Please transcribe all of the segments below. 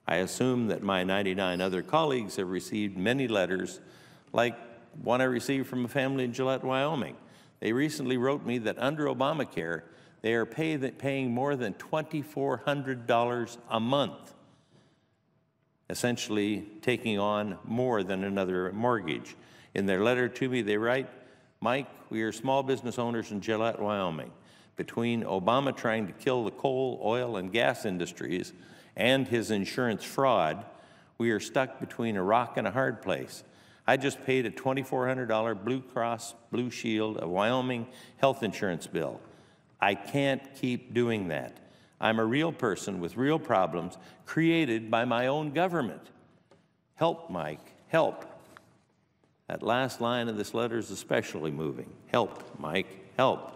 I assume that my 99 other colleagues have received many letters, like one I received from a family in Gillette, Wyoming. They recently wrote me that under Obamacare, they are paying more than $2,400 a month, essentially taking on more than another mortgage. In their letter to me, they write, "Mike, we are small business owners in Gillette, Wyoming. Between Obama trying to kill the coal, oil, and gas industries and his insurance fraud, we are stuck between a rock and a hard place. I just paid a $2,400 Blue Cross Blue Shield of Wyoming health insurance bill. I can't keep doing that. I'm a real person with real problems created by my own government. Help, Mike, help." That last line of this letter is especially moving. Help, Mike, help.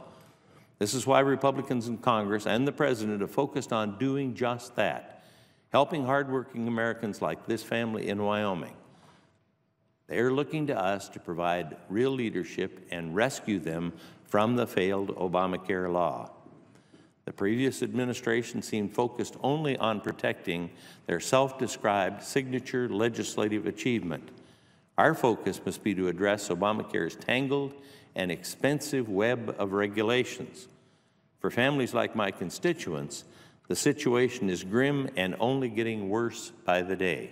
This is why Republicans in Congress and the President have focused on doing just that, helping hardworking Americans like this family in Wyoming. They're looking to us to provide real leadership and rescue them from the failed Obamacare law. The previous administration seemed focused only on protecting their self-described signature legislative achievement. Our focus must be to address Obamacare's tangled and expensive web of regulations. For families like my constituents, the situation is grim and only getting worse by the day.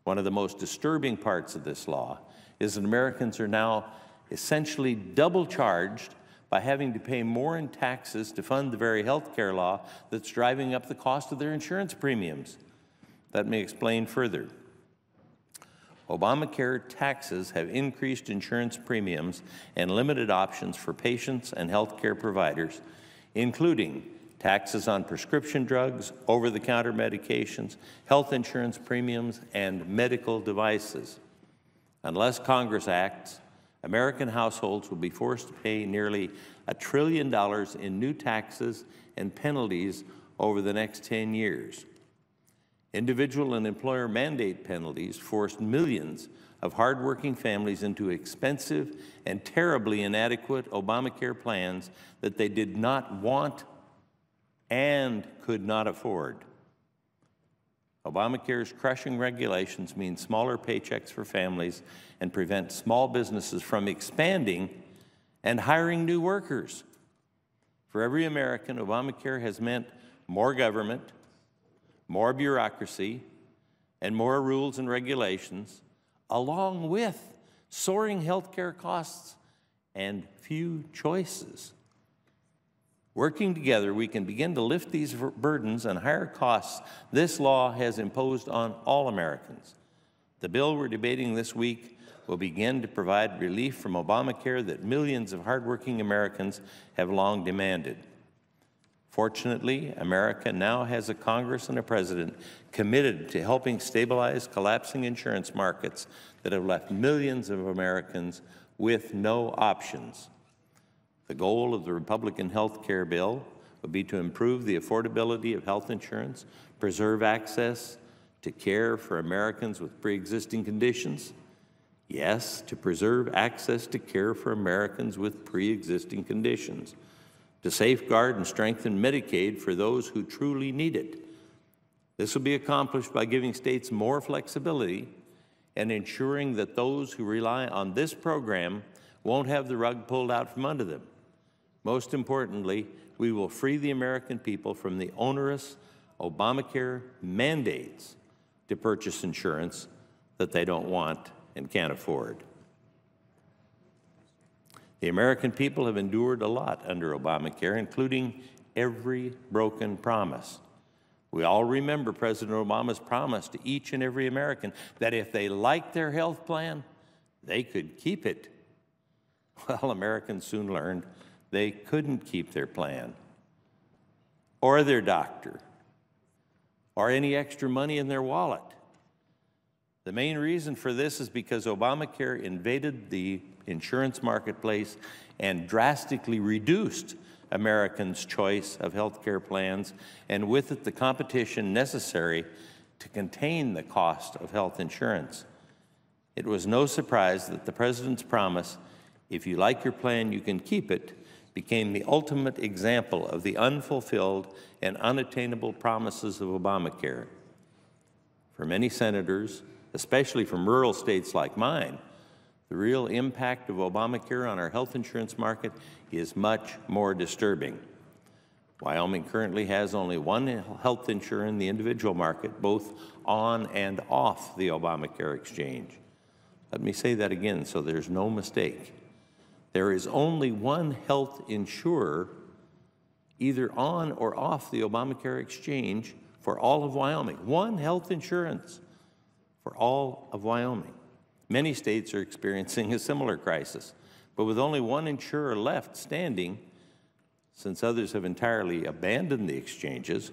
One of the most disturbing parts of this law is that Americans are now essentially double charged by having to pay more in taxes to fund the very health care law that's driving up the cost of their insurance premiums. Let me explain further. Obamacare taxes have increased insurance premiums and limited options for patients and health care providers, including taxes on prescription drugs, over-the-counter medications, health insurance premiums, and medical devices. Unless Congress acts, American households will be forced to pay nearly $1 trillion in new taxes and penalties over the next 10 years. Individual and employer mandate penalties forced millions of hardworking families into expensive and terribly inadequate Obamacare plans that they did not want and could not afford. Obamacare's crushing regulations mean smaller paychecks for families and prevent small businesses from expanding and hiring new workers. For every American, Obamacare has meant more government, more bureaucracy, and more rules and regulations, along with soaring health care costs and few choices. Working together, we can begin to lift these burdens and higher costs this law has imposed on all Americans. The bill we're debating this week will begin to provide relief from Obamacare that millions of hardworking Americans have long demanded. Fortunately, America now has a Congress and a president committed to helping stabilize collapsing insurance markets that have left millions of Americans with no options. The goal of the Republican health care bill would be to improve the affordability of health insurance, preserve access to care for Americans with pre-existing conditions. Yes, to preserve access to care for Americans with pre-existing conditions. To safeguard and strengthen Medicaid for those who truly need it. This will be accomplished by giving states more flexibility and ensuring that those who rely on this program won't have the rug pulled out from under them. Most importantly, we will free the American people from the onerous Obamacare mandates to purchase insurance that they don't want and can't afford. The American people have endured a lot under Obamacare, including every broken promise. We all remember President Obama's promise to each and every American that if they liked their health plan, they could keep it. Well, Americans soon learned they couldn't keep their plan, or their doctor, or any extra money in their wallet. The main reason for this is because Obamacare invaded the insurance marketplace and drastically reduced Americans' choice of health care plans, and with it the competition necessary to contain the cost of health insurance. It was no surprise that the President's promise, "If you like your plan, you can keep it," became the ultimate example of the unfulfilled and unattainable promises of Obamacare. For many senators, especially from rural states like mine, the real impact of Obamacare on our health insurance market is much more disturbing. Wyoming currently has only one health insurer in the individual market, both on and off the Obamacare exchange. Let me say that again so there's no mistake. There is only one health insurer either on or off the Obamacare exchange for all of Wyoming. One health insurance for all of Wyoming. Many states are experiencing a similar crisis, but with only one insurer left standing, since others have entirely abandoned the exchanges.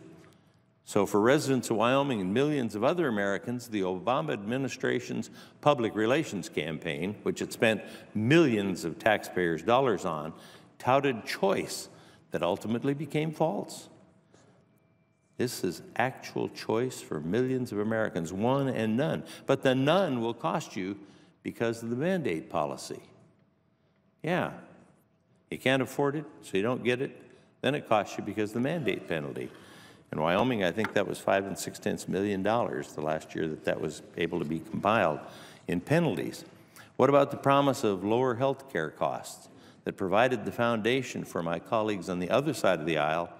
So for residents of Wyoming and millions of other Americans, the Obama administration's public relations campaign, which it spent millions of taxpayers' dollars on, touted choice that ultimately became false. This is actual choice for millions of Americans, one and none. But the none will cost you because of the mandate policy. Yeah, you can't afford it, so you don't get it. Then it costs you because of the mandate penalty. In Wyoming, I think that was $5 6/10 million the last year that was able to be compiled in penalties. What about the promise of lower health care costs that provided the foundation for my colleagues on the other side of the aisle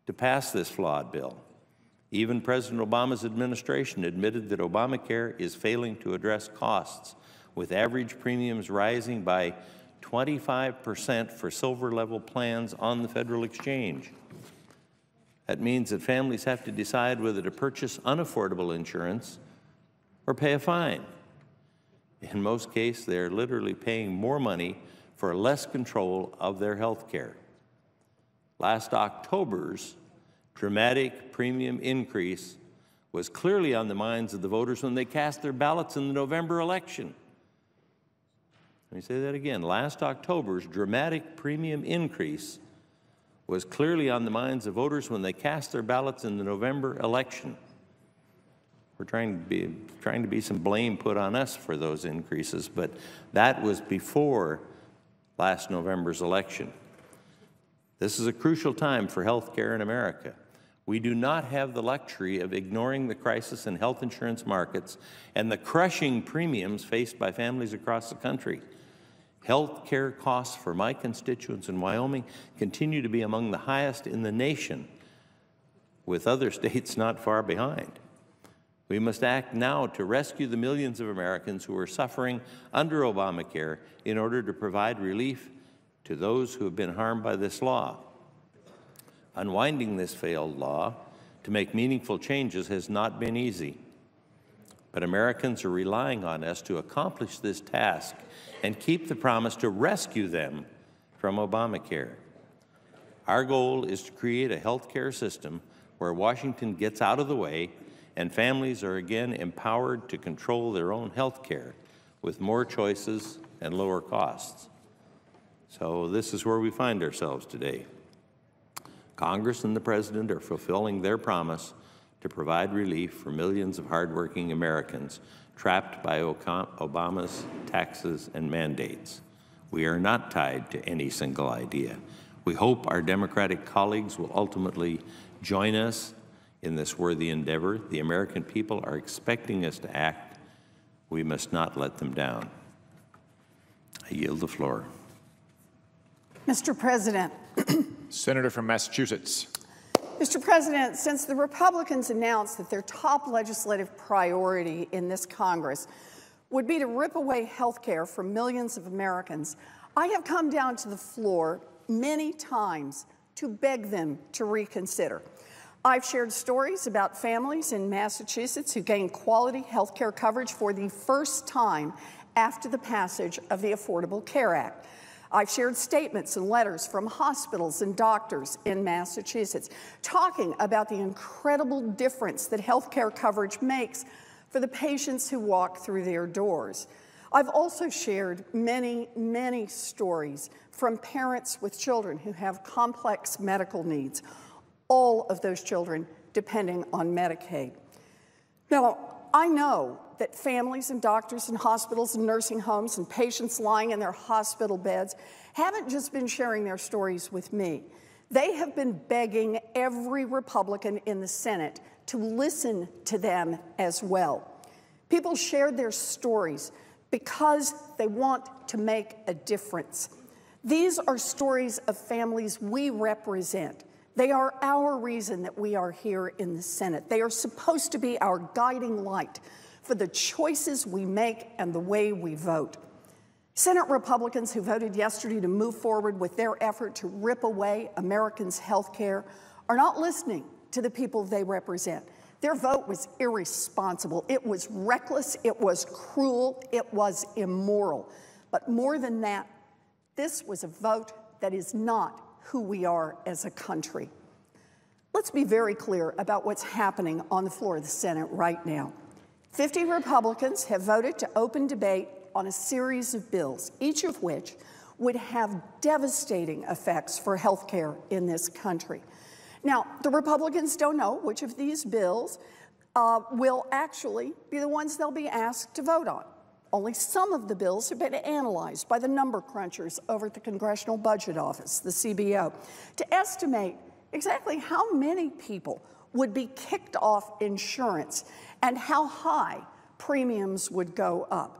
to pass this flawed bill? Even President Obama's administration admitted that Obamacare is failing to address costs, with average premiums rising by 25% for silver-level plans on the federal exchange. That means that families have to decide whether to purchase unaffordable insurance or pay a fine. In most cases, they're literally paying more money for less control of their health care. Last October's dramatic premium increase was clearly on the minds of the voters when they cast their ballots in the November election. Let me say that again. Last October's dramatic premium increase was clearly on the minds of voters when they cast their ballots in the November election. We're trying to be some blame put on us for those increases, but that was before last November's election. This is a crucial time for health care in America. We do not have the luxury of ignoring the crisis in health insurance markets and the crushing premiums faced by families across the country. Health care costs for my constituents in Wyoming continue to be among the highest in the nation, with other states not far behind. We must act now to rescue the millions of Americans who are suffering under Obamacare in order to provide relief to those who have been harmed by this law. Unwinding this failed law to make meaningful changes has not been easy, but Americans are relying on us to accomplish this task and keep the promise to rescue them from Obamacare. Our goal is to create a health care system where Washington gets out of the way and families are again empowered to control their own health care with more choices and lower costs. So this is where we find ourselves today. Congress and the President are fulfilling their promise to provide relief for millions of hardworking Americans trapped by Obama's taxes and mandates. We are not tied to any single idea. We hope our Democratic colleagues will ultimately join us in this worthy endeavor. The American people are expecting us to act. We must not let them down. I yield the floor. Mr. President. Senator from Massachusetts. Mr. President, since the Republicans announced that their top legislative priority in this Congress would be to rip away health care from millions of Americans, I have come down to the floor many times to beg them to reconsider. I've shared stories about families in Massachusetts who gained quality health care coverage for the first time after the passage of the Affordable Care Act. I've shared statements and letters from hospitals and doctors in Massachusetts talking about the incredible difference that health care coverage makes for the patients who walk through their doors. I've also shared many, many stories from parents with children who have complex medical needs, all of those children depending on Medicaid. Now, I know that families and doctors and hospitals and nursing homes and patients lying in their hospital beds haven't just been sharing their stories with me. They have been begging every Republican in the Senate to listen to them as well. People shared their stories because they want to make a difference. These are stories of families we represent. They are our reason that we are here in the Senate. They are supposed to be our guiding light for the choices we make and the way we vote. Senate Republicans who voted yesterday to move forward with their effort to rip away Americans' health care are not listening to the people they represent. Their vote was irresponsible. It was reckless. It was cruel. It was immoral. But more than that, this was a vote that is not who we are as a country. Let's be very clear about what's happening on the floor of the Senate right now. 50 Republicans have voted to open debate on a series of bills, each of which would have devastating effects for health care in this country. Now, the Republicans don't know which of these bills will actually be the ones they'll be asked to vote on. Only some of the bills have been analyzed by the number crunchers over at the Congressional Budget Office, the CBO, to estimate exactly how many people would be kicked off insurance and how high premiums would go up.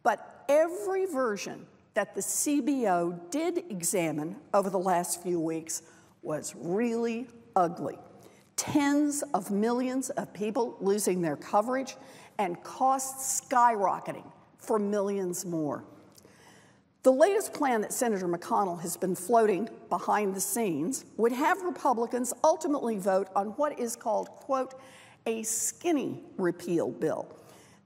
But every version that the CBO did examine over the last few weeks was really ugly. Tens of millions of people losing their coverage and costs skyrocketing for millions more. The latest plan that Senator McConnell has been floating behind the scenes would have Republicans ultimately vote on what is called, quote, a skinny repeal bill.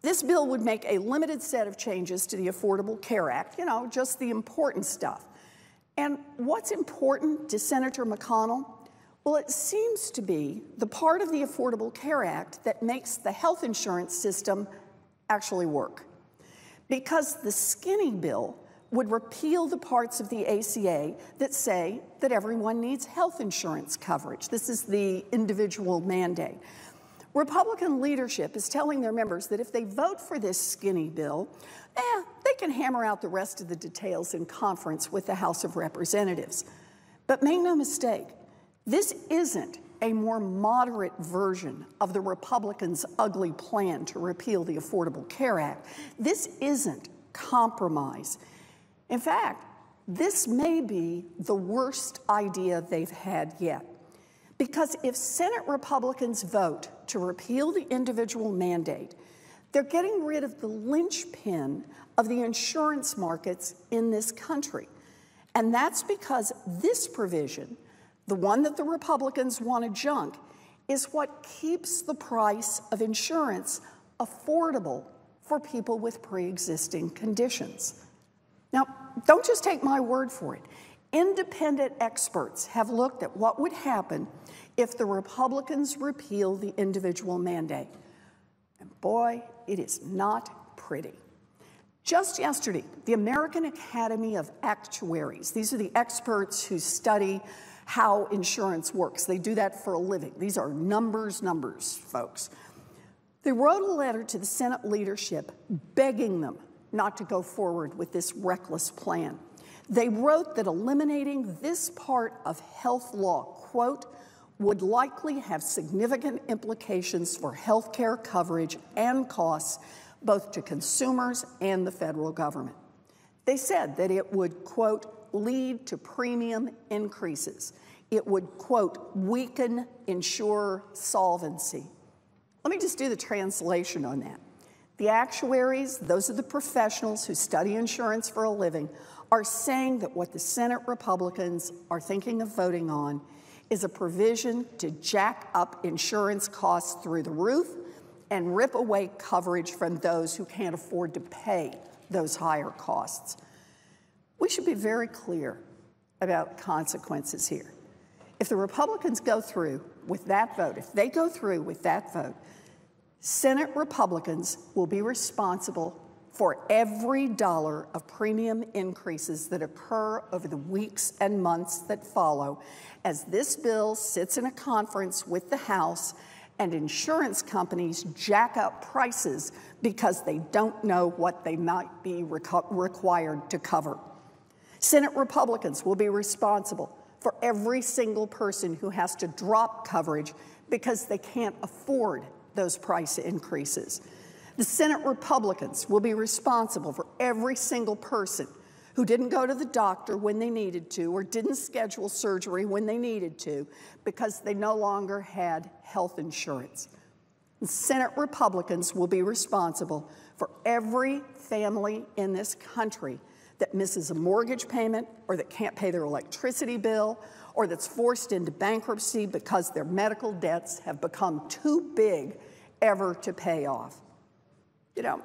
This bill would make a limited set of changes to the Affordable Care Act, just the important stuff. And what's important to Senator McConnell? Well, it seems to be the part of the Affordable Care Act that makes the health insurance system actually work. Because the skinny bill would repeal the parts of the ACA that say that everyone needs health insurance coverage. This is the individual mandate. Republican leadership is telling their members that if they vote for this skinny bill, they can hammer out the rest of the details in conference with the House of Representatives. But make no mistake, this isn't a more moderate version of the Republicans' ugly plan to repeal the Affordable Care Act. This isn't compromise. In fact, this may be the worst idea they've had yet. Because if Senate Republicans vote to repeal the individual mandate, they're getting rid of the linchpin of the insurance markets in this country. And that's because this provision, the one that the Republicans want to junk, is what keeps the price of insurance affordable for people with pre-existing conditions. Now, don't just take my word for it. Independent experts have looked at what would happen if the Republicans repeal the individual mandate. And boy, it is not pretty. Just yesterday, the American Academy of Actuaries, these are the experts who study how insurance works. They do that for a living. These are numbers, folks. They wrote a letter to the Senate leadership begging them not to go forward with this reckless plan. They wrote that eliminating this part of health law, quote, would likely have significant implications for health care coverage and costs, both to consumers and the federal government. They said that it would, quote, lead to premium increases. It would, quote, weaken insurer solvency. Let me just do the translation on that. The actuaries, those are the professionals who study insurance for a living, are saying that what the Senate Republicans are thinking of voting on is a provision to jack up insurance costs through the roof and rip away coverage from those who can't afford to pay those higher costs. We should be very clear about consequences here. If the Republicans go through with that vote, if they go through with that vote, Senate Republicans will be responsible for every dollar of premium increases that occur over the weeks and months that follow as this bill sits in a conference with the House and insurance companies jack up prices because they don't know what they might be required to cover. Senate Republicans will be responsible for every single person who has to drop coverage because they can't afford those price increases. The Senate Republicans will be responsible for every single person who didn't go to the doctor when they needed to or didn't schedule surgery when they needed to because they no longer had health insurance. The Senate Republicans will be responsible for every family in this country that misses a mortgage payment or that can't pay their electricity bill or that's forced into bankruptcy because their medical debts have become too big ever to pay off. You know,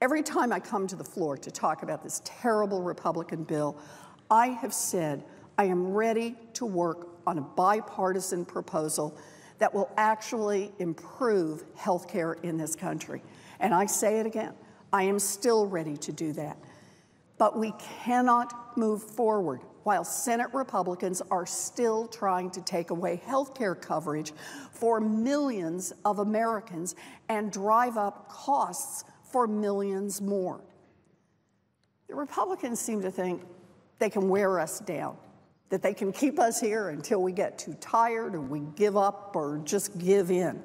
every time I come to the floor to talk about this terrible Republican bill, I have said I am ready to work on a bipartisan proposal that will actually improve health care in this country. And I say it again, I am still ready to do that. But we cannot move forward while Senate Republicans are still trying to take away health care coverage for millions of Americans and drive up costs for millions more. The Republicans seem to think they can wear us down, that they can keep us here until we get too tired or we give up or just give in.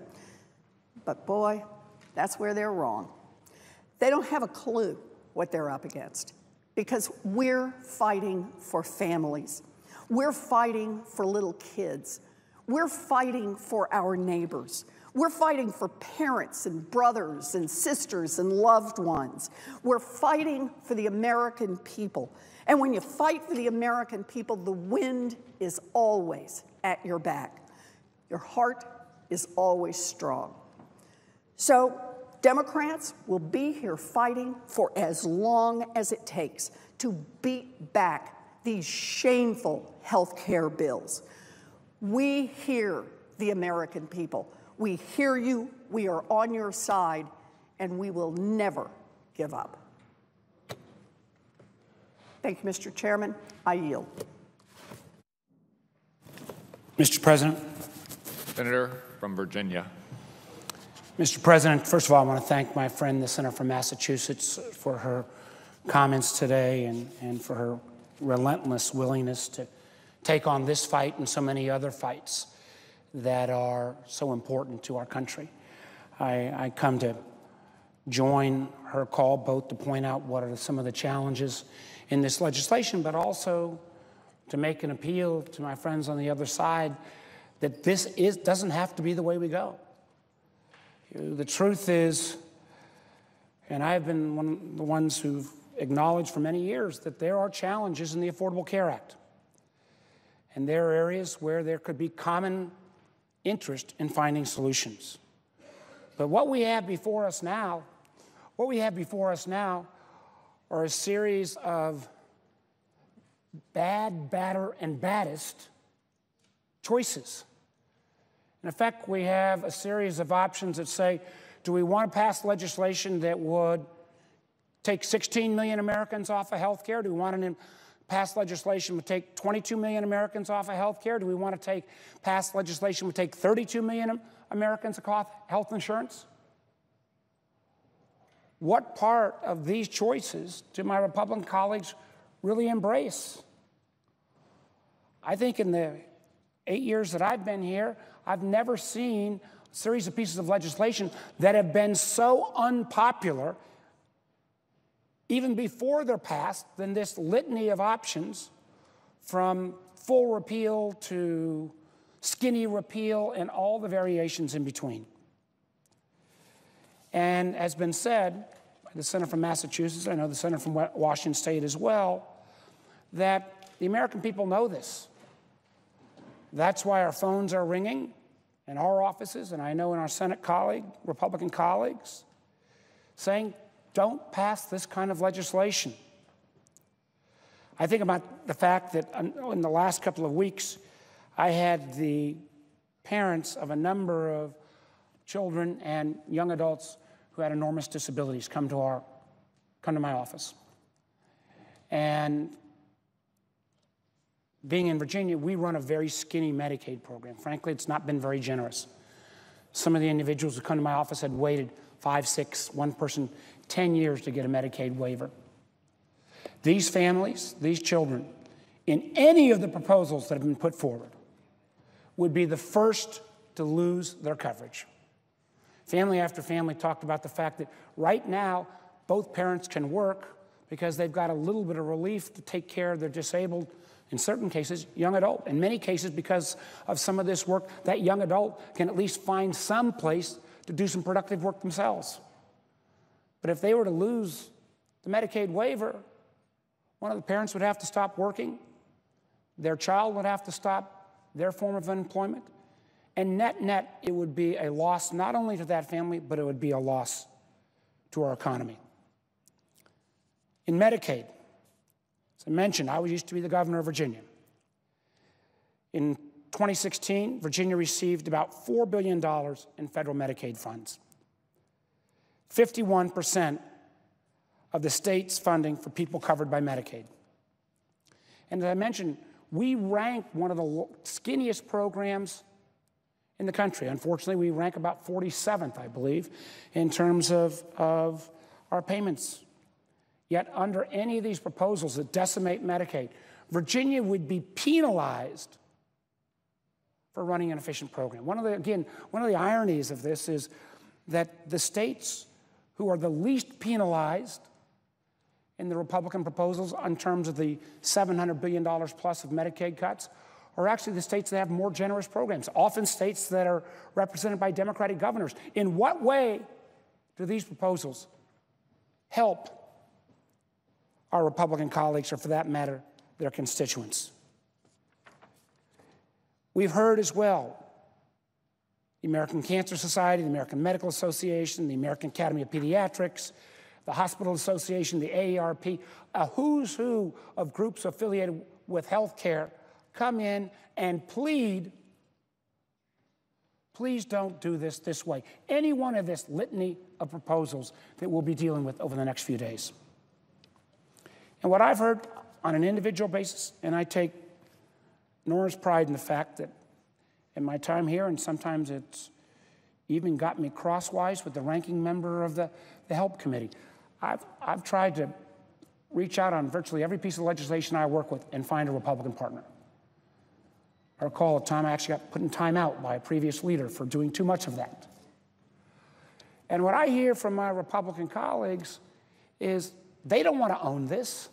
But boy, that's where they're wrong. They don't have a clue what they're up against because we're fighting for families. We're fighting for little kids. We're fighting for our neighbors. We're fighting for parents and brothers and sisters and loved ones. We're fighting for the American people. And when you fight for the American people, the wind is always at your back. Your heart is always strong. So Democrats will be here fighting for as long as it takes to beat back these shameful health care bills. We hear the American people. We hear you, we are on your side, and we will never give up. Thank you, Mr. Chairman. I yield. Mr. President. Senator from Virginia. Mr. President, first of all, I want to thank my friend, the senator from Massachusetts, for her comments today and for her relentless willingness to take on this fight and so many other fights that are so important to our country. I come to join her call both to point out what are some of the challenges in this legislation, but also to make an appeal to my friends on the other side that this doesn't have to be the way we go. The truth is, and I've been one of the ones who've acknowledged for many years that there are challenges in the Affordable Care Act. And there are areas where there could be common interest in finding solutions. But what we have before us now are a series of bad, badder, and baddest choices. In effect, we have a series of options that say, do we want to pass legislation that would take 16 million Americans off of health care? Do we want to pass legislation that would take 22 million Americans off of health care? Do we want to pass legislation that would take 32 million Americans off health insurance? What part of these choices do my Republican colleagues really embrace? I think in the 8 years that I've been here, I've never seen a series of pieces of legislation that have been so unpopular, even before they're passed, than this litany of options from full repeal to skinny repeal and all the variations in between. And as been said by the senator from Massachusetts, I know the senator from Washington State as well, that the American people know this. That's why our phones are ringing in our offices, and I know in our Senate Republican colleagues, saying, don't pass this kind of legislation. I think about the fact that in the last couple of weeks, I had the parents of a number of children and young adults who had enormous disabilities come to my office. And being in Virginia, we run a very skinny Medicaid program. Frankly, it's not been very generous. Some of the individuals who come to my office had waited 5, 6, one person 10 years to get a Medicaid waiver. These families, these children, in any of the proposals that have been put forward, would be the first to lose their coverage. Family after family talked about the fact that right now, both parents can work because they've got a little bit of relief to take care of their disabled, in certain cases, young adult. In many cases, because of some of this work, that young adult can at least find some place to do some productive work themselves. But if they were to lose the Medicaid waiver, one of the parents would have to stop working, their child would have to stop their form of employment, and net, it would be a loss not only to that family, but it would be a loss to our economy. In Medicaid, as I mentioned, I used to be the governor of Virginia. In 2016, Virginia received about $4 billion in federal Medicaid funds. 51% of the state's funding for people covered by Medicaid. And as I mentioned, we rank one of the skinniest programs in the country. Unfortunately, we rank about 47th, I believe, in terms of our payments. Yet under any of these proposals that decimate Medicaid, Virginia would be penalized for running an efficient program. One of the ironies of this is that the states who are the least penalized in the Republican proposals in terms of the $700 billion plus of Medicaid cuts are actually the states that have more generous programs, often states that are represented by Democratic governors. In what way do these proposals help our Republican colleagues, or for that matter, their constituents? We've heard as well the American Cancer Society, the American Medical Association, the American Academy of Pediatrics, the Hospital Association, the AARP, a who's who of groups affiliated with health care come in and plead, please don't do this way. Any one of this litany of proposals that we'll be dealing with over the next few days. And what I've heard on an individual basis, and I take enormous pride in the fact that in my time here, and sometimes it's even got me crosswise with the ranking member of the Help Committee, I've tried to reach out on virtually every piece of legislation I work with and find a Republican partner. I recall a time I actually got put in time out by a previous leader for doing too much of that. And what I hear from my Republican colleagues is they don't want to own this.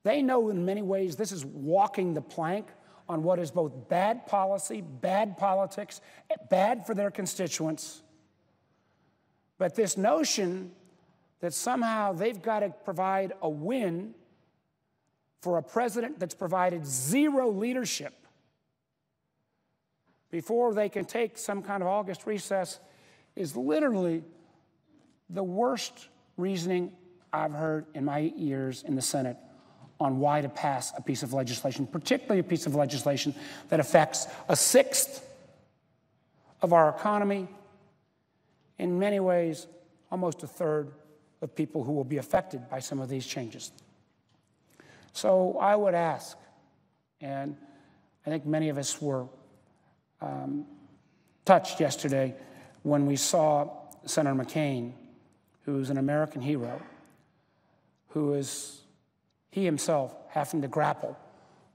They know in many ways this is walking the plank on what is both bad policy, bad politics, bad for their constituents. But this notion that somehow they've got to provide a win for a president that's provided zero leadership before they can take some kind of August recess is literally the worst reasoning I've heard in my 8 years in the Senate on why to pass a piece of legislation, particularly a piece of legislation that affects a sixth of our economy, in many ways, almost a third of people who will be affected by some of these changes. So I would ask, and I think many of us were touched yesterday when we saw Senator McCain, who's an American hero, who is he himself having to grapple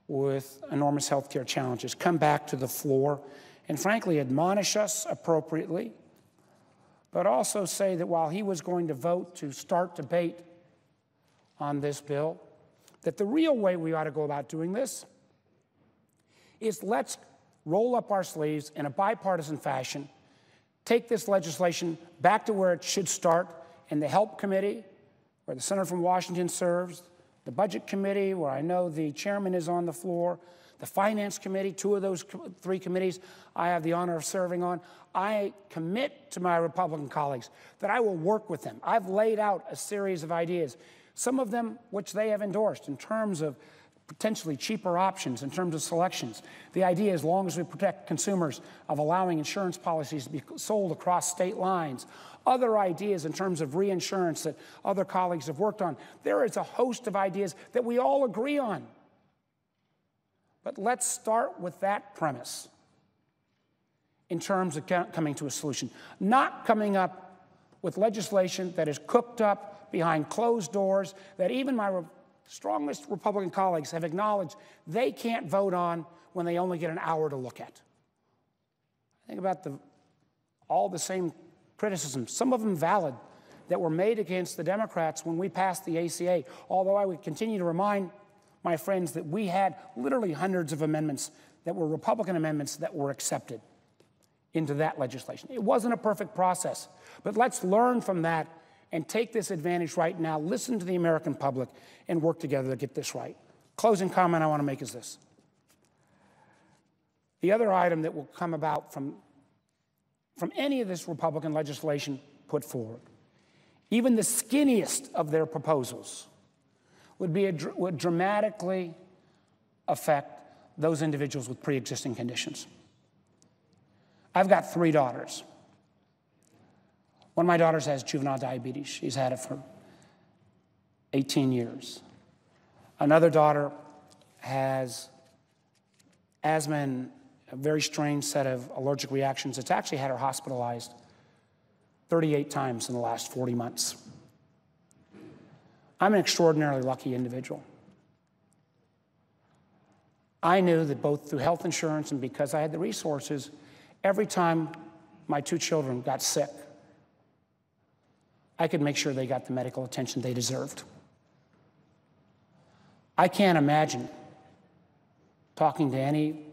with enormous health care challenges, come back to the floor and frankly admonish us appropriately, but also say that while he was going to vote to start debate on this bill, that the real way we ought to go about doing this is let's roll up our sleeves in a bipartisan fashion, take this legislation back to where it should start in the Help Committee, where the senator from Washington serves, the Budget Committee, where I know the chairman is on the floor, the Finance Committee, two of those three committees I have the honor of serving on. I commit to my Republican colleagues that I will work with them. I've laid out a series of ideas, some of them which they have endorsed in terms of potentially cheaper options, in terms of selections. The idea, as long as we protect consumers, of allowing insurance policies to be sold across state lines. Other ideas in terms of reinsurance that other colleagues have worked on. There is a host of ideas that we all agree on. But let's start with that premise in terms of coming to a solution, not coming up with legislation that is cooked up behind closed doors, that even my strongest Republican colleagues have acknowledged they can't vote on when they only get an hour to look at. Think about all the same criticisms, some of them valid, that were made against the Democrats when we passed the ACA, although I would continue to remind my friends that we had literally hundreds of amendments that were Republican amendments that were accepted into that legislation. It wasn't a perfect process, but let's learn from that and take this advantage right now, listen to the American public, and work together to get this right. Closing comment I want to make is this. The other item that will come about from any of this Republican legislation put forward, even the skinniest of their proposals, would dramatically affect those individuals with pre-existing conditions. I've got 3 daughters. One of my daughters has juvenile diabetes. She's had it for 18 years. Another daughter has asthma and a very strange set of allergic reactions. It's actually had her hospitalized 38 times in the last 40 months. I'm an extraordinarily lucky individual. I knew that both through health insurance and because I had the resources, every time my 2 children got sick, I could make sure they got the medical attention they deserved. I can't imagine talking to any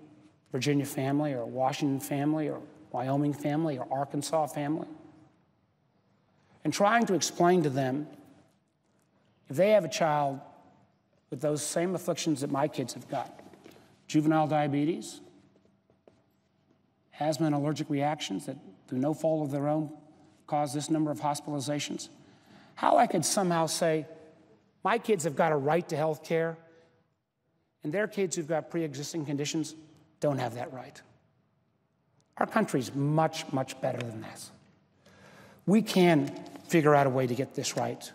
Virginia family or Washington family or Wyoming family or Arkansas family and trying to explain to them if they have a child with those same afflictions that my kids have got, juvenile diabetes, asthma and allergic reactions that through no fault of their own cause this number of hospitalizations, how I could somehow say my kids have got a right to health care and their kids who've got pre-existing conditions don't have that right. Our country's much, much better than this. We can figure out a way to get this right,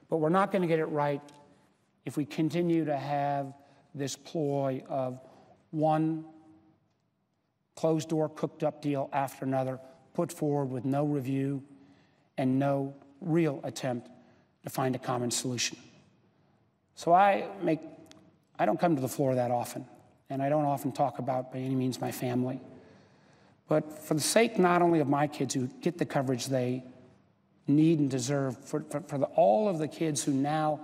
but we're not going to get it right if we continue to have this ploy of one closed-door, cooked-up deal after another put forward with no review and no real attempt to find a common solution. So I don't come to the floor that often, and I don't often talk about, by any means, my family. But for the sake not only of my kids who get the coverage they need and deserve, for all of the kids who now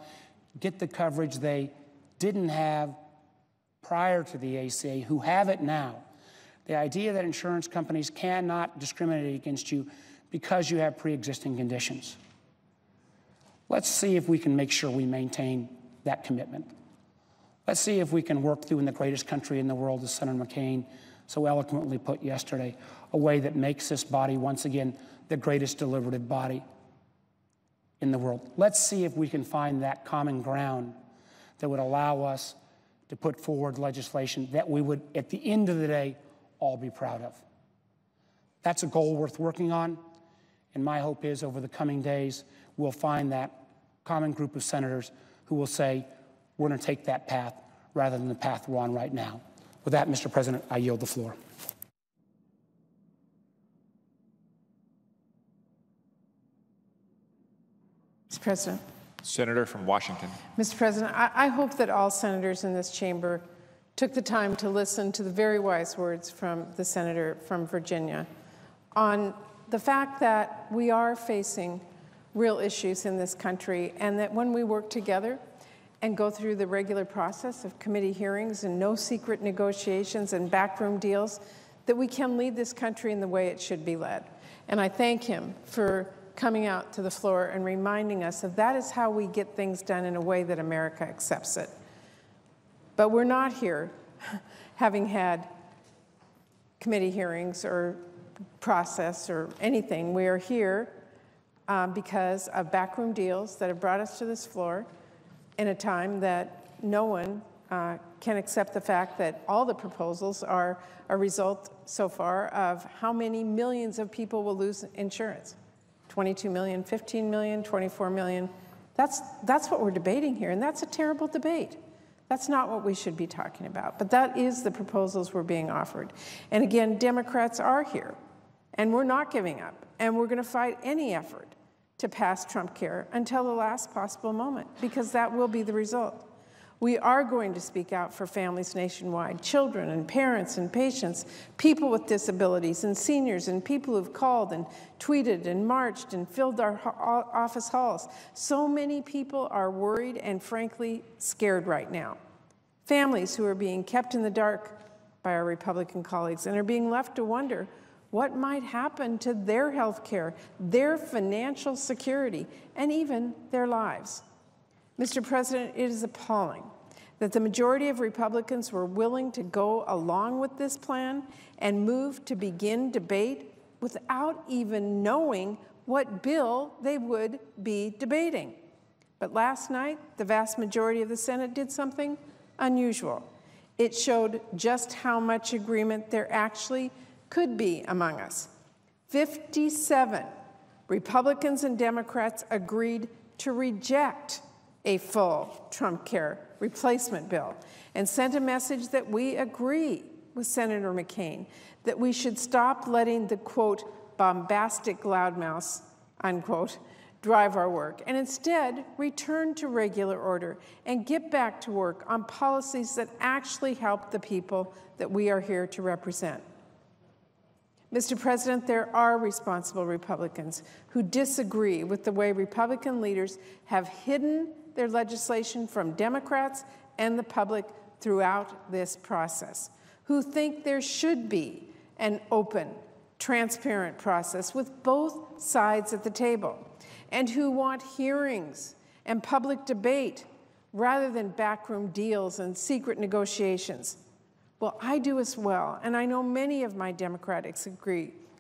get the coverage they didn't have prior to the ACA, who have it now, the idea that insurance companies cannot discriminate against you because you have pre-existing conditions. Let's see if we can make sure we maintain that commitment. Let's see if we can work through in the greatest country in the world, as Senator McCain so eloquently put yesterday, a way that makes this body, once again, the greatest deliberative body in the world. Let's see if we can find that common ground that would allow us to put forward legislation that we would, at the end of the day, all be proud of. That's a goal worth working on, and my hope is over the coming days, we'll find that common group of senators who will say, we're going to take that path rather than the path we're on right now. With that, Mr. President, I yield the floor. Mr. President. Senator from Washington. Mr. President, I hope that all senators in this chamber took the time to listen to the very wise words from the senator from Virginia on the fact that we are facing real issues in this country, and that when we work together and go through the regular process of committee hearings and no secret negotiations and backroom deals, that we can lead this country in the way it should be led. And I thank him for coming out to the floor and reminding us that is how we get things done in a way that America accepts it. But we're not here having had committee hearings or process or anything. We are here because of backroom deals that have brought us to this floor in a time that no one can accept the fact that all the proposals are a result so far of how many millions of people will lose insurance. 22 million, 15 million, 24 million. That's what we're debating here, and that's a terrible debate. That's not what we should be talking about, but that is the proposals we're being offered. And again, Democrats are here, and we're not giving up, and we're going to fight any effort to pass Trump care until the last possible moment, because that will be the result. We are going to speak out for families nationwide, children and parents and patients, people with disabilities and seniors and people who've called and tweeted and marched and filled our office halls. So many people are worried and frankly scared right now. Families who are being kept in the dark by our Republican colleagues and are being left to wonder what might happen to their health care, their financial security, and even their lives. Mr. President, it is appalling that the majority of Republicans were willing to go along with this plan and move to begin debate without even knowing what bill they would be debating. But last night, the vast majority of the Senate did something unusual. It showed just how much agreement there actually could be among us. 57 Republicans and Democrats agreed to reject a full Trump care replacement bill and sent a message that we agree with Senator McCain, that we should stop letting the, quote, bombastic loudmouths, unquote, drive our work, and instead return to regular order and get back to work on policies that actually help the people that we are here to represent. Mr. President, there are responsible Republicans who disagree with the way Republican leaders have hidden their legislation from Democrats and the public throughout this process, who think there should be an open, transparent process with both sides at the table, and who want hearings and public debate rather than backroom deals and secret negotiations. Well, I do as well, and I know many of my Democratic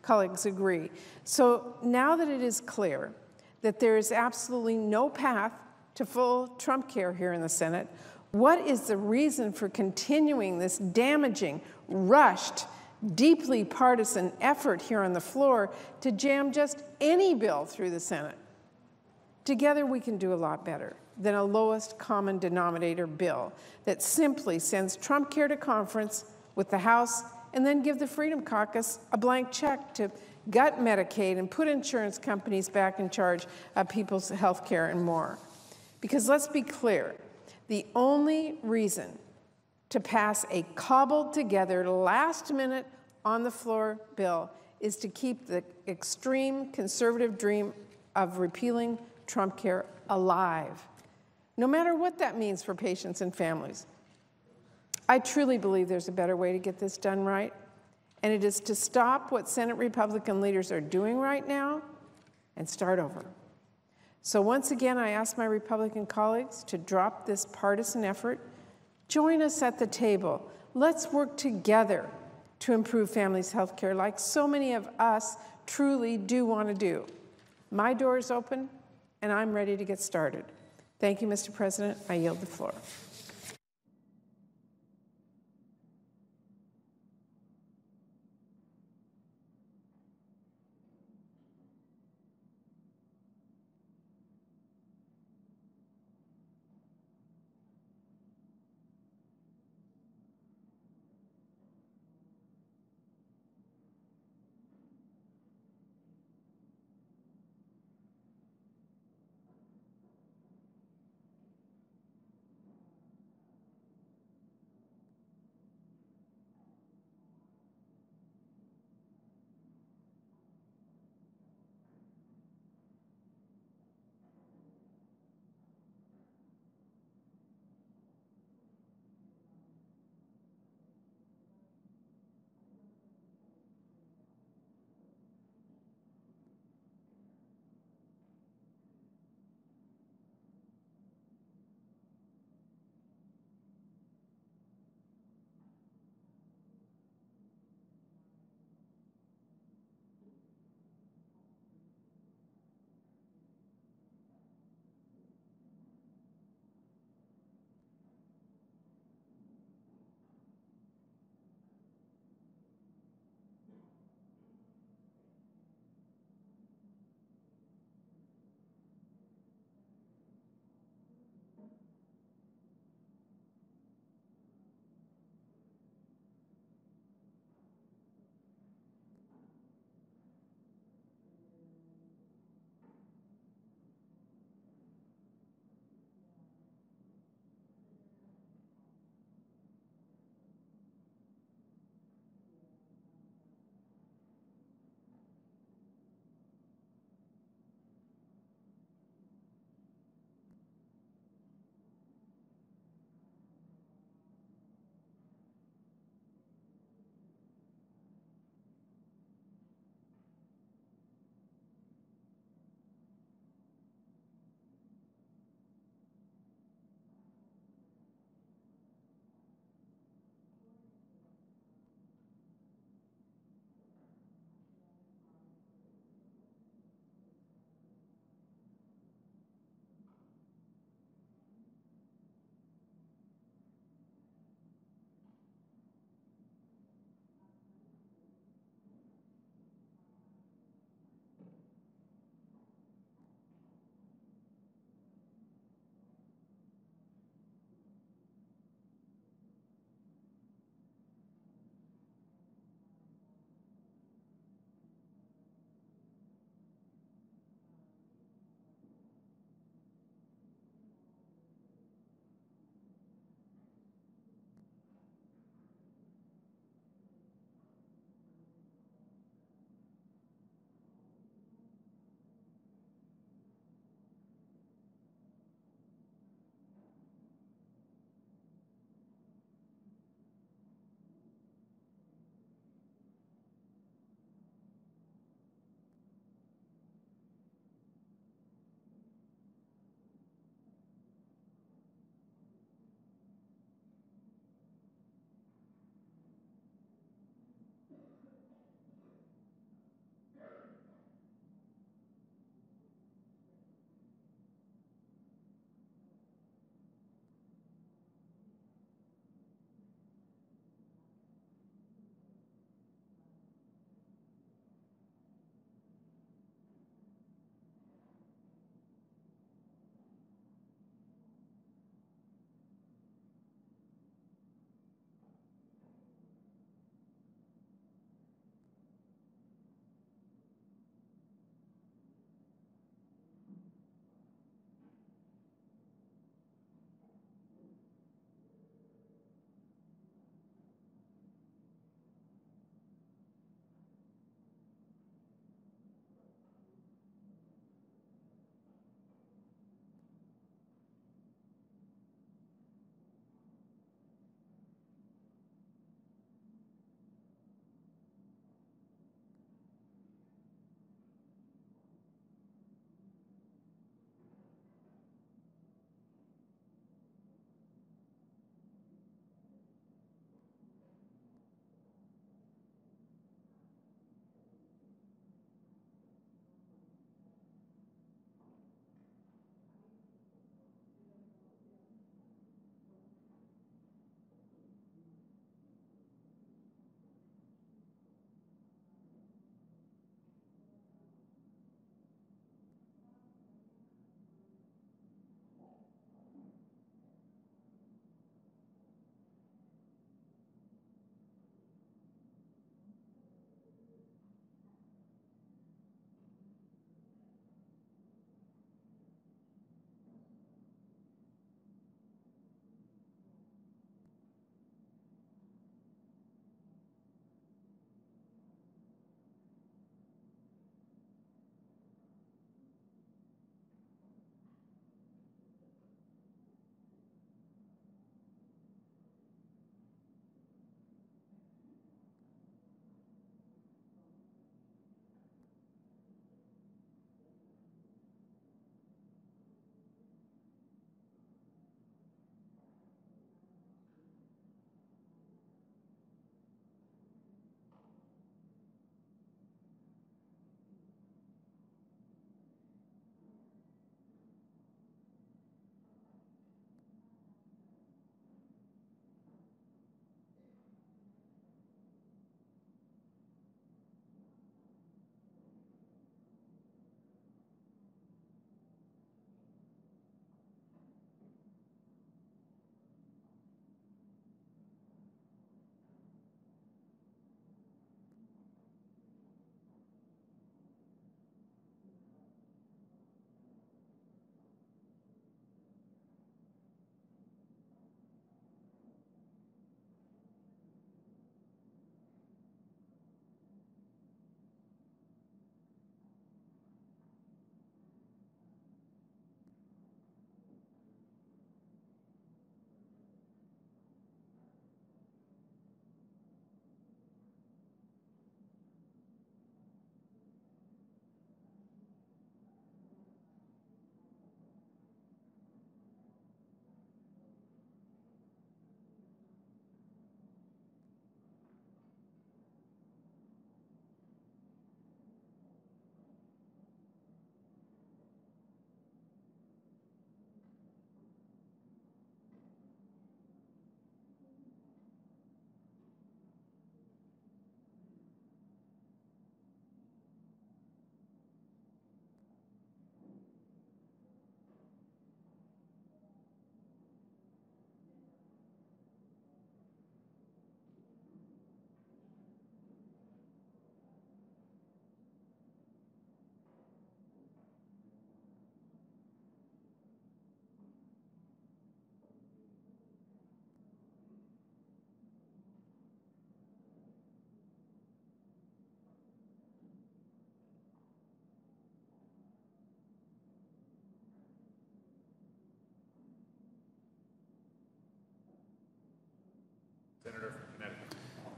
colleagues agree. So now that it is clear that there is absolutely no path to full Trump care here in the Senate, what is the reason for continuing this damaging, rushed, deeply partisan effort here on the floor to jam just any bill through the Senate? Together we can do a lot better than a lowest common denominator bill that simply sends Trump care to conference with the House and then give the Freedom Caucus a blank check to gut Medicaid and put insurance companies back in charge of people's health care and more. Because let's be clear, the only reason to pass a cobbled together, last minute on the floor bill is to keep the extreme conservative dream of repealing Trump care alive, no matter what that means for patients and families. I truly believe there's a better way to get this done right, and it is to stop what Senate Republican leaders are doing right now and start over. So once again, I ask my Republican colleagues to drop this partisan effort. Join us at the table. Let's work together to improve families' health care like so many of us truly do want to do. My door is open, and I'm ready to get started. Thank you, Mr. President. I yield the floor.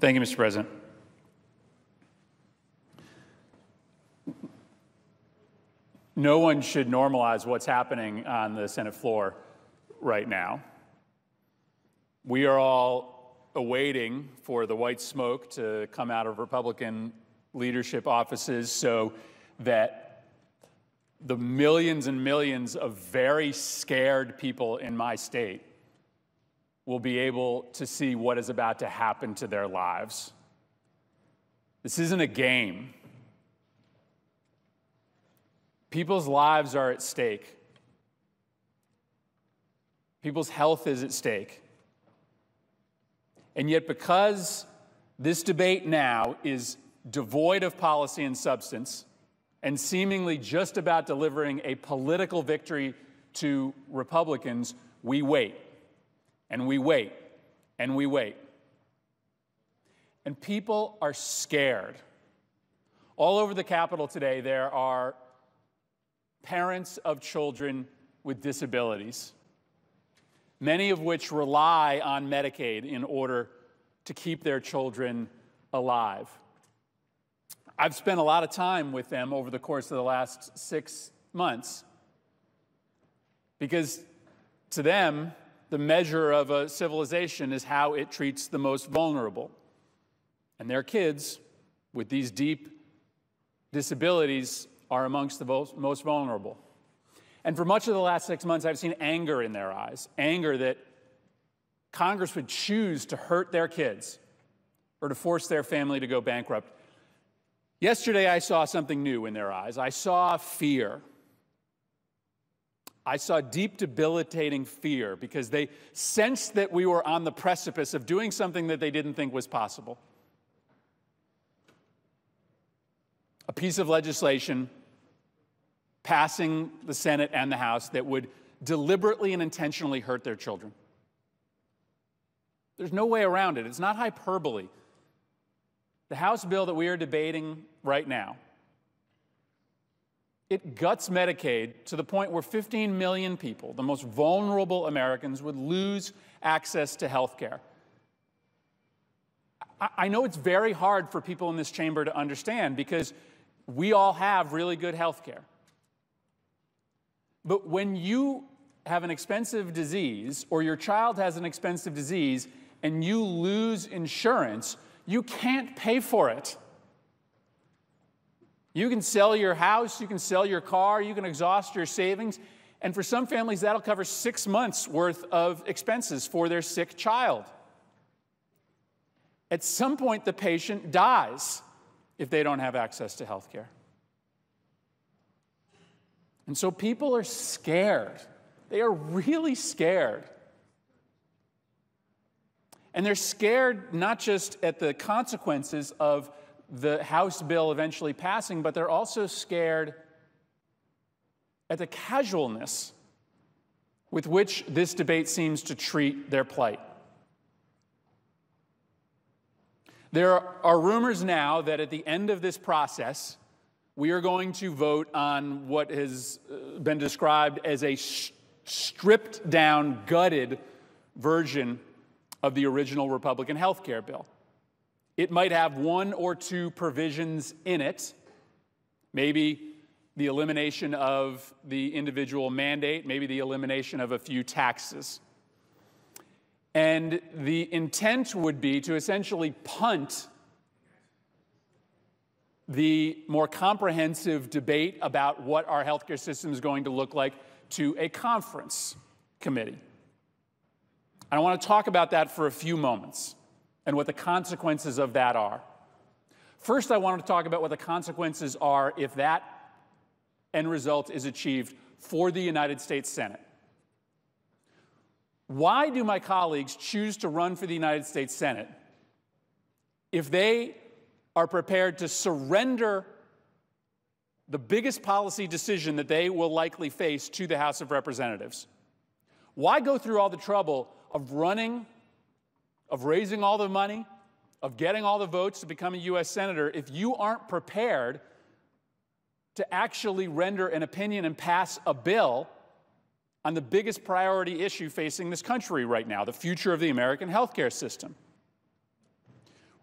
Thank you, Mr. President. No one should normalize what's happening on the Senate floor right now. We are all awaiting for the white smoke to come out of Republican leadership offices so that the millions and millions of very scared people in my state will be able to see what is about to happen to their lives. This isn't a game. People's lives are at stake. People's health is at stake. And yet, because this debate now is devoid of policy and substance and seemingly just about delivering a political victory to Republicans, we wait, and we wait, and we wait. And people are scared. All over the Capitol today, there are parents of children with disabilities, many of which rely on Medicaid in order to keep their children alive. I've spent a lot of time with them over the course of the last 6 months because to them, the measure of a civilization is how it treats the most vulnerable. And their kids with these deep disabilities are amongst the most vulnerable. And for much of the last 6 months, I've seen anger in their eyes, anger that Congress would choose to hurt their kids or to force their family to go bankrupt. Yesterday, I saw something new in their eyes. I saw fear. I saw deep, debilitating fear because they sensed that we were on the precipice of doing something that they didn't think was possible. A piece of legislation passing the Senate and the House that would deliberately and intentionally hurt their children. There's no way around it. It's not hyperbole. The House bill that we are debating right now, it guts Medicaid to the point where 15 million people, the most vulnerable Americans, would lose access to health care. I know it's very hard for people in this chamber to understand because we all have really good health care. But when you have an expensive disease or your child has an expensive disease and you lose insurance, you can't pay for it. You can sell your house, you can sell your car, you can exhaust your savings, and for some families that'll cover 6 months worth of expenses for their sick child. At some point, the patient dies if they don't have access to health care. And so people are scared. They are really scared. And they're scared not just at the consequences of the House bill eventually passing, but they're also scared at the casualness with which this debate seems to treat their plight. There are rumors now that at the end of this process, we are going to vote on what has been described as a stripped down, gutted version of the original Republican health care bill. It might have 1 or 2 provisions in it, maybe the elimination of the individual mandate, maybe the elimination of a few taxes. And the intent would be to essentially punt the more comprehensive debate about what our healthcare system is going to look like to a conference committee. I want to talk about that for a few moments and what the consequences of that are. First, I want to talk about what the consequences are if that end result is achieved for the United States Senate. Why do my colleagues choose to run for the United States Senate if they are prepared to surrender the biggest policy decision that they will likely face to the House of Representatives? Why go through all the trouble of running, of raising all the money, of getting all the votes to become a U.S. Senator if you aren't prepared to actually render an opinion and pass a bill on the biggest priority issue facing this country right now, the future of the American healthcare system?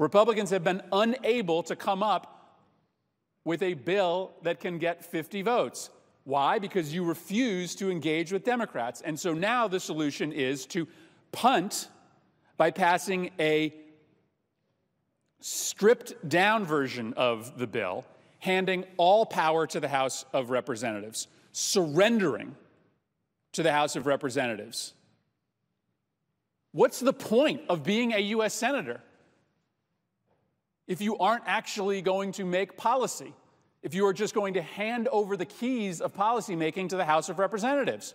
Republicans have been unable to come up with a bill that can get 50 votes. Why? Because you refuse to engage with Democrats. And so now the solution is to punt by passing a stripped-down version of the bill, handing all power to the House of Representatives, surrendering to the House of Representatives. What's the point of being a U.S. Senator if you aren't actually going to make policy, if you are just going to hand over the keys of policymaking to the House of Representatives?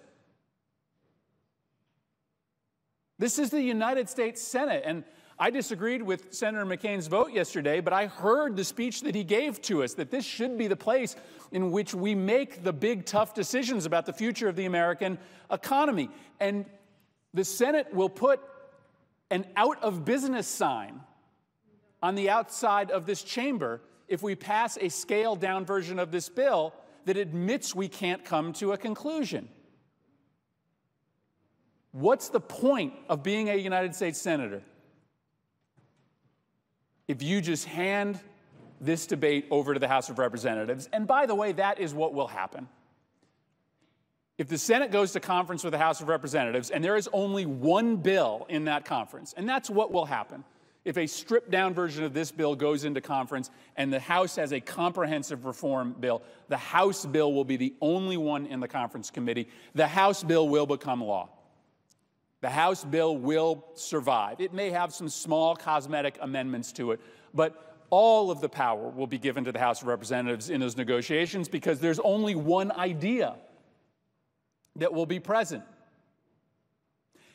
This is the United States Senate, and I disagreed with Senator McCain's vote yesterday, but I heard the speech that he gave to us, that this should be the place in which we make the big, tough decisions about the future of the American economy. And the Senate will put an out-of-business sign on the outside of this chamber if we pass a scaled-down version of this bill that admits we can't come to a conclusion. What's the point of being a United States Senator if you just hand this debate over to the House of Representatives? And by the way, that is what will happen. If the Senate goes to conference with the House of Representatives, and there is only one bill in that conference, and that's what will happen. If a stripped-down version of this bill goes into conference and the House has a comprehensive reform bill, the House bill will be the only one in the conference committee. The House bill will become law. The House bill will survive. It may have some small cosmetic amendments to it, but all of the power will be given to the House of Representatives in those negotiations because there's only one idea that will be present.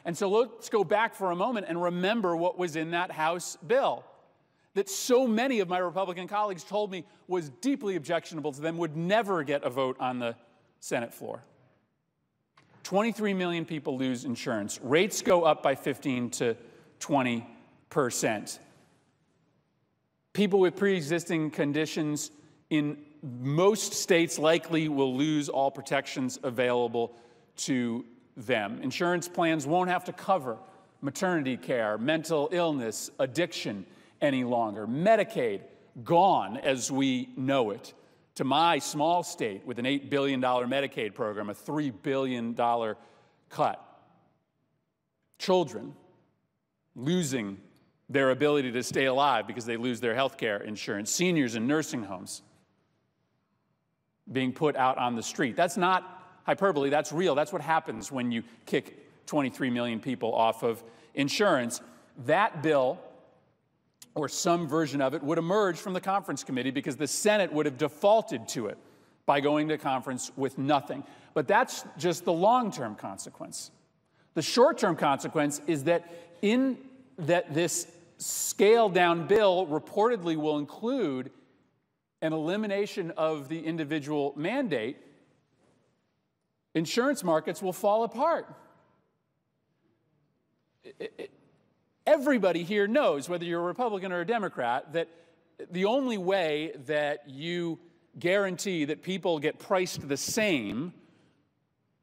And so let's go back for a moment and remember what was in that House bill that so many of my Republican colleagues told me was deeply objectionable to them, would never get a vote on the Senate floor. 23 million people lose insurance. Rates go up by 15 to 20%. People with pre-existing conditions in most states likely will lose all protections available to them. Insurance plans won't have to cover maternity care, mental illness, addiction any longer. Medicaid, gone as we know it. To my small state with an $8 billion Medicaid program, a $3 billion cut. Children losing their ability to stay alive because they lose their health care insurance. Seniors in nursing homes being put out on the street. That's not hyperbole, that's real. That's what happens when you kick 23 million people off of insurance. That bill, or some version of it, would emerge from the conference committee because the Senate would have defaulted to it by going to conference with nothing. But that's just the long-term consequence. The short-term consequence is that this scaled-down bill reportedly will include an elimination of the individual mandate. Insurance markets will fall apart. Everybody here knows, whether you're a Republican or a Democrat, that the only way that you guarantee that people get priced the same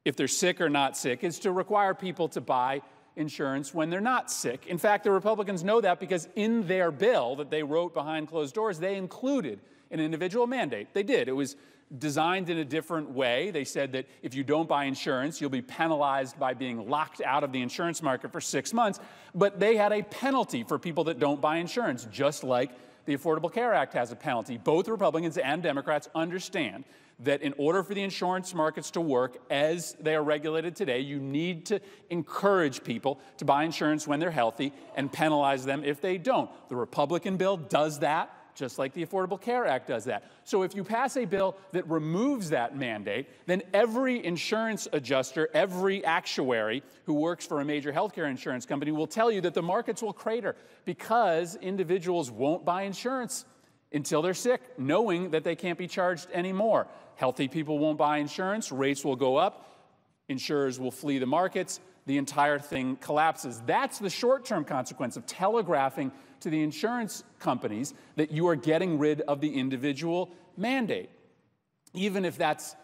if they're sick or not sick is to require people to buy insurance when they're not sick. In fact, the Republicans know that because in their bill that they wrote behind closed doors, they included an individual mandate. They did. It was designed in a different way. They said that if you don't buy insurance, you'll be penalized by being locked out of the insurance market for 6 months. But they had a penalty for people that don't buy insurance, just like the Affordable Care Act has a penalty. Both Republicans and Democrats understand that in order for the insurance markets to work as they are regulated today, you need to encourage people to buy insurance when they're healthy and penalize them if they don't. The Republican bill does that, just like the Affordable Care Act does that. So if you pass a bill that removes that mandate, then every insurance adjuster, every actuary who works for a major healthcare insurance company will tell you that the markets will crater because individuals won't buy insurance until they're sick, knowing that they can't be charged anymore. Healthy people won't buy insurance, rates will go up, insurers will flee the markets, the entire thing collapses. That's the short-term consequence of telegraphing to the insurance companies that you are getting rid of the individual mandate. Even if that's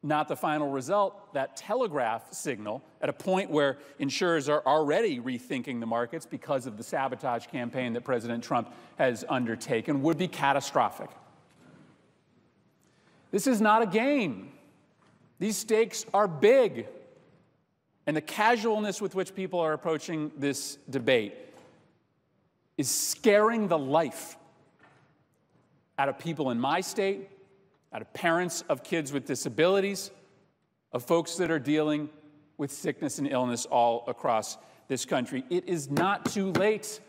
not the final result, that telegraph signal at a point where insurers are already rethinking the markets because of the sabotage campaign that President Trump has undertaken, would be catastrophic. This is not a game. These stakes are big. And the casualness with which people are approaching this debate is scaring the life out of people in my state, out of parents of kids with disabilities, of folks that are dealing with sickness and illness all across this country. It is not too late.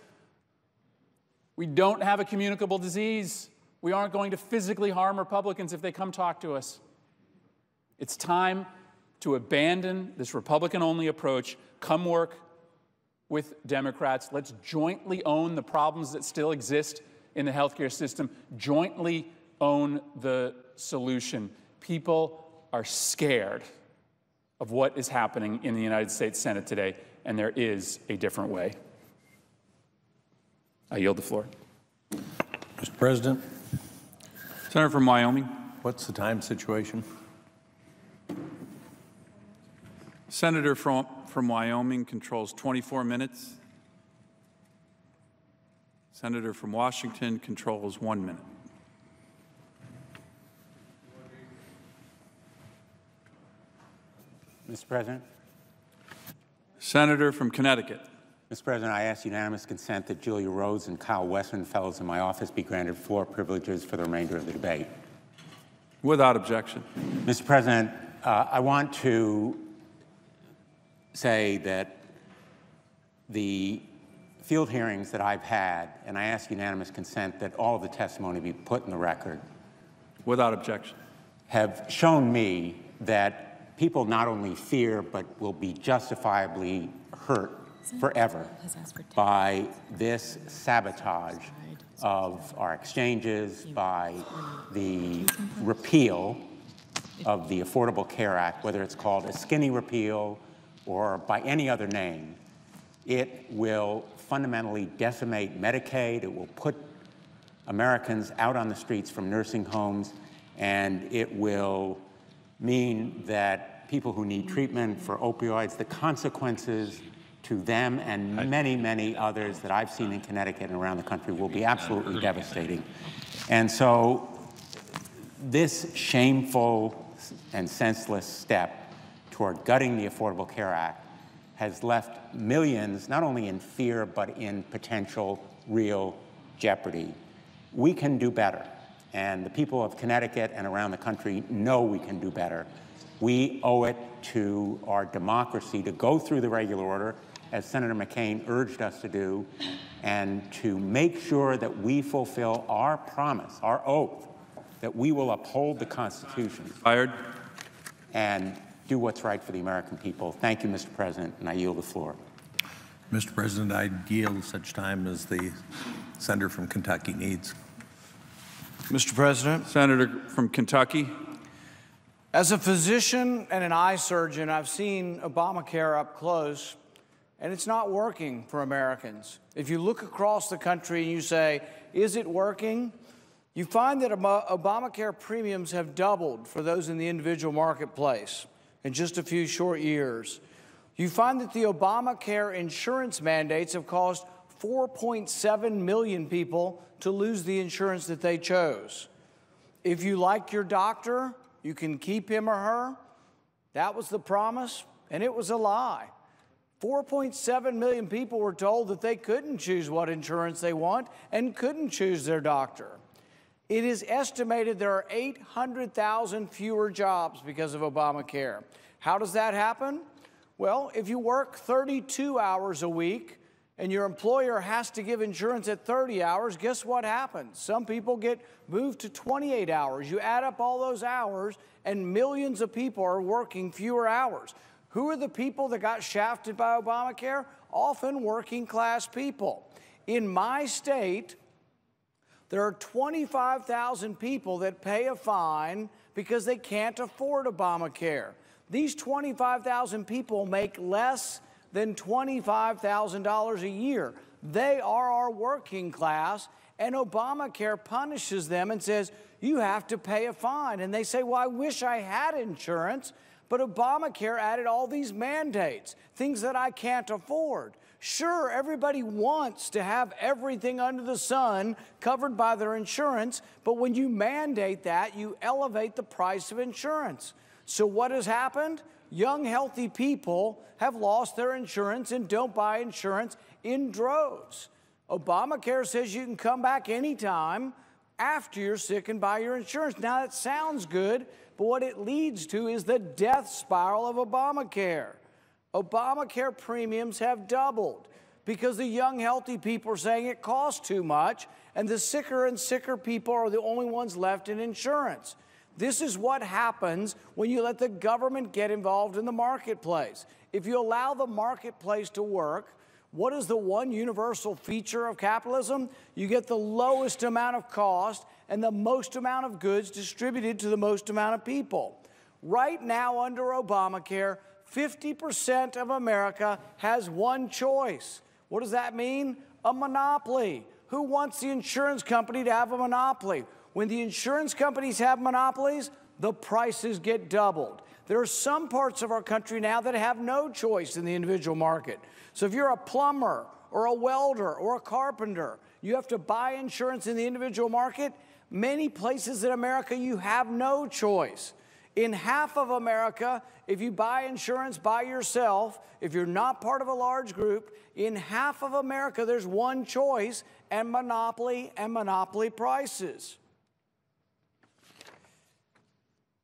We don't have a communicable disease. We aren't going to physically harm Republicans if they come talk to us. It's time to abandon this Republican-only approach. Come work with Democrats. Let's jointly own the problems that still exist in the healthcare system, jointly own the solution. People are scared of what is happening in the United States Senate today, and there is a different way. I yield the floor. Mr. President. Senator from Wyoming. What's the time situation? Senator from Wyoming controls 24 minutes. Senator from Washington controls 1 minute. Mr. President. Senator from Connecticut. Mr. President, I ask unanimous consent that Julia Rhodes and Kyle Westman, fellows in my office, be granted floor privileges for the remainder of the debate. Without objection. Mr. President, I want to say that the field hearings that I've had, and I ask unanimous consent that all of the testimony be put in the record. Without objection. Have shown me that people not only fear, but will be justifiably hurt forever by this sabotage of our exchanges, by the repeal of the Affordable Care Act, whether it's called a skinny repeal or by any other name. It will fundamentally decimate Medicaid. It will put Americans out on the streets from nursing homes, and it will mean that people who need treatment for opioids, the consequences to them and many, many others that I've seen in Connecticut and around the country will be absolutely devastating. And so this shameful and senseless step toward gutting the Affordable Care Act has left millions not only in fear but in potential real jeopardy. We can do better, and the people of Connecticut and around the country know we can do better. We owe it to our democracy to go through the regular order, as Senator McCain urged us to do, and to make sure that we fulfill our promise, our oath, that we will uphold the Constitution. Fired. And do what's right for the American people. Thank you, Mr. President, and I yield the floor. Mr. President, I yield such time as the senator from Kentucky needs. Mr. President. Senator from Kentucky. As a physician and an eye surgeon, I've seen Obamacare up close, and it's not working for Americans. If you look across the country and you say, is it working? You find that Obamacare premiums have doubled for those in the individual marketplace in just a few short years. You find that the Obamacare insurance mandates have caused 4.7 million people to lose the insurance that they chose. If you like your doctor, you can keep him or her. That was the promise, and it was a lie. 4.7 million people were told that they couldn't choose what insurance they want and couldn't choose their doctor. It is estimated there are 800,000 fewer jobs because of Obamacare. How does that happen? Well, if you work 32 hours a week and your employer has to give insurance at 30 hours, guess what happens? Some people get moved to 28 hours. You add up all those hours, and millions of people are working fewer hours. Who are the people that got shafted by Obamacare? Often working class people. In my state, there are 25,000 people that pay a fine because they can't afford Obamacare. These 25,000 people make less than $25,000 a year. They are our working class, and Obamacare punishes them and says, you have to pay a fine. And they say, well, I wish I had insurance, but Obamacare added all these mandates, things that I can't afford. Sure, everybody wants to have everything under the sun covered by their insurance, but when you mandate that, you elevate the price of insurance. So what has happened? Young, healthy people have lost their insurance and don't buy insurance in droves. Obamacare says you can come back anytime after you're sick and buy your insurance. Now, that sounds good, but what it leads to is the death spiral of Obamacare. Obamacare premiums have doubled because the young, healthy people are saying it costs too much, and the sicker and sicker people are the only ones left in insurance. This is what happens when you let the government get involved in the marketplace. If you allow the marketplace to work, what is the one universal feature of capitalism? You get the lowest amount of cost and the most amount of goods distributed to the most amount of people. Right now, under Obamacare, 50% of America has one choice. What does that mean? A monopoly. Who wants the insurance company to have a monopoly? When the insurance companies have monopolies, the prices get doubled. There are some parts of our country now that have no choice in the individual market. So if you're a plumber or a welder or a carpenter, you have to buy insurance in the individual market. Many places in America, you have no choice. In half of America, if you buy insurance by yourself, if you're not part of a large group, in half of America, there's one choice, and monopoly prices.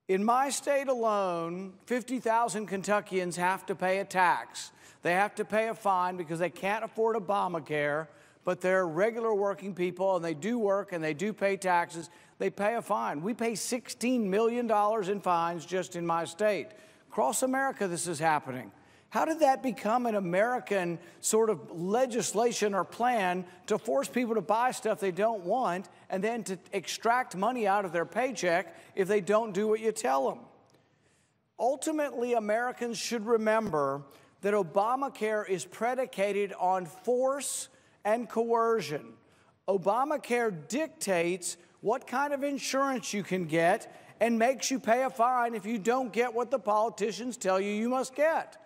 In my state alone, 50,000 Kentuckians have to pay a tax. They have to pay a fine because they can't afford Obamacare, but they're regular working people, and they do work, and they do pay taxes. They pay a fine. We pay $16 million in fines just in my state. Across America, this is happening. How did that become an American sort of legislation or plan to force people to buy stuff they don't want and then to extract money out of their paycheck if they don't do what you tell them? Ultimately, Americans should remember that Obamacare is predicated on force and coercion. Obamacare dictates what kind of insurance you can get and makes you pay a fine if you don't get what the politicians tell you you must get.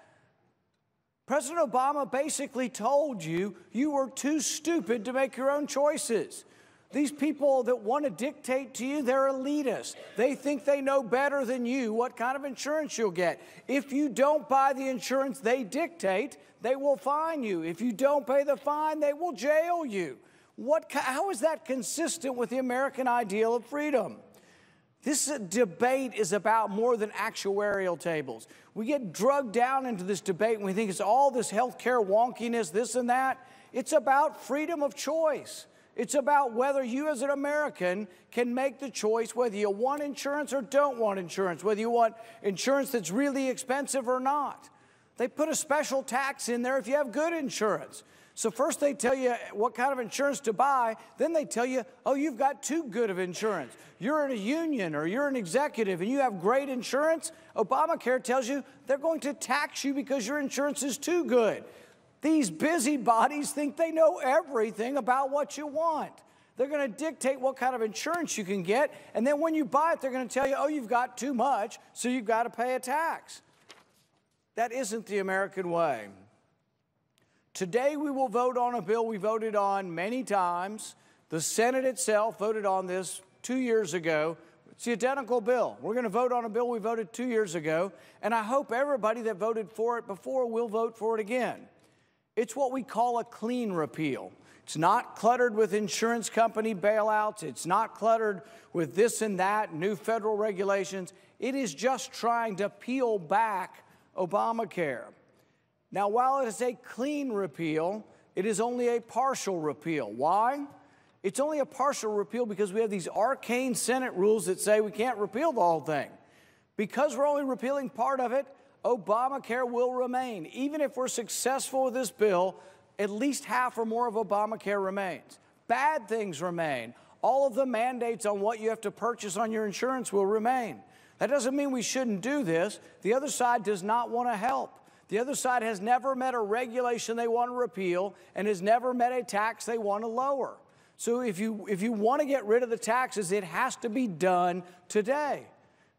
President Obama basically told you you were too stupid to make your own choices. These people that want to dictate to you, they're elitists. They think they know better than you what kind of insurance you'll get. If you don't buy the insurance they dictate, they will fine you. If you don't pay the fine, they will jail you. How is that consistent with the American ideal of freedom? This debate is about more than actuarial tables. We get drugged down into this debate and we think it's all this healthcare wonkiness, this and that. It's about freedom of choice. It's about whether you as an American can make the choice whether you want insurance or don't want insurance, whether you want insurance that's really expensive or not. They put a special tax in there if you have good insurance. So first they tell you what kind of insurance to buy, then they tell you, oh, you've got too good of insurance. You're in a union or you're an executive and you have great insurance. Obamacare tells you they're going to tax you because your insurance is too good. These busybodies think they know everything about what you want. They're going to dictate what kind of insurance you can get, and then when you buy it, they're going to tell you, oh, you've got too much, so you've got to pay a tax. That isn't the American way. Today we will vote on a bill we voted on many times. The Senate itself voted on this 2 years ago. It's the identical bill. We're going to vote on a bill we voted 2 years ago, and I hope everybody that voted for it before will vote for it again. It's what we call a clean repeal. It's not cluttered with insurance company bailouts. It's not cluttered with this and that, new federal regulations. It is just trying to peel back Obamacare. Now, while it is a clean repeal, it is only a partial repeal. Why? It's only a partial repeal because we have these arcane Senate rules that say we can't repeal the whole thing. Because we're only repealing part of it, Obamacare will remain. Even if we're successful with this bill, at least half or more of Obamacare remains. Bad things remain. All of the mandates on what you have to purchase on your insurance will remain. That doesn't mean we shouldn't do this. The other side does not want to help. The other side has never met a regulation they want to repeal and has never met a tax they want to lower. So if you want to get rid of the taxes, it has to be done today.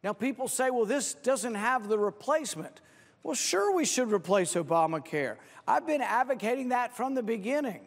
Now, people say, well, this doesn't have the replacement. Well, sure, we should replace Obamacare. I've been advocating that from the beginning.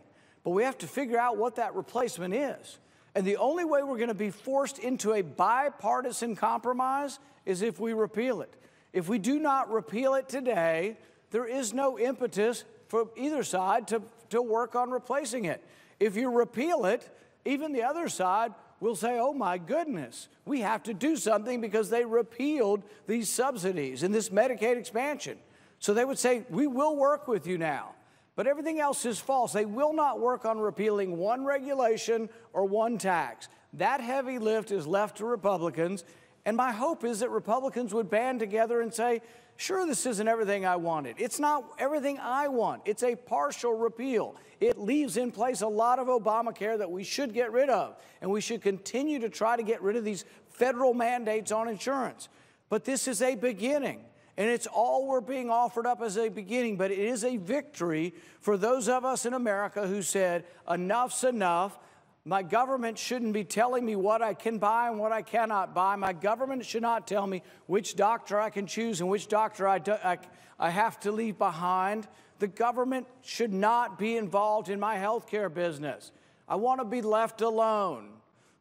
But we have to figure out what that replacement is. And the only way we're going to be forced into a bipartisan compromise is if we repeal it. If we do not repeal it today, there is no impetus for either side to work on replacing it. If you repeal it, even the other side will say, oh my goodness, we have to do something because they repealed these subsidies and this Medicaid expansion. So they would say, we will work with you now. But everything else is false. They will not work on repealing one regulation or one tax. That heavy lift is left to Republicans. And my hope is that Republicans would band together and say, sure, this isn't everything I wanted. It's not everything I want. It's a partial repeal. It leaves in place a lot of Obamacare that we should get rid of. And we should continue to try to get rid of these federal mandates on insurance. But this is a beginning. And it's all we're being offered up as a beginning, but it is a victory for those of us in America who said, enough's enough. My government shouldn't be telling me what I can buy and what I cannot buy. My government should not tell me which doctor I can choose and which doctor I have to leave behind. The government should not be involved in my health care business. I want to be left alone.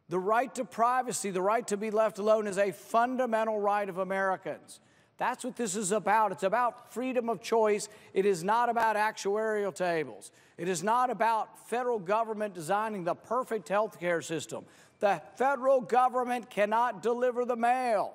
The right to privacy, the right to be left alone is a fundamental right of Americans. That's what this is about. It's about freedom of choice. It is not about actuarial tables. It is not about federal government designing the perfect health care system. The federal government cannot deliver the mail.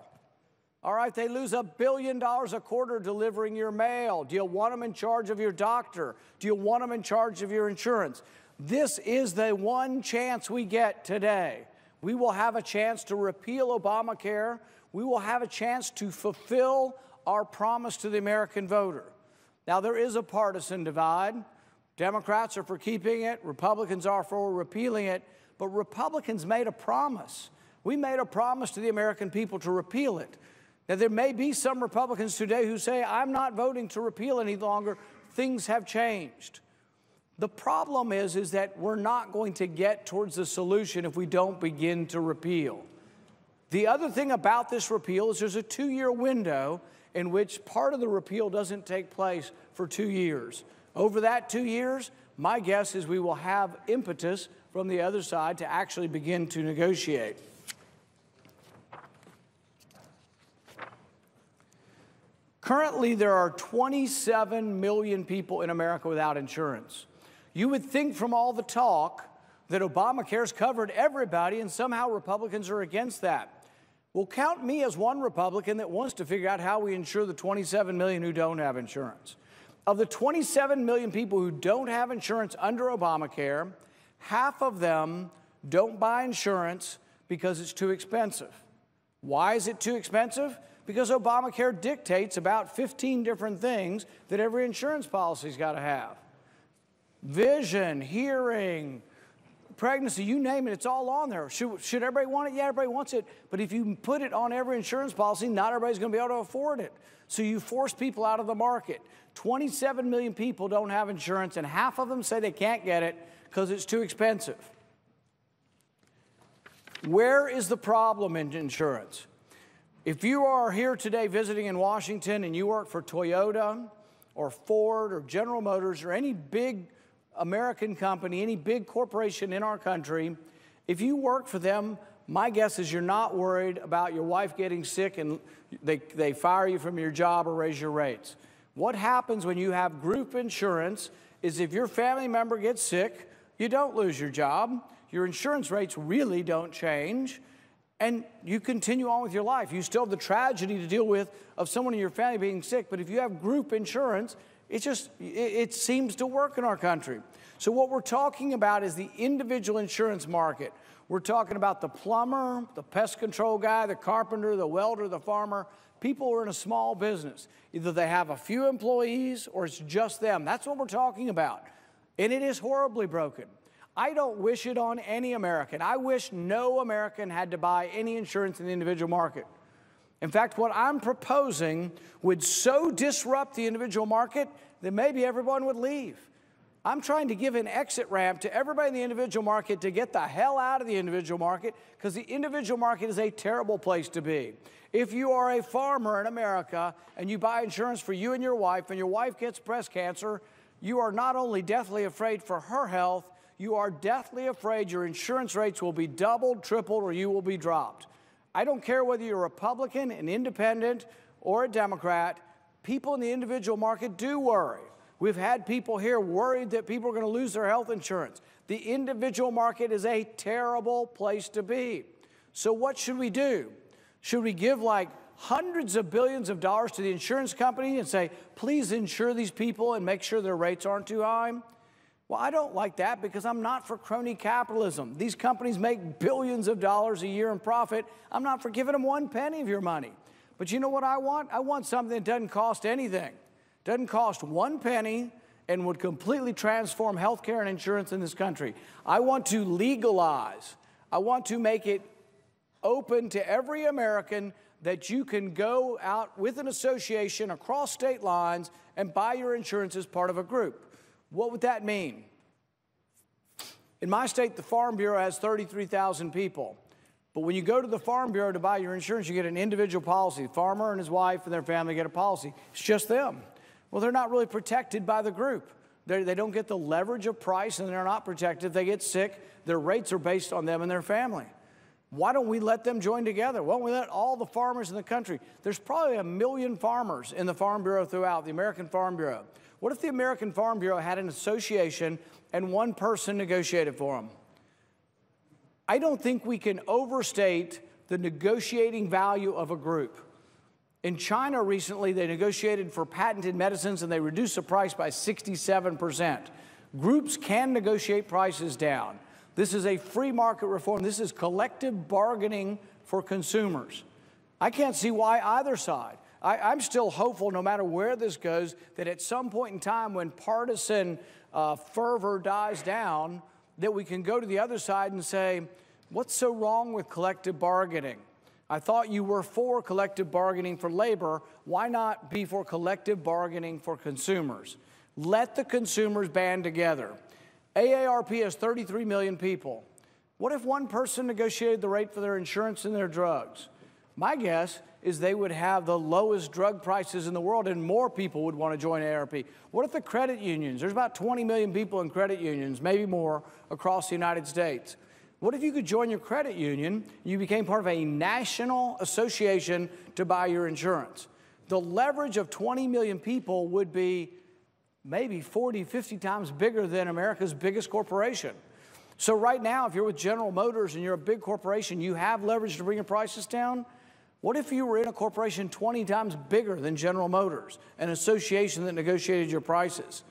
All right, they lose $1 billion a quarter delivering your mail. Do you want them in charge of your doctor? Do you want them in charge of your insurance? This is the one chance we get today. We will have a chance to repeal Obamacare. We will have a chance to fulfill our promise to the American voter. Now, there is a partisan divide. Democrats are for keeping it. Republicans are for repealing it. But Republicans made a promise. We made a promise to the American people to repeal it. Now, there may be some Republicans today who say, I'm not voting to repeal any longer. Things have changed. The problem is that we're not going to get towards the solution if we don't begin to repeal. The other thing about this repeal is there's a 2-year window in which part of the repeal doesn't take place for 2 years. Over that 2 years, my guess is we will have impetus from the other side to actually begin to negotiate. Currently, there are 27 million people in America without insurance. You would think from all the talk that Obamacare's covered everybody, and somehow Republicans are against that. Well, count me as one Republican that wants to figure out how we insure the 27 million who don't have insurance. Of the 27 million people who don't have insurance under Obamacare, half of them don't buy insurance because it's too expensive. Why is it too expensive? Because Obamacare dictates about 15 different things that every insurance policy's got to have. Vision, hearing, pregnancy, you name it, it's all on there. Should everybody want it? Yeah, everybody wants it. But if you put it on every insurance policy, not everybody's going to be able to afford it. So you force people out of the market. 27 million people don't have insurance, and half of them say they can't get it because it's too expensive. Where is the problem in insurance? If you are here today visiting in Washington and you work for Toyota or Ford or General Motors or any big American company, any big corporation in our country, if you work for them, my guess is you're not worried about your wife getting sick and they fire you from your job or raise your rates. What happens when you have group insurance is if your family member gets sick, you don't lose your job, your insurance rates really don't change, and you continue on with your life. You still have the tragedy to deal with of someone in your family being sick, but if you have group insurance, it seems to work in our country. So what we're talking about is the individual insurance market. We're talking about the plumber, the pest control guy, the carpenter, the welder, the farmer, people who are in a small business. Either they have a few employees or it's just them. That's what we're talking about. And it is horribly broken. I don't wish it on any American. I wish no American had to buy any insurance in the individual market. In fact, what I'm proposing would so disrupt the individual market that maybe everyone would leave. I'm trying to give an exit ramp to everybody in the individual market to get the hell out of the individual market, because the individual market is a terrible place to be. If you are a farmer in America and you buy insurance for you and your wife gets breast cancer, you are not only deathly afraid for her health, you are deathly afraid your insurance rates will be doubled, tripled, or you will be dropped. I don't care whether you're a Republican, an independent, or a Democrat, people in the individual market do worry. We've had people here worried that people are going to lose their health insurance. The individual market is a terrible place to be. So what should we do? Should we give like hundreds of billions of dollars to the insurance company and say, please insure these people and make sure their rates aren't too high? Well, I don't like that, because I'm not for crony capitalism. These companies make billions of dollars a year in profit. I'm not for giving them one penny of your money. But you know what I want? I want something that doesn't cost anything. Doesn't cost one penny and would completely transform healthcare and insurance in this country. I want to legalize. I want to make it open to every American that you can go out with an association across state lines and buy your insurance as part of a group. What would that mean? In my state, the Farm Bureau has 33,000 people. But when you go to the Farm Bureau to buy your insurance, you get an individual policy. The farmer and his wife and their family get a policy. It's just them. Well, they're not really protected by the group. They don't get the leverage of price, and they're not protected. If they get sick, their rates are based on them and their family. Why don't we let them join together? Why don't we let all the farmers in the country? There's probably 1 million farmers in the Farm Bureau throughout, the American Farm Bureau. What if the American Farm Bureau had an association and one person negotiated for them? I don't think we can overstate the negotiating value of a group. In China recently, they negotiated for patented medicines and they reduced the price by 67%. Groups can negotiate prices down. This is a free market reform. This is collective bargaining for consumers. I can't see why either side. I'm still hopeful, no matter where this goes, that at some point in time when partisan fervor dies down, that we can go to the other side and say, what's so wrong with collective bargaining? I thought you were for collective bargaining for labor. Why not be for collective bargaining for consumers? Let the consumers band together. AARP has 33 million people. What if one person negotiated the rate for their insurance and their drugs? My guess is they would have the lowest drug prices in the world, and more people would want to join AARP. What if the credit unions? There's about 20 million people in credit unions, maybe more, across the United States. What if you could join your credit union, you became part of a national association to buy your insurance? The leverage of 20 million people would be maybe 40, 50 times bigger than America's biggest corporation. So right now, if you're with General Motors and you're a big corporation, you have leverage to bring your prices down. What if you were in a corporation 20 times bigger than General Motors, an association that negotiated your prices?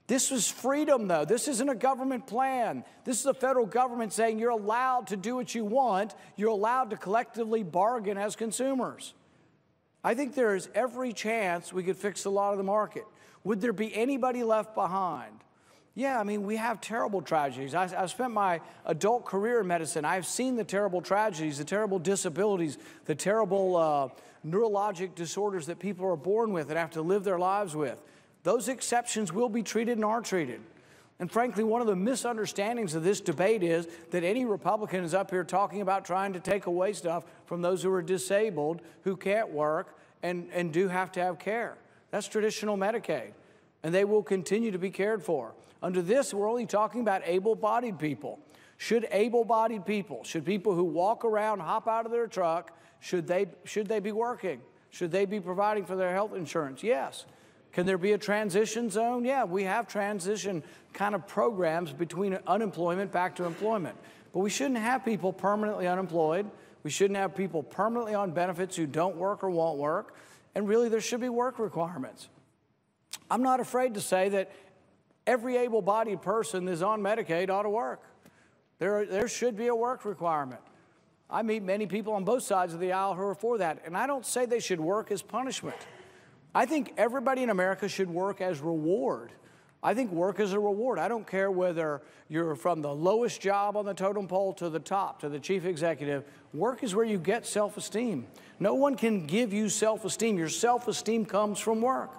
This was freedom, though. This isn't a government plan. This is the federal government saying you're allowed to do what you want. You're allowed to collectively bargain as consumers. I think there is every chance we could fix a lot of the market. Would there be anybody left behind? Yeah, I mean, we have terrible tragedies. I spent my adult career in medicine. I've seen the terrible tragedies, the terrible disabilities, the terrible neurologic disorders that people are born with and have to live their lives with. Those exceptions will be treated and are treated. And frankly, one of the misunderstandings of this debate is that any Republican is up here talking about trying to take away stuff from those who are disabled, who can't work, and do have to have care. That's traditional Medicaid, and they will continue to be cared for. Under this, we're only talking about able-bodied people. Should able-bodied people, should people who walk around, hop out of their truck, should they be working? Should they be providing for their health insurance? Yes. Can there be a transition zone? Yeah, we have transition kind of programs between unemployment back to employment. But we shouldn't have people permanently unemployed. We shouldn't have people permanently on benefits who don't work or won't work. And really, there should be work requirements. I'm not afraid to say that every able-bodied person that's on Medicaid ought to work. There should be a work requirement. I meet many people on both sides of the aisle who are for that. And I don't say they should work as punishment. I think everybody in America should work as reward. I think work is a reward. I don't care whether you're from the lowest job on the totem pole to the top, to the chief executive. Work is where you get self-esteem. No one can give you self-esteem. Your self-esteem comes from work.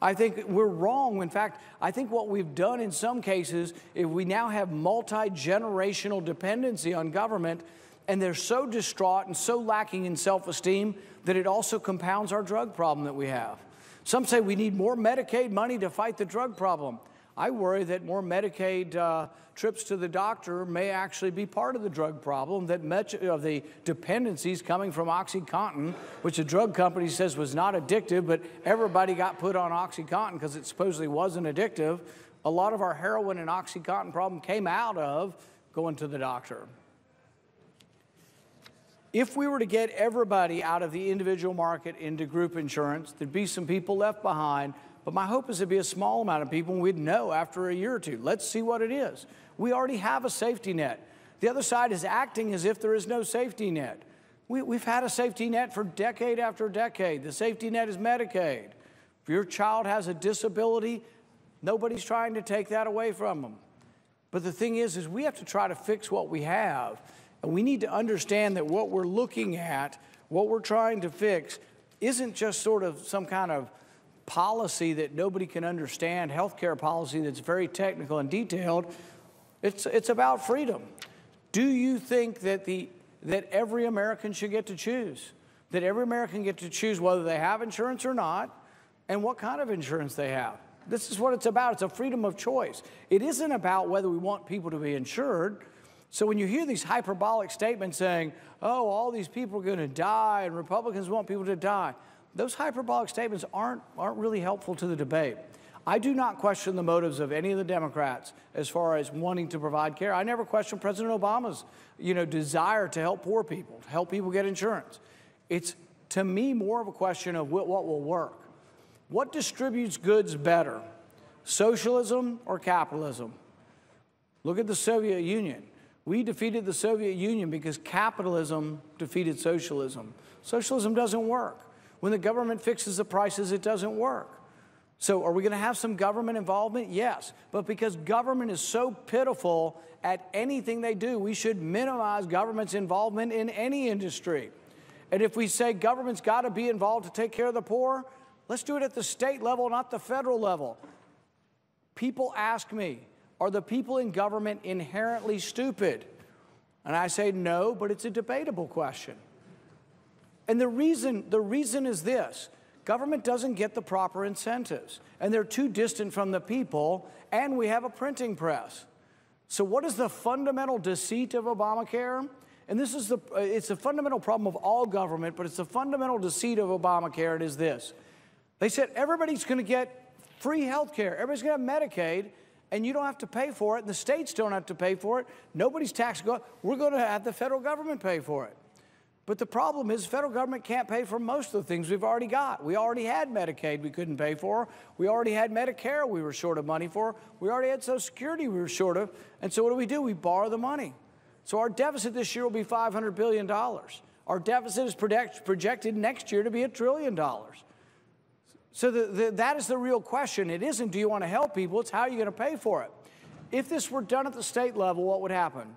I think we're wrong. In fact, I think what we've done in some cases, if we now have multi-generational dependency on government, and they're so distraught and so lacking in self-esteem that it also compounds our drug problem that we have. Some say we need more Medicaid money to fight the drug problem. I worry that more Medicaid trips to the doctor may actually be part of the drug problem, that much of the dependencies coming from OxyContin, which the drug company says was not addictive, but everybody got put on OxyContin because it supposedly wasn't addictive. A lot of our heroin and OxyContin problem came out of going to the doctor. If we were to get everybody out of the individual market into group insurance, there'd be some people left behind, but my hope is there'd be a small amount of people, and we'd know after a year or two. Let's see what it is. We already have a safety net. The other side is acting as if there is no safety net. We've had a safety net for decade after decade. The safety net is Medicaid. If your child has a disability, nobody's trying to take that away from them. But the thing is we have to try to fix what we have. And we need to understand that what we're looking at, what we're trying to fix, isn't just sort of some kind of policy that nobody can understand, healthcare policy that's very technical and detailed. It's about freedom. Do you think that every American should get to choose? That every American get to choose whether they have insurance or not, and what kind of insurance they have? This is what it's about. It's a freedom of choice. It isn't about whether we want people to be insured. So when you hear these hyperbolic statements saying, oh, all these people are going to die and Republicans want people to die, those hyperbolic statements aren't really helpful to the debate. I do not question the motives of any of the Democrats as far as wanting to provide care. I never questioned President Obama's, desire to help poor people, to help people get insurance. It's, to me, more of a question of what will work. What distributes goods better, socialism or capitalism? Look at the Soviet Union. We defeated the Soviet Union because capitalism defeated socialism. Socialism doesn't work. When the government fixes the prices, it doesn't work. So are we going to have some government involvement? Yes. But because government is so pitiful at anything they do, we should minimize government's involvement in any industry. And if we say government's got to be involved to take care of the poor, let's do it at the state level, not the federal level. People ask me, are the people in government inherently stupid? And I say no, but it's a debatable question. And the reason is this. Government doesn't get the proper incentives, and they're too distant from the people, and we have a printing press. So what is the fundamental deceit of Obamacare? And this is it's a fundamental problem of all government, but it's the fundamental deceit of Obamacare. It is this. They said everybody's going to get free health care. Everybody's going to have Medicaid, and you don't have to pay for it, and the states don't have to pay for it. Nobody's tax go. We're going to have the federal government pay for it. But the problem is the federal government can't pay for most of the things we've already got. We already had Medicaid we couldn't pay for. We already had Medicare we were short of money for. We already had Social Security we were short of. And so what do? We borrow the money. So our deficit this year will be $500 billion. Our deficit is projected next year to be $1 trillion. So that is the real question. It isn't do you want to help people, it's how are you going to pay for it. If this were done at the state level, what would happen?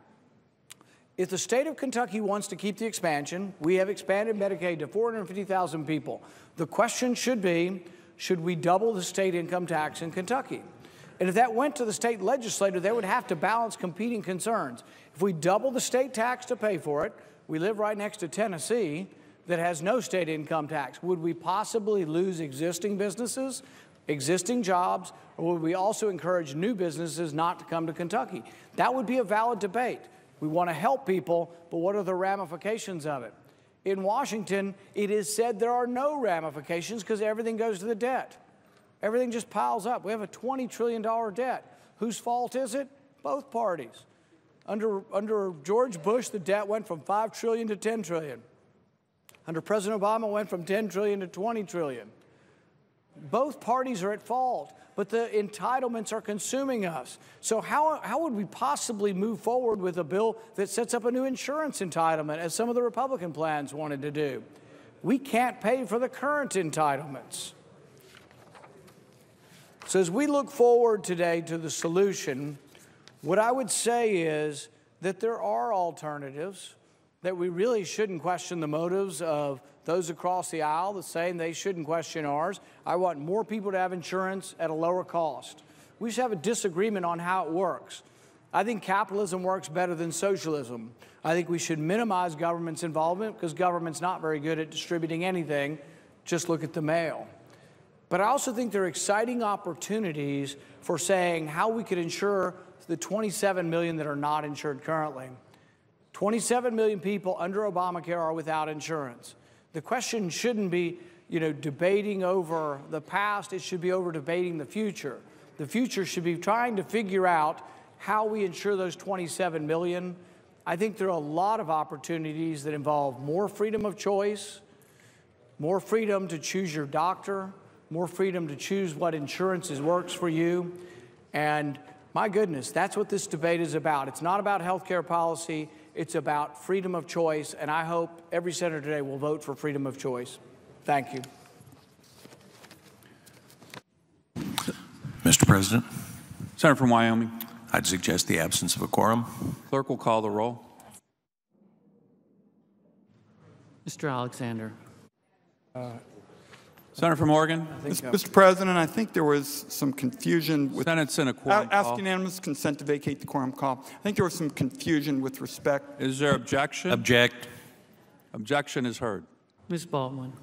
If the state of Kentucky wants to keep the expansion, we have expanded Medicaid to 450,000 people. The question should be, should we double the state income tax in Kentucky? And if that went to the state legislature, they would have to balance competing concerns. If we double the state tax to pay for it, we live right next to Tennessee that has no state income tax. Would we possibly lose existing businesses, existing jobs, or would we also encourage new businesses not to come to Kentucky? That would be a valid debate. We want to help people, but what are the ramifications of it? In Washington, it is said there are no ramifications because everything goes to the debt. Everything just piles up. We have a $20 trillion debt. Whose fault is it? Both parties. Under George Bush, the debt went from $5 trillion to $10 trillion. Under President Obama, it went from $10 trillion to $20 trillion. Both parties are at fault, but the entitlements are consuming us. So how would we possibly move forward with a bill that sets up a new insurance entitlement, as some of the Republican plans wanted to do? We can't pay for the current entitlements. So as we look forward today to the solution, what I would say is that there are alternatives. that we really shouldn't question the motives of those across the aisle, the same they shouldn't question ours. I want more people to have insurance at a lower cost. We should have a disagreement on how it works. I think capitalism works better than socialism. I think we should minimize government's involvement because government's not very good at distributing anything. Just look at the mail. But I also think there are exciting opportunities for saying how we could insure the 27 million that are not insured currently. 27 million people under Obamacare are without insurance. The question shouldn't be, debating over the past. It should be over debating the future. The future should be trying to figure out how we insure those 27 million. I think there are a lot of opportunities that involve more freedom of choice, more freedom to choose your doctor, more freedom to choose what insurance works for you. And my goodness, that's what this debate is about. It's not about health care policy. It's about freedom of choice. And I hope every senator today will vote for freedom of choice. Thank you. Mr. President, Senator from Wyoming. I'd suggest the absence of a quorum. Clerk will call the roll. Mr. Alexander. Senator from Oregon. Mr. President, I think there was some confusion with Senate's in a quorum ask call. unanimous consent to vacate the quorum call. I think there was some confusion with respect. Is there objection? Object. Objection is heard. Ms. Baldwin.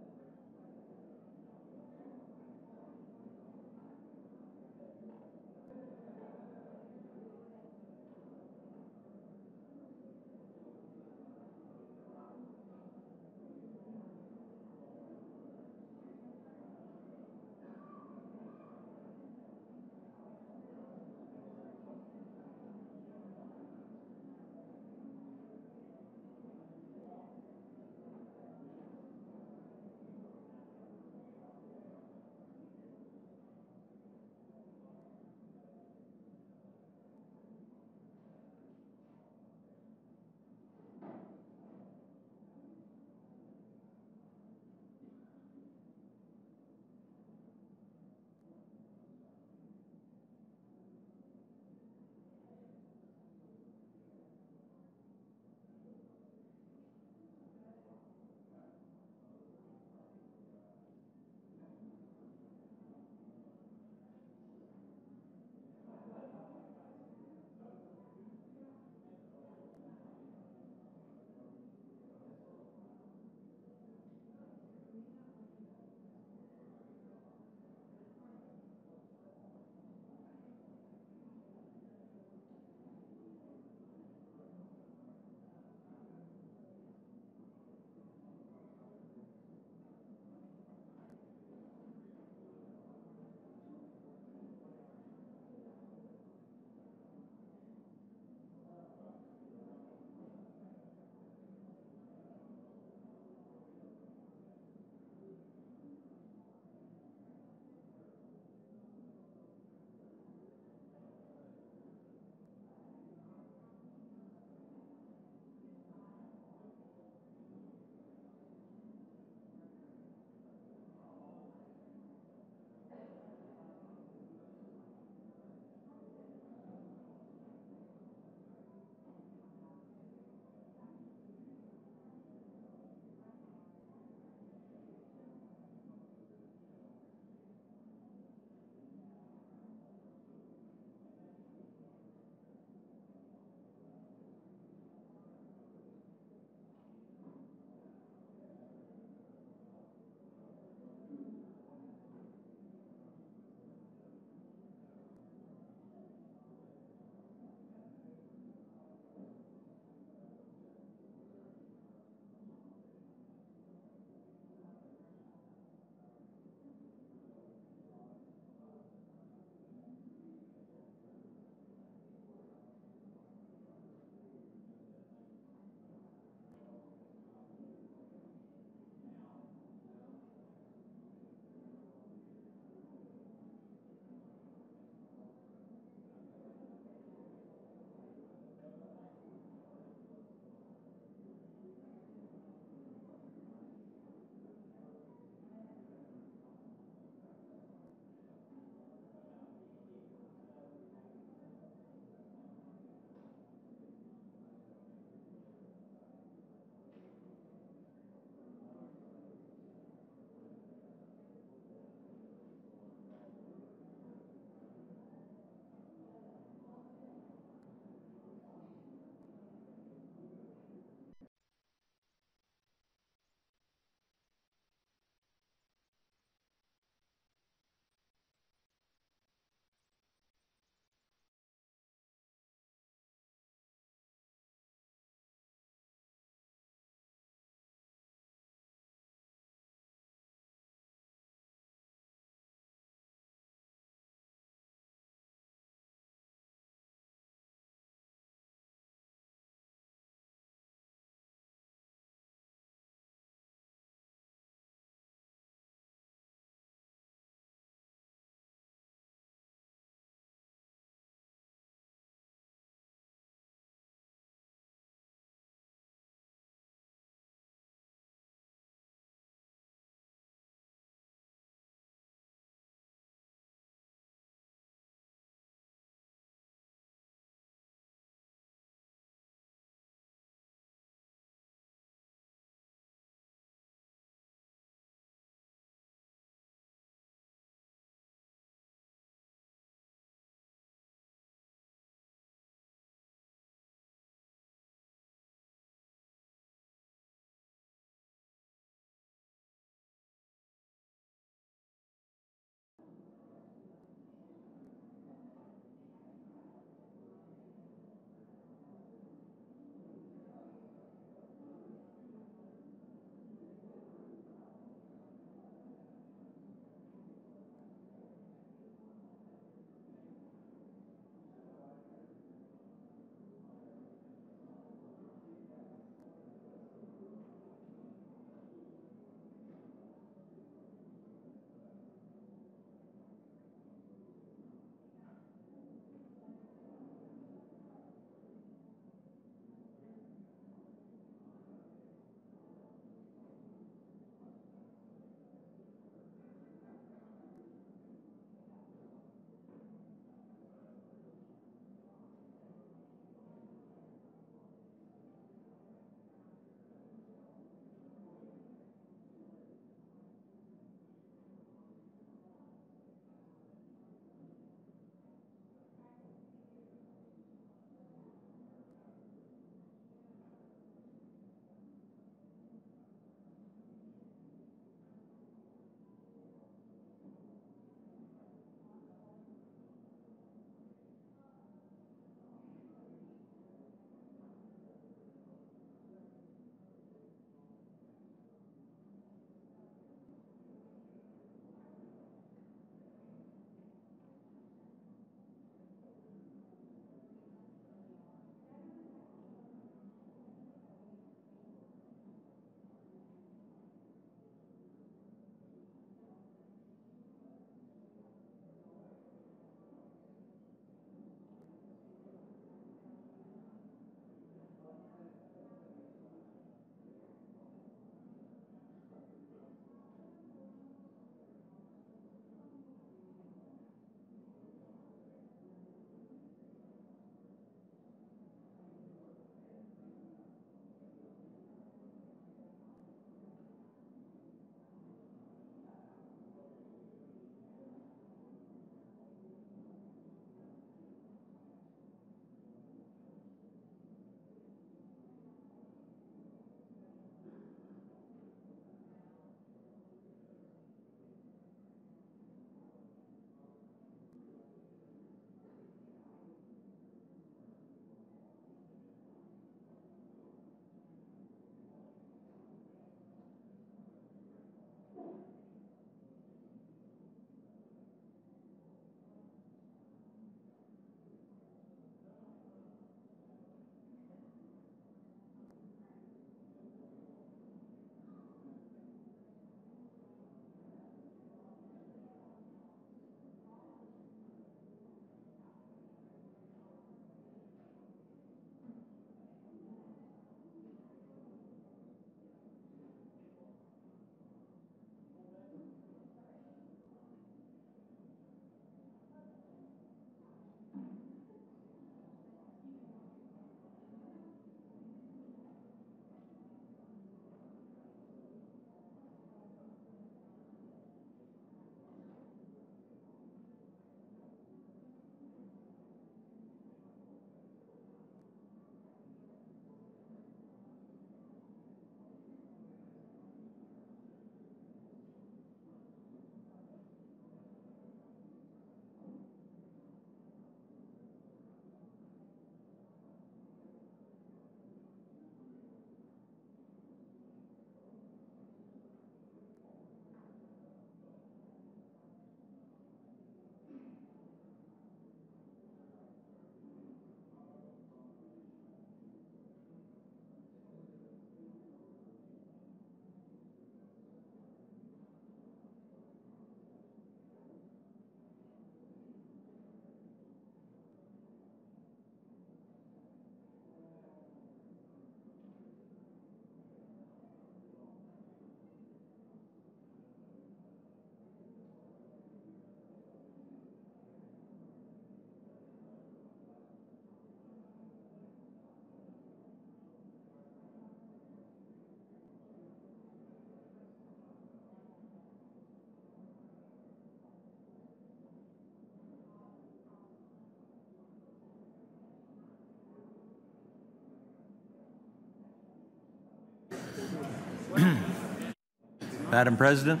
Madam President.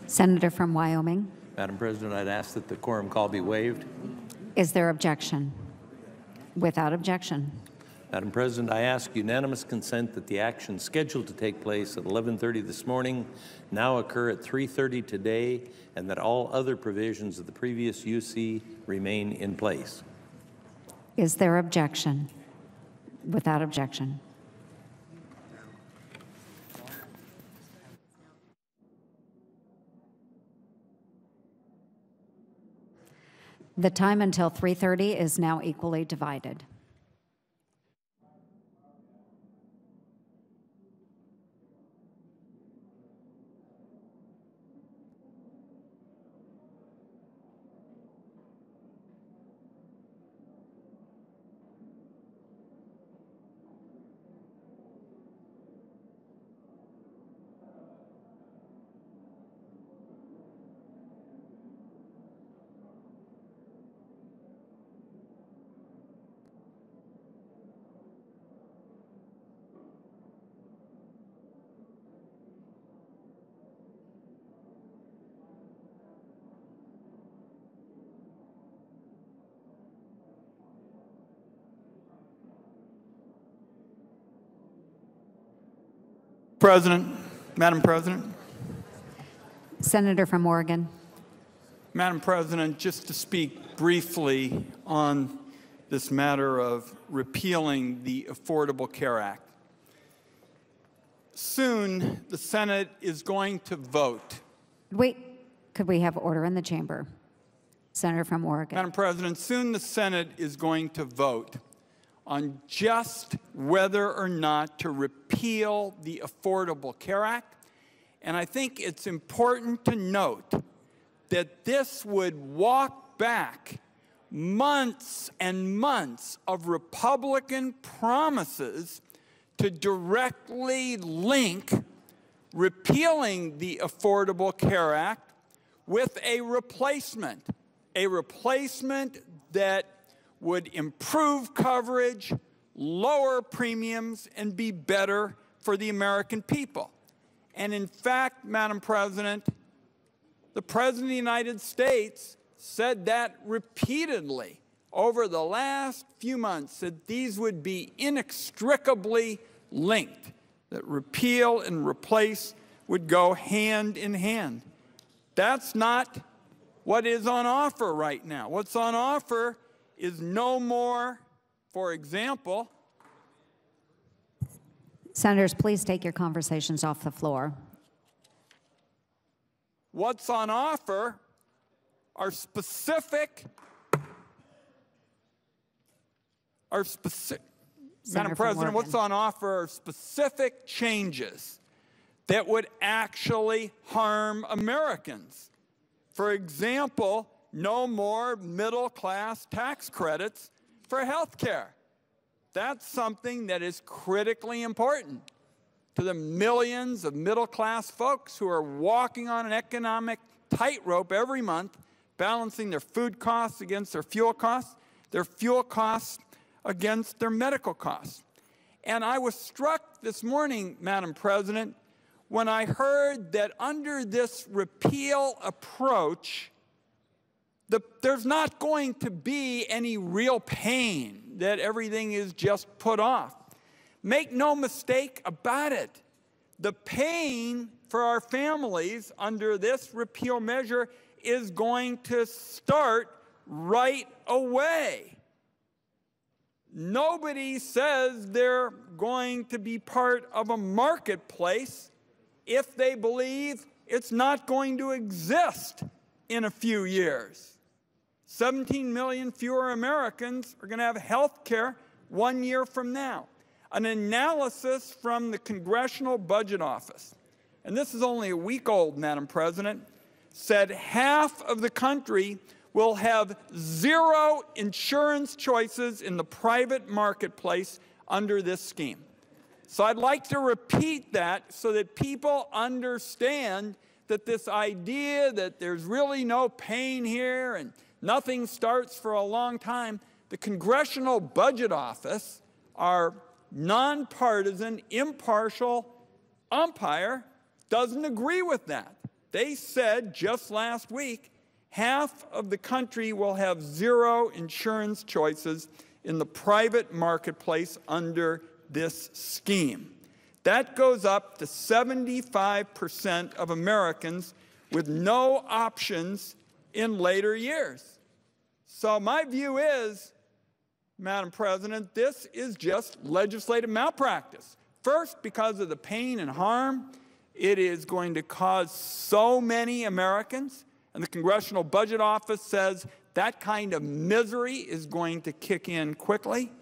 Senator from Wyoming. Madam President, I'd ask that the quorum call be waived. Is there objection? Without objection. Madam President, I ask unanimous consent that the action scheduled to take place at 11:30 this morning now occur at 3:30 today, and that all other provisions of the previous UC remain in place. Is there objection? Without objection. The time until 3:30 is now equally divided. Madam President. Senator from Oregon. Madam President, just to speak briefly on this matter of repealing the Affordable Care Act. Soon, the Senate is going to vote. Wait, could we have order in the chamber? Senator from Oregon. Madam President, soon the Senate is going to vote on just whether or not to repeal the Affordable Care Act. And I think it's important to note that this would walk back months and months of Republican promises to directly link repealing the Affordable Care Act with a replacement that would improve coverage, lower premiums, and be better for the American people. And in fact, Madam President, the President of the United States said that repeatedly over the last few months, that these would be inextricably linked, that repeal and replace would go hand in hand. That's not what is on offer right now. What's on offer is no more, for example. Senators, please take your conversations off the floor. What's on offer are specific Madam President, what's on offer are specific changes that would actually harm Americans. For example, no more middle-class tax credits for health care. That's something that is critically important to the millions of middle-class folks who are walking on an economic tightrope every month, balancing their food costs against their fuel costs against their medical costs. And I was struck this morning, Madam President, when I heard that under this repeal approach, there's not going to be any real pain, that everything is just put off. Make no mistake about it. The pain for our families under this repeal measure is going to start right away. Nobody says they're going to be part of a marketplace if they believe it's not going to exist in a few years. 17 million fewer Americans are going to have health care 1 year from now. An analysis from the Congressional Budget Office, and this is only a week old, Madam President, said half of the country will have zero insurance choices in the private marketplace under this scheme. So I'd like to repeat that so that people understand that this idea that there's really no pain here and nothing starts for a long time, the Congressional Budget Office, our nonpartisan, impartial umpire doesn't agree with that. They said just last week, half of the country will have zero insurance choices in the private marketplace under this scheme. That goes up to 75% of Americans with no options in later years. So my view is, Madam President, this is just legislative malpractice. First, because of the pain and harm it is going to cause so many Americans, and the Congressional Budget Office says that kind of misery is going to kick in quickly.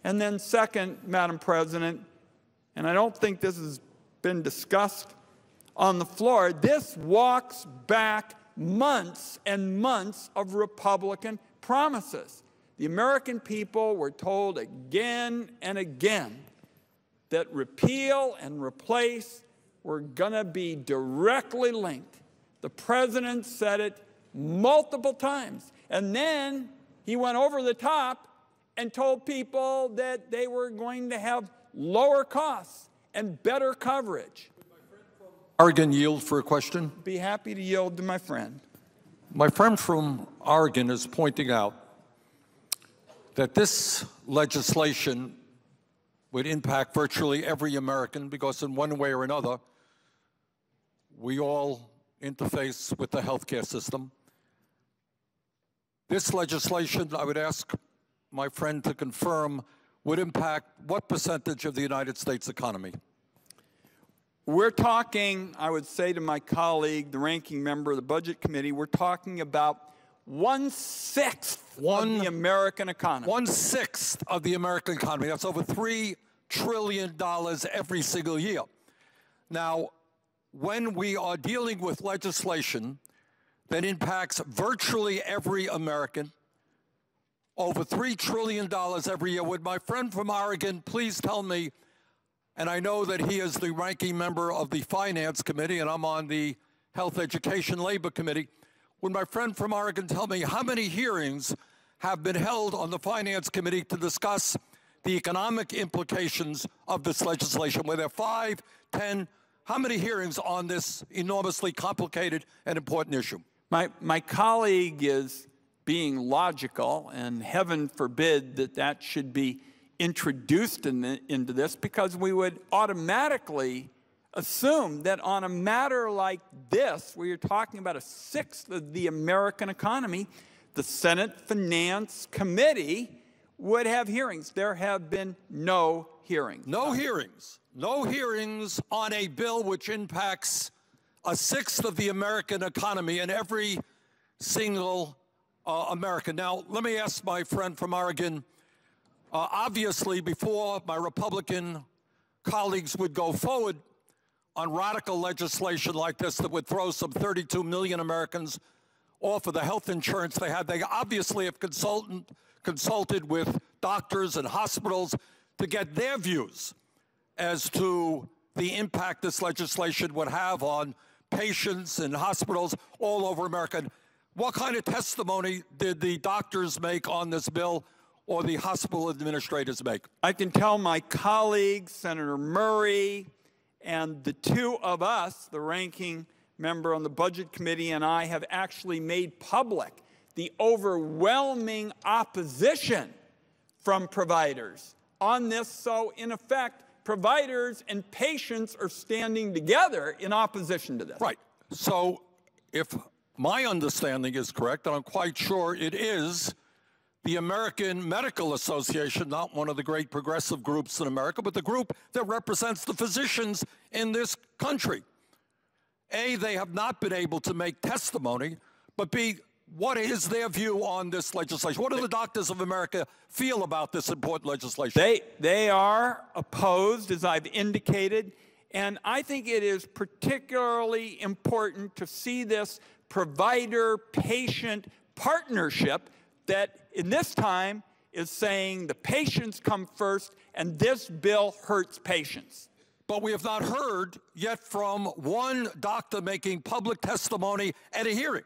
And then second, Madam President, and I don't think this has been discussed on the floor, this walks back months and months of Republican promises. The American people were told again and again that repeal and replace were going to be directly linked. The president said it multiple times. And then he went over the top and told people that they were going to have lower costs and better coverage. Oregon yield for a question? Be happy to yield to my friend. My friend from Oregon is pointing out that this legislation would impact virtually every American because in one way or another, we all interface with the healthcare system. This legislation, I would ask my friend to confirm, would impact what percentage of the United States economy? We're talking, I would say to my colleague, the ranking member of the Budget Committee, we're talking about 1/6 of the American economy. 1/6 of the American economy. That's over $3 trillion every single year. Now, when we are dealing with legislation that impacts virtually every American, over $3 trillion every year, would my friend from Oregon please tell me, and I know that he is the ranking member of the Finance Committee and I'm on the Health, Education, Labor Committee, would my friend from Oregon tell me how many hearings have been held on the Finance Committee to discuss the economic implications of this legislation? Were there 5, 10, how many hearings on this enormously complicated and important issue? My colleague is being logical, and heaven forbid that that should be introduced into this, because we would automatically assume that on a matter like this, where you're talking about 1/6 of the American economy, the Senate Finance Committee would have hearings. There have been no hearings. No hearings. No hearings on a bill which impacts 1/6 of the American economy and every single American. Now, let me ask my friend from Oregon, obviously before my Republican colleagues would go forward on radical legislation like this that would throw some 32 million Americans off of the health insurance they had, they obviously have consulted with doctors and hospitals to get their views as to the impact this legislation would have on patients in hospitals all over America. What kind of testimony did the doctors make on this bill or the hospital administrators make? I can tell my colleague, Senator Murray, and the two of us, the ranking member on the Budget Committee and I, have actually made public the overwhelming opposition from providers on this. So, in effect, providers and patients are standing together in opposition to this. Right. So, if my understanding is correct, and I'm quite sure it is, the American Medical Association, not one of the great progressive groups in America, but the group that represents the physicians in this country. A, they have not been able to make testimony, but B, what is their view on this legislation? What do the doctors of America feel about this important legislation? They are opposed, as I've indicated, and I think it is particularly important to see this provider-patient partnership that in this time is saying the patients come first and this bill hurts patients. But we have not heard yet from one doctor making public testimony at a hearing.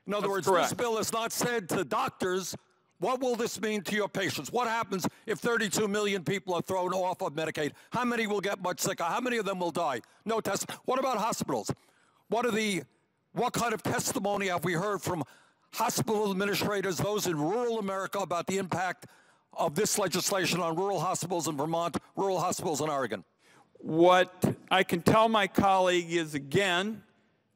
In other words, this bill has not said to doctors What will this mean to your patients? What happens if 32 million people are thrown off of Medicaid? How many will get much sicker? How many of them will die? No tests. What about hospitals? What kind of testimony have we heard from hospital administrators, those in rural America, about the impact of this legislation on rural hospitals in Vermont, rural hospitals in Oregon? What I can tell my colleague is, again,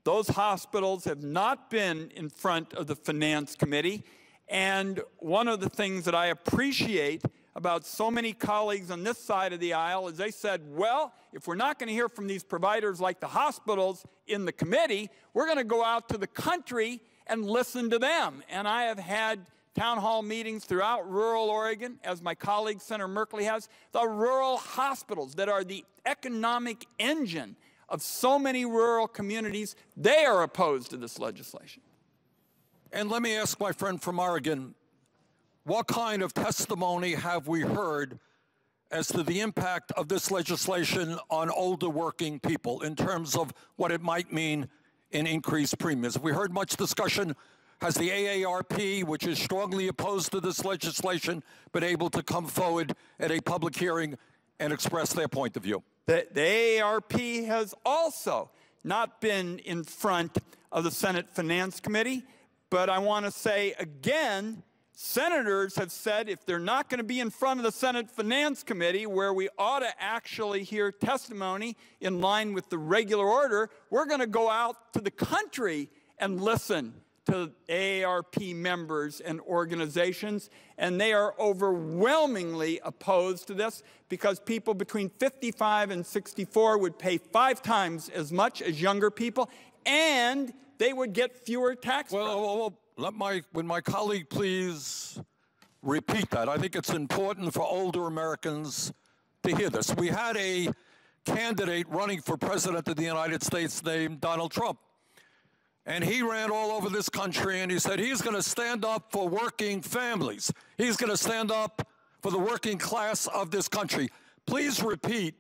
those hospitals have not been in front of the Finance Committee. And one of the things that I appreciate about so many colleagues on this side of the aisle is they said, well, if we're not going to hear from these providers like the hospitals in the committee, we're going to go out to the country and listen to them. And I have had town hall meetings throughout rural Oregon, as my colleague Senator Merkley has, the rural hospitals that are the economic engine of so many rural communities. They are opposed to this legislation. And let me ask my friend from Oregon, what kind of testimony have we heard as to the impact of this legislation on older working people in terms of what it might mean in increased premiums? Have we heard much discussion? Has the AARP, which is strongly opposed to this legislation, been able to come forward at a public hearing and express their point of view? The AARP has also not been in front of the Senate Finance Committee. But I want to say again, senators have said if they're not going to be in front of the Senate Finance Committee, where we ought to actually hear testimony in line with the regular order, we're going to go out to the country and listen to AARP members and organizations. And they are overwhelmingly opposed to this because people between 55 and 64 would pay 5 times as much as younger people, and they would get fewer tax breaks. Well, would my colleague please repeat that? I think it's important for older Americans to hear this. We had a candidate running for president of the United States named Donald Trump. And he ran all over this country, and he said he's going to stand up for working families. He's going to stand up for the working class of this country. Please repeat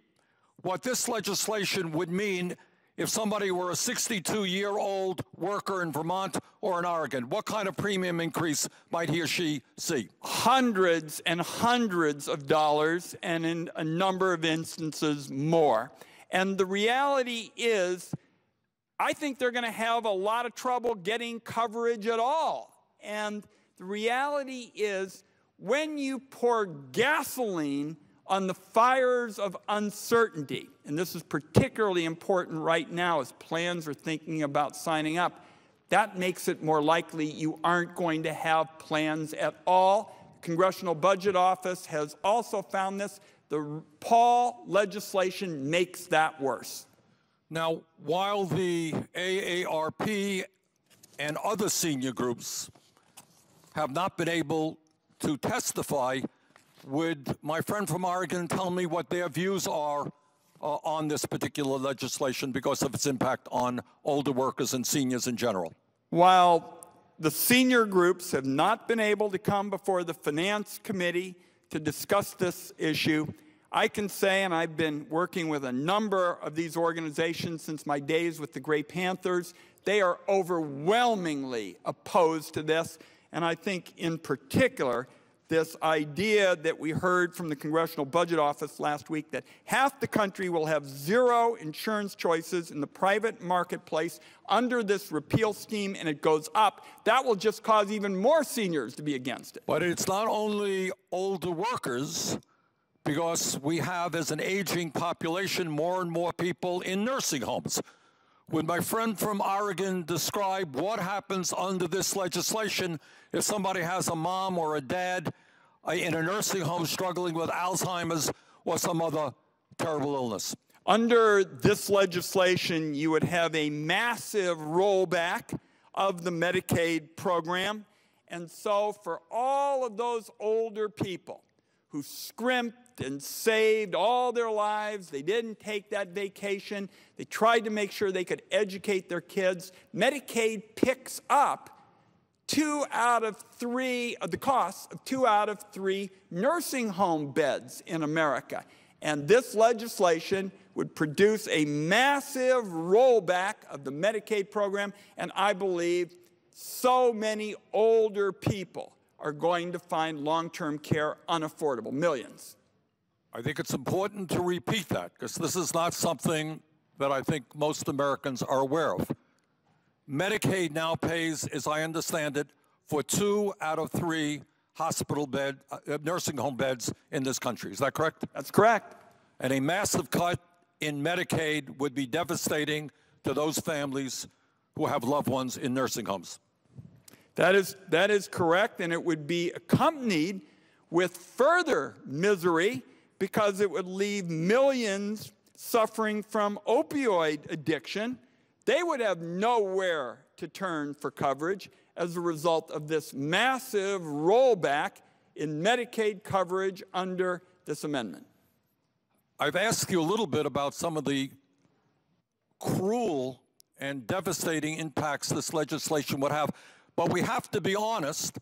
what this legislation would mean if somebody were a 62-year-old worker in Vermont or in Oregon. What kind of premium increase might he or she see? Hundreds and hundreds of dollars, and in a number of instances more. And the reality is, I think they're going to have a lot of trouble getting coverage at all. And the reality is, when you pour gasoline on the fires of uncertainty, and this is particularly important right now as plans are thinking about signing up, that makes it more likely you aren't going to have plans at all. The Congressional Budget Office has also found this. The Paul legislation makes that worse. Now, while the AARP and other senior groups have not been able to testify, would my friend from Oregon tell me what their views are on this particular legislation because of its impact on older workers and seniors in general? While the senior groups have not been able to come before the Finance Committee to discuss this issue, I can say, and I've been working with a number of these organizations since my days with the Gray Panthers, they are overwhelmingly opposed to this. And I think in particular, this idea that we heard from the Congressional Budget Office last week that half the country will have 0 insurance choices in the private marketplace under this repeal scheme, and it goes up, that will just cause even more seniors to be against it. But it's not only older workers, because we have, as an aging population, more and more people in nursing homes. Would my friend from Oregon describe what happens under this legislation if somebody has a mom or a dad in a nursing home struggling with Alzheimer's or some other terrible illness? Under this legislation, you would have a massive rollback of the Medicaid program. And so for all of those older people who scrimped and saved all their lives, they didn't take that vacation, they tried to make sure they could educate their kids, Medicaid picks up 2 out of 3 of the costs of 2 out of 3 nursing home beds in America. And this legislation would produce a massive rollback of the Medicaid program, and I believe so many older people are going to find long-term care unaffordable. Millions. I think it's important to repeat that, because this is not something that I think most Americans are aware of. Medicaid now pays, as I understand it, for 2 out of 3 nursing home beds in this country. Is that correct? That's correct. And a massive cut in Medicaid would be devastating to those families who have loved ones in nursing homes. That is correct, and it would be accompanied with further misery because it would leave millions suffering from opioid addiction. They would have nowhere to turn for coverage as a result of this massive rollback in Medicaid coverage under this amendment. I've asked you a little bit about some of the cruel and devastating impacts this legislation would have, but we have to be honest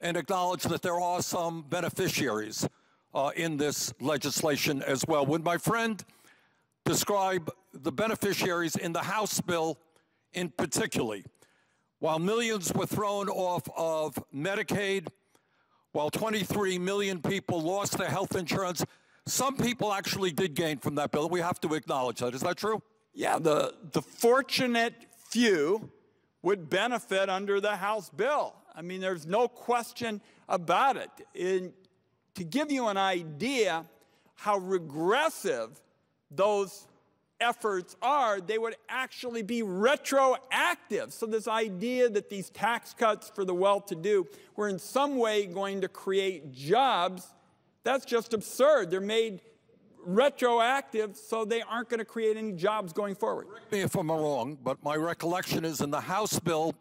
and acknowledge that there are some beneficiaries in this legislation as well. Would my friend describe the beneficiaries in the House bill in particular? While millions were thrown off of Medicaid, while 23 million people lost their health insurance, some people actually did gain from that bill. We have to acknowledge that. Is that true? Yeah, the fortunate few would benefit under the House bill. I mean, there's no question about it. To give you an idea how regressive those efforts are, they would actually be retroactive. So this idea that these tax cuts for the well-to-do were in some way going to create jobs, that's just absurd. They're made retroactive, so they aren't going to create any jobs going forward. Correct me if I'm wrong, but my recollection is in the House bill,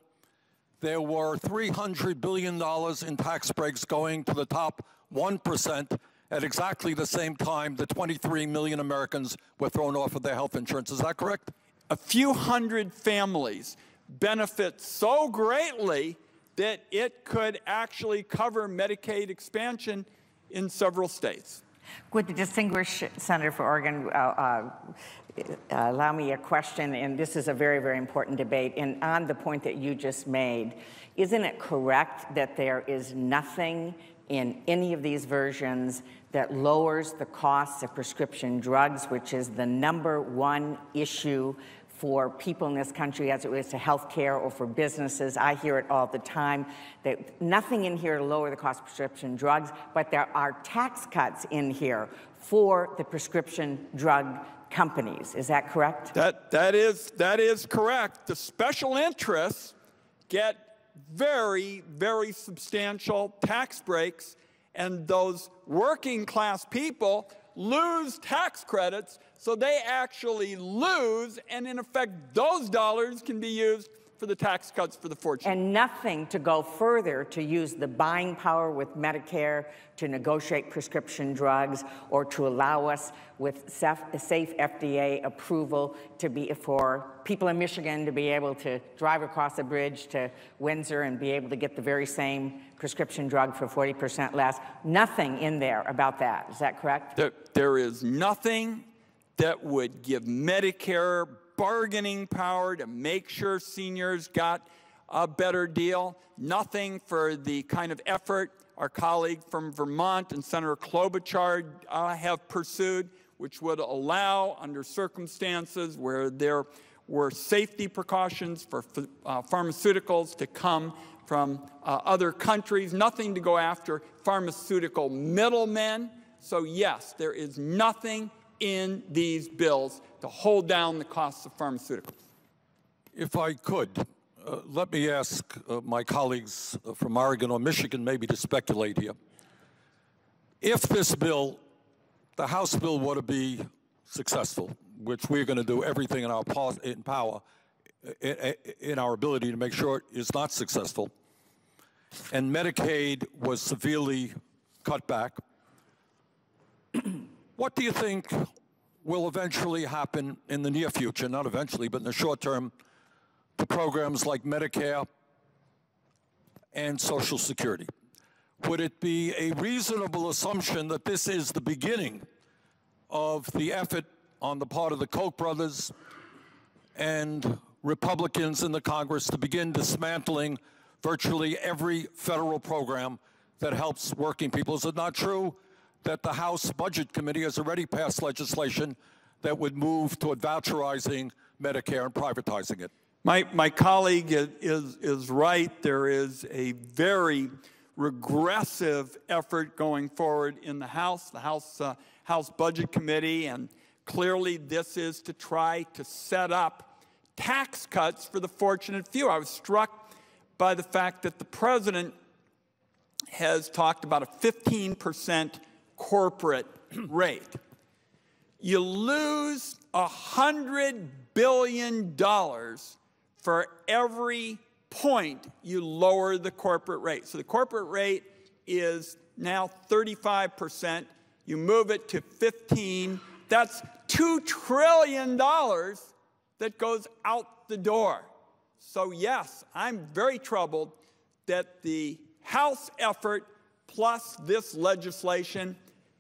there were $300 billion in tax breaks going to the top 1% at exactly the same time the 23 million Americans were thrown off of their health insurance. Is that correct? A few hundred families benefit so greatly that it could actually cover Medicaid expansion in several states. Would the distinguished senator for Oregon allow me a question? And this is a very, very important debate. And on the point that you just made, isn't it correct that there is nothing in any of these versions that lowers the costs of prescription drugs, which is the #1 issue for people in this country as it relates to health care or for businesses? I hear it all the time, that nothing in here to lower the cost of prescription drugs, but there are tax cuts in here for the prescription drug companies. Is that correct? That is correct. The special interests get very, very substantial tax breaks, and those working class people lose tax credits, so they actually lose, and in effect, those dollars can be used for the tax cuts for the fortunate. And nothing to go further to use the buying power with Medicare to negotiate prescription drugs or to allow us with safe FDA approval to be for people in Michigan to be able to drive across a bridge to Windsor and be able to get the very same prescription drug for 40% less. Nothing in there about that. Is that correct? There is nothing that would give Medicare bargaining power to make sure seniors got a better deal. Nothing for the kind of effort our colleague from Vermont and Senator Klobuchar have pursued, which would allow, under circumstances where there were safety precautions for pharmaceuticals to come from other countries, nothing to go after pharmaceutical middlemen. So yes, there is nothing in these bills to hold down the costs of pharmaceuticals. If I could, let me ask my colleagues from Oregon or Michigan maybe to speculate here. If this bill, the House bill, were to be successful, which we're going to do everything in our power, in our ability to make sure it is not successful, and Medicaid was severely cut back, what do you think will eventually happen in the near future, not eventually, but in the short term, to programs like Medicare and Social Security? Would it be a reasonable assumption that this is the beginning of the effort on the part of the Koch brothers and Republicans in the Congress to begin dismantling virtually every federal program that helps working people? Is it not true that the House Budget Committee has already passed legislation that would move toward voucherizing Medicare and privatizing it? My colleague is right. There is a very regressive effort going forward in the House Budget Committee, and clearly this is to try to set up tax cuts for the fortunate few. I was struck by the fact that the president has talked about a 15% corporate rate. You lose $100 billion for every point you lower the corporate rate. So the corporate rate is now 35%. You move it to 15. That's $2 trillion that goes out the door. So yes, I'm very troubled that the House effort plus this legislation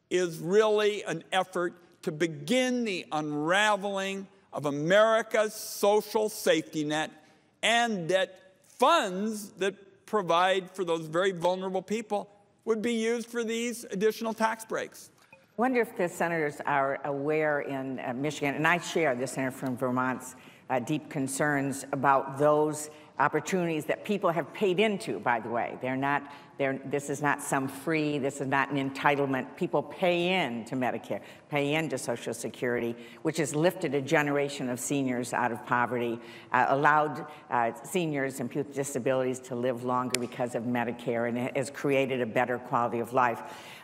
is really an effort to begin the unraveling of America's social safety net, and that funds that provide for those very vulnerable people would be used for these additional tax breaks. I wonder if the senators are aware in Michigan, and I share the senator from Vermont's deep concerns about those opportunities that people have paid into, by the way. This is not some free, this is not an entitlement. People pay in to Medicare, pay into Social Security, which has lifted a generation of seniors out of poverty, allowed seniors and people with disabilities to live longer because of Medicare, and it has created a better quality of life.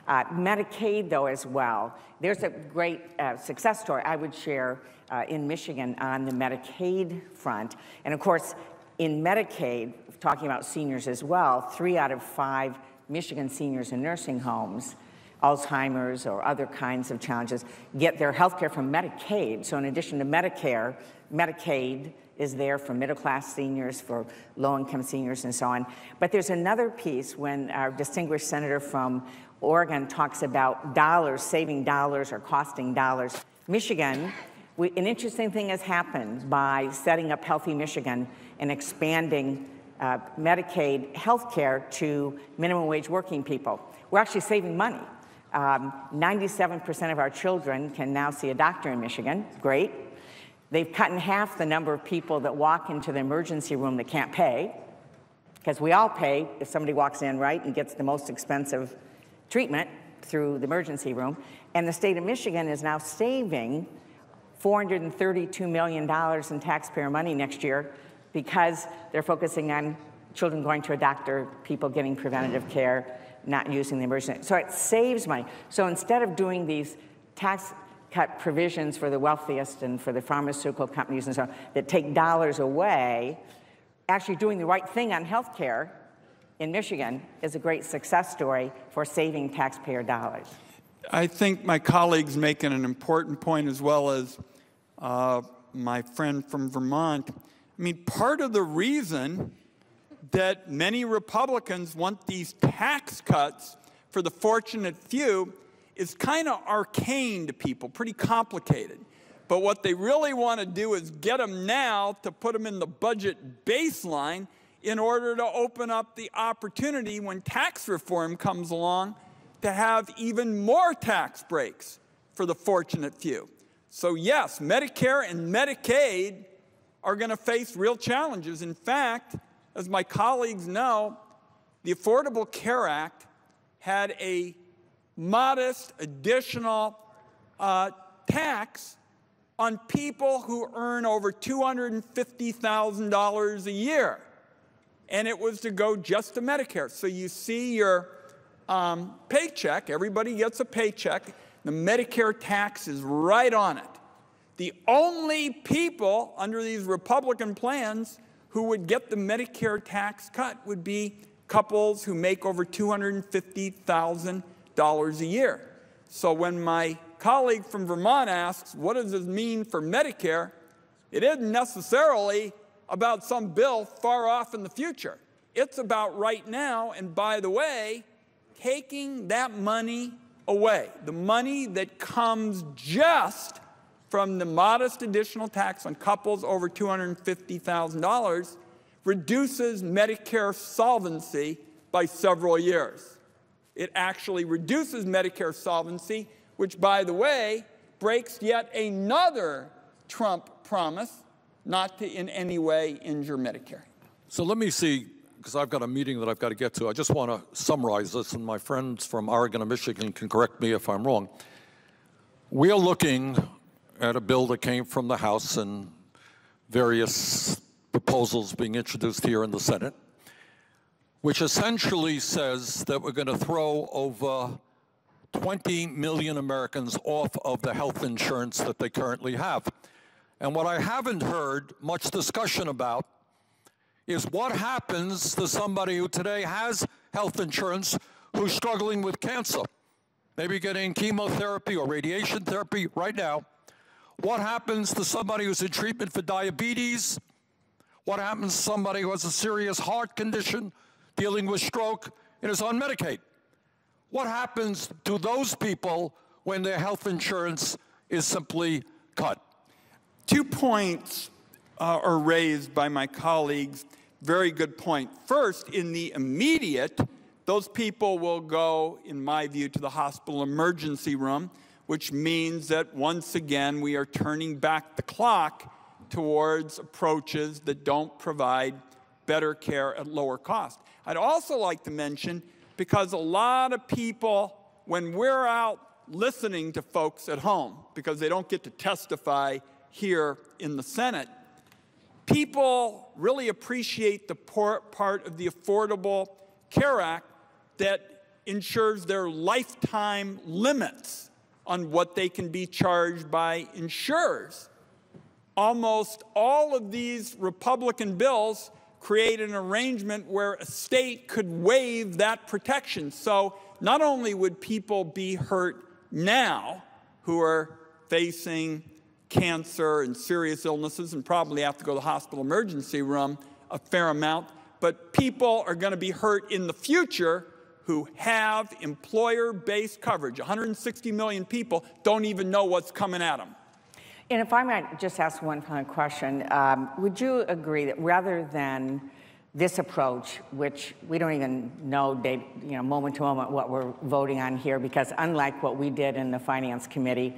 Medicaid, though, as well. There's a great success story I would share in Michigan on the Medicaid front. And of course, in Medicaid, talking about seniors as well, 3 out of 5 Michigan seniors in nursing homes, Alzheimer's or other kinds of challenges, get their health care from Medicaid. So in addition to Medicare, Medicaid is there for middle-class seniors, for low-income seniors, and so on. But there's another piece when our distinguished senator from Oregon talks about dollars, saving dollars or costing dollars. Michigan, an interesting thing has happened by setting up Healthy Michigan and expanding Medicaid health care to minimum wage working people. We're actually saving money. 97% of our children can now see a doctor in Michigan. Great. They've cut in half the number of people that walk into the emergency room that can't pay, because we all pay if somebody walks in, right, and gets the most expensive treatment through the emergency room. And the state of Michigan is now saving $432 million in taxpayer money next year because they're focusing on children going to a doctor, people getting preventative care, not using the emergency. So it saves money. So instead of doing these tax cut provisions for the wealthiest and for the pharmaceutical companies and so on that take dollars away, actually doing the right thing on health care in Michigan is a great success story for saving taxpayer dollars. I think my colleague's making an important point, as well as my friend from Vermont. I mean, part of the reason that many Republicans want these tax cuts for the fortunate few is kind of arcane to people, pretty complicated. But what they really want to do is get them now to put them in the budget baseline in order to open up the opportunity when tax reform comes along to have even more tax breaks for the fortunate few. So yes, Medicare and Medicaid are going to face real challenges. In fact, as my colleagues know, the Affordable Care Act had a modest additional tax on people who earn over $250,000 a year. And it was to go just to Medicare. So you see your paycheck, everybody gets a paycheck, the Medicare tax is right on it. The only people under these Republican plans who would get the Medicare tax cut would be couples who make over $250,000 a year. So when my colleague from Vermont asks, what does this mean for Medicare? It isn't necessarily about some bill far off in the future. It's about right now, and by the way, taking that money away, the money that comes just from the modest additional tax on couples over $250,000 reduces Medicare solvency by several years. It actually reduces Medicare solvency, which, by the way, breaks yet another Trump promise not to in any way injure Medicare. So let me see, because I've got a meeting that I've got to get to. I just want to summarize this, and my friends from Oregon and Michigan can correct me if I'm wrong. We are looking at a bill that came from the House and various proposals being introduced here in the Senate, which essentially says that we're going to throw over 20 million Americans off of the health insurance that they currently have. And what I haven't heard much discussion about is what happens to somebody who today has health insurance who's struggling with cancer, maybe getting chemotherapy or radiation therapy right now. What happens to somebody who's in treatment for diabetes? What happens to somebody who has a serious heart condition, dealing with stroke, and is on Medicaid? What happens to those people when their health insurance is simply cut? 2 points are raised by my colleagues. Very good point. First, in the immediate, those people will go, in my view, to the hospital emergency room, which means that once again we are turning back the clock towards approaches that don't provide better care at lower cost. I'd also like to mention, because a lot of people, when we're out listening to folks at home, because they don't get to testify here in the Senate, people really appreciate the part of the Affordable Care Act that ensures their lifetime limits on what they can be charged by insurers. Almost all of these Republican bills create an arrangement where a state could waive that protection. So not only would people be hurt now who are facing cancer and serious illnesses and probably have to go to the hospital emergency room a fair amount, but people are going to be hurt in the future who have employer-based coverage. 160 million people don't even know what's coming at them. And if I might just ask one final question, would you agree that rather than this approach, which we don't even know moment to moment what we're voting on here, because unlike what we did in the Finance Committee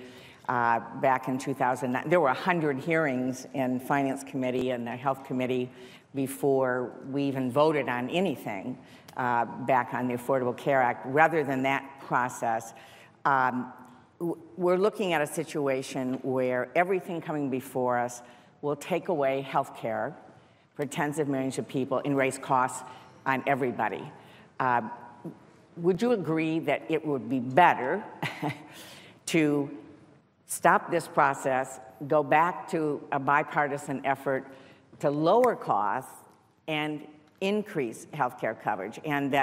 back in 2009, there were 100 hearings in Finance Committee and the Health Committee before we even voted on anything back on the Affordable Care Act. Rather than that process, we're looking at a situation where everything coming before us will take away health care for tens of millions of people and raise costs on everybody. Would you agree that it would be better to stop this process, go back to a bipartisan effort to lower costs and increase health care coverage? And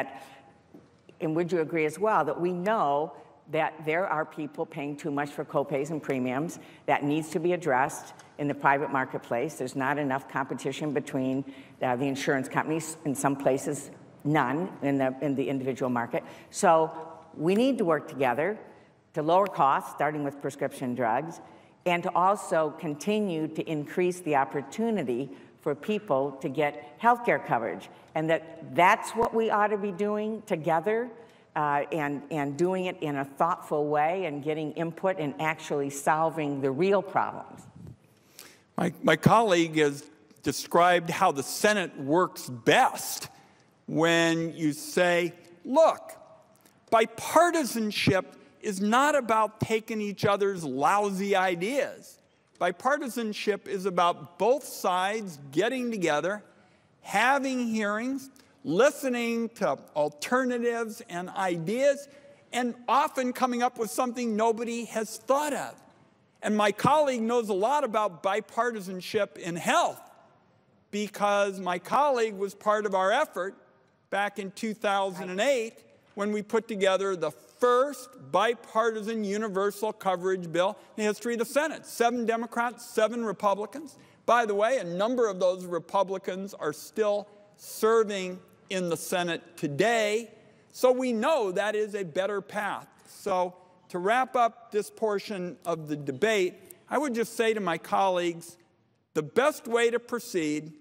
would you agree as well that we know that there are people paying too much for copays and premiums that needs to be addressed in the private marketplace? There's not enough competition between the insurance companies, in some places none in the individual market. So we need to work together to lower costs, starting with prescription drugs, and to also continue to increase the opportunity for people to get health care coverage. And that's what we ought to be doing together, and doing it in a thoughtful way and getting input and actually solving the real problems. My colleague has described how the Senate works best when you say, look, bipartisanship is not about taking each other's lousy ideas. Bipartisanship is about both sides getting together, having hearings, listening to alternatives and ideas, and often coming up with something nobody has thought of. And my colleague knows a lot about bipartisanship in health, because my colleague was part of our effort back in 2008 when we put together the first bipartisan universal coverage bill in the history of the Senate. 7 Democrats, 7 Republicans. By the way, a number of those Republicans are still serving in the Senate today, so we know that is a better path. So to wrap up this portion of the debate, I would just say to my colleagues, the best way to proceed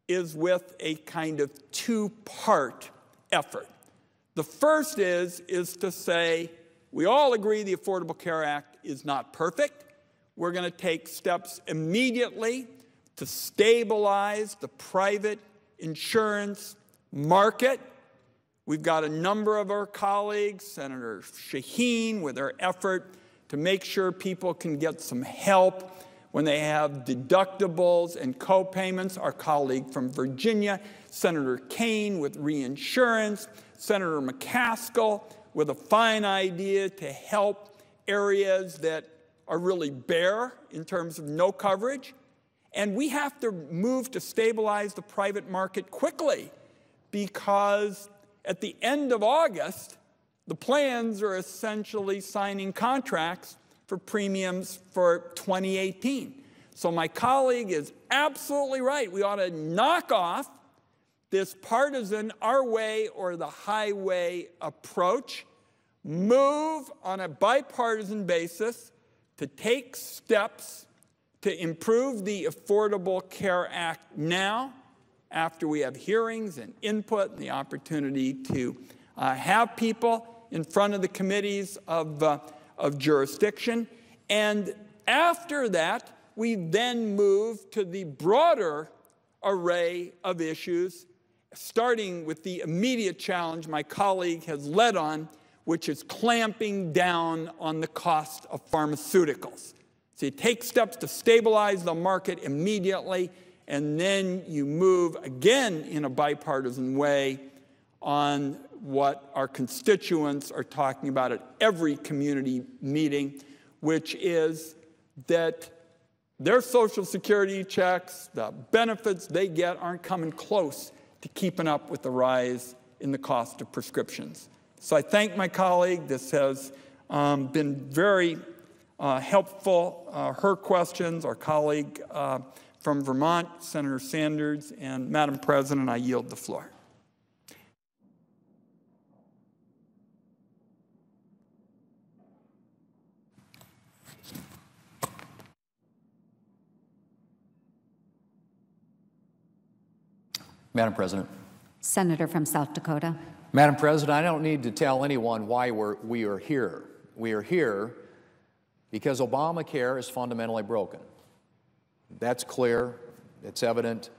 is with a kind of 2-part effort. The The first is to say we all agree the Affordable Care Act is not perfect. We're going to take steps immediately to stabilize the private insurance market. We've got a number of our colleagues, Senator Shaheen, with her effort to make sure people can get some help when they have deductibles and co-payments. Our colleague from Virginia, Senator Kaine, with reinsurance. Senator McCaskill, with a fine idea to help areas that are really bare in terms of no coverage. And we have to move to stabilize the private market quickly, because at the end of August, the plans are essentially signing contracts for premiums for 2018. So my colleague is absolutely right. We ought to knock off this partisan our way or the highway approach, move on a bipartisan basis to take steps to improve the Affordable Care Act now, after we have hearings and input and the opportunity to have people in front of the committees of jurisdiction. And after that, we then move to the broader array of issues, starting with the immediate challenge my colleague has led on, which is clamping down on the cost of pharmaceuticals. So you take steps to stabilize the market immediately, and then you move again in a bipartisan way on what our constituents are talking about at every community meeting, which is that their Social Security checks, the benefits they get, aren't coming close to keeping up with the rise in the cost of prescriptions. So I thank my colleague. This has been very helpful. Her questions, our colleague from Vermont, Senator Sanders, and Madam President, I yield the floor. Madam President. Senator from South Dakota. Madam President, I don't need to tell anyone why we are here. We are here because Obamacare is fundamentally broken. That's clear. It's evident.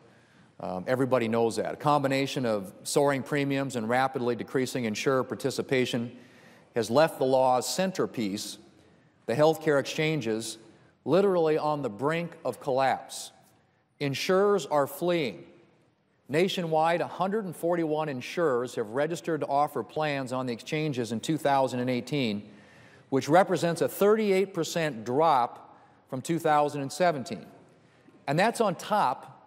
Everybody knows that. A combination of soaring premiums and rapidly decreasing insurer participation has left the law's centerpiece, the healthcare exchanges, literally on the brink of collapse. Insurers are fleeing. Nationwide, 141 insurers have registered to offer plans on the exchanges in 2018, which represents a 38% drop from 2017. And that's on top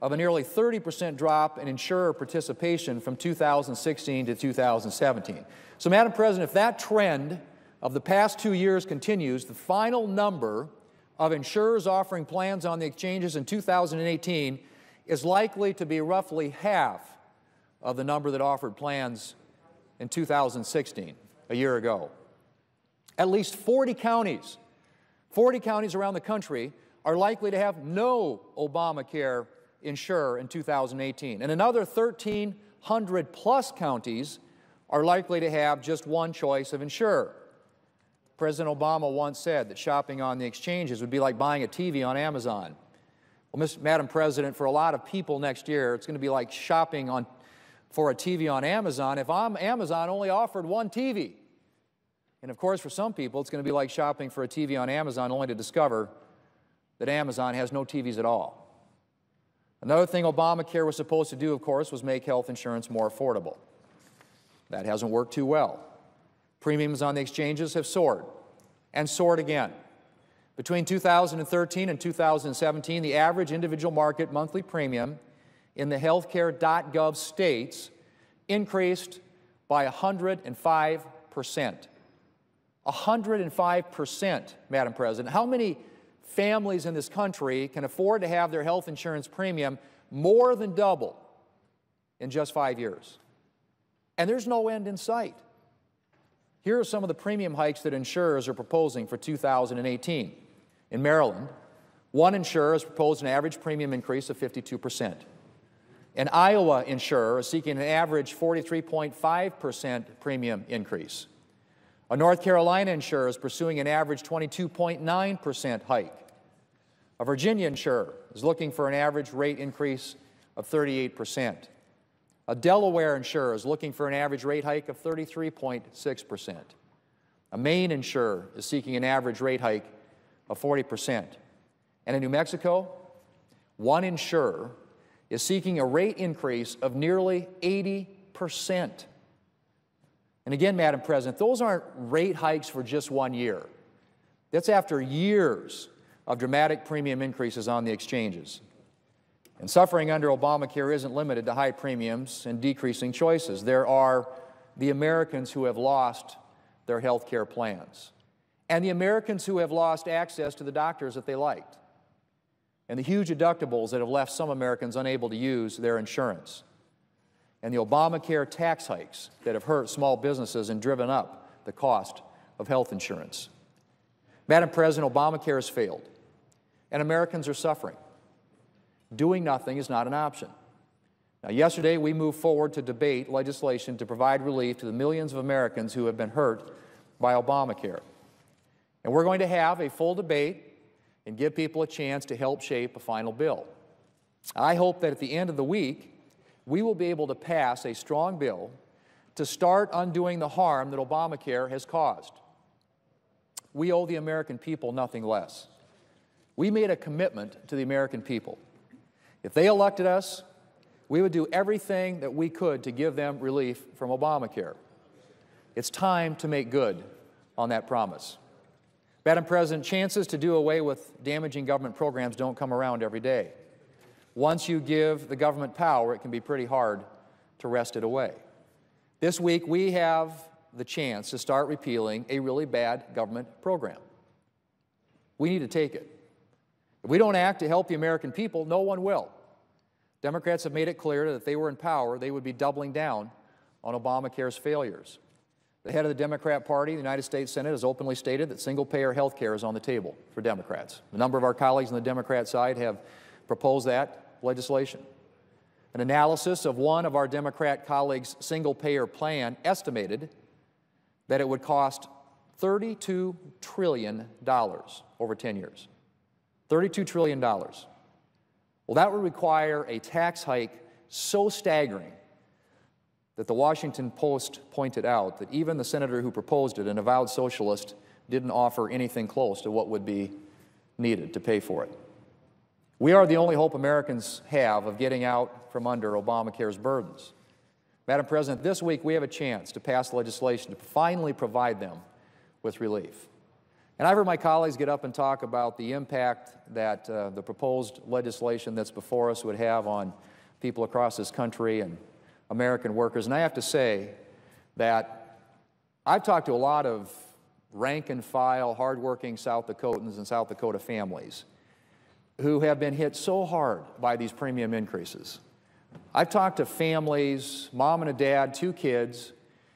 of a nearly 30% drop in insurer participation from 2016 to 2017. So, Madam President, if that trend of the past 2 years continues, the final number of insurers offering plans on the exchanges in 2018 is likely to be roughly half of the number that offered plans in 2016, a year ago. At least 40 counties around the country are likely to have no Obamacare insurer in 2018. And another 1,300 plus counties are likely to have just one choice of insurer. President Obama once said that shopping on the exchanges would be like buying a TV on Amazon. Well, Madam President, for a lot of people next year, it's going to be like shopping for a TV on Amazon if Amazon only offered one TV. And of course, for some people, it's going to be like shopping for a TV on Amazon only to discover that Amazon has no TVs at all. Another thing Obamacare was supposed to do, of course, was make health insurance more affordable. That hasn't worked too well. Premiums on the exchanges have soared, and soared again. Between 2013 and 2017, the average individual market monthly premium in the healthcare.gov states increased by 105%. 105%, Madam President. How many families in this country can afford to have their health insurance premium more than double in just 5 years? And there's no end in sight. Here are some of the premium hikes that insurers are proposing for 2018. In Maryland, one insurer has proposed an average premium increase of 52%. An Iowa insurer is seeking an average 43.5% premium increase. A North Carolina insurer is pursuing an average 22.9% hike. A Virginia insurer is looking for an average rate increase of 38%. A Delaware insurer is looking for an average rate hike of 33.6%. A Maine insurer is seeking an average rate hike of 40%. And in New Mexico, one insurer is seeking a rate increase of nearly 80%. And again, Madam President, those aren't rate hikes for just 1 year. That's after years of dramatic premium increases on the exchanges. And suffering under Obamacare isn't limited to high premiums and decreasing choices. There are the Americans who have lost their health care plans, and the Americans who have lost access to the doctors that they liked, and the huge deductibles that have left some Americans unable to use their insurance, and the Obamacare tax hikes that have hurt small businesses and driven up the cost of health insurance. Madam President, Obamacare has failed, and Americans are suffering. Doing nothing is not an option. Now, yesterday we moved forward to debate legislation to provide relief to the millions of Americans who have been hurt by Obamacare. And we're going to have a full debate and give people a chance to help shape a final bill. I hope that at the end of the week, we will be able to pass a strong bill to start undoing the harm that Obamacare has caused. We owe the American people nothing less. We made a commitment to the American people. If they elected us, we would do everything that we could to give them relief from Obamacare. It's time to make good on that promise. Madam President, chances to do away with damaging government programs don't come around every day. Once you give the government power, it can be pretty hard to wrest it away. This week, we have the chance to start repealing a really bad government program. We need to take it. If we don't act to help the American people, no one will. Democrats have made it clear that if they were in power, they would be doubling down on Obamacare's failures. The head of the Democrat Party, the United States Senate, has openly stated that single-payer health care is on the table for Democrats. A number of our colleagues on the Democrat side have proposed that legislation. An analysis of one of our Democrat colleagues' single-payer plan estimated that it would cost $32 trillion over 10 years. $32 trillion. Well, that would require a tax hike so staggering that the Washington Post pointed out that even the senator who proposed it, an avowed socialist, didn't offer anything close to what would be needed to pay for it. We are the only hope Americans have of getting out from under Obamacare's burdens. Madam President, this week we have a chance to pass legislation to finally provide them with relief. And I've heard my colleagues get up and talk about the impact that the proposed legislation that's before us would have on people across this country and American workers. And I have to say that I've talked to a lot of rank-and-file, hardworking South Dakotans and South Dakota families who have been hit so hard by these premium increases. I've talked to families, mom and a dad, 2 kids,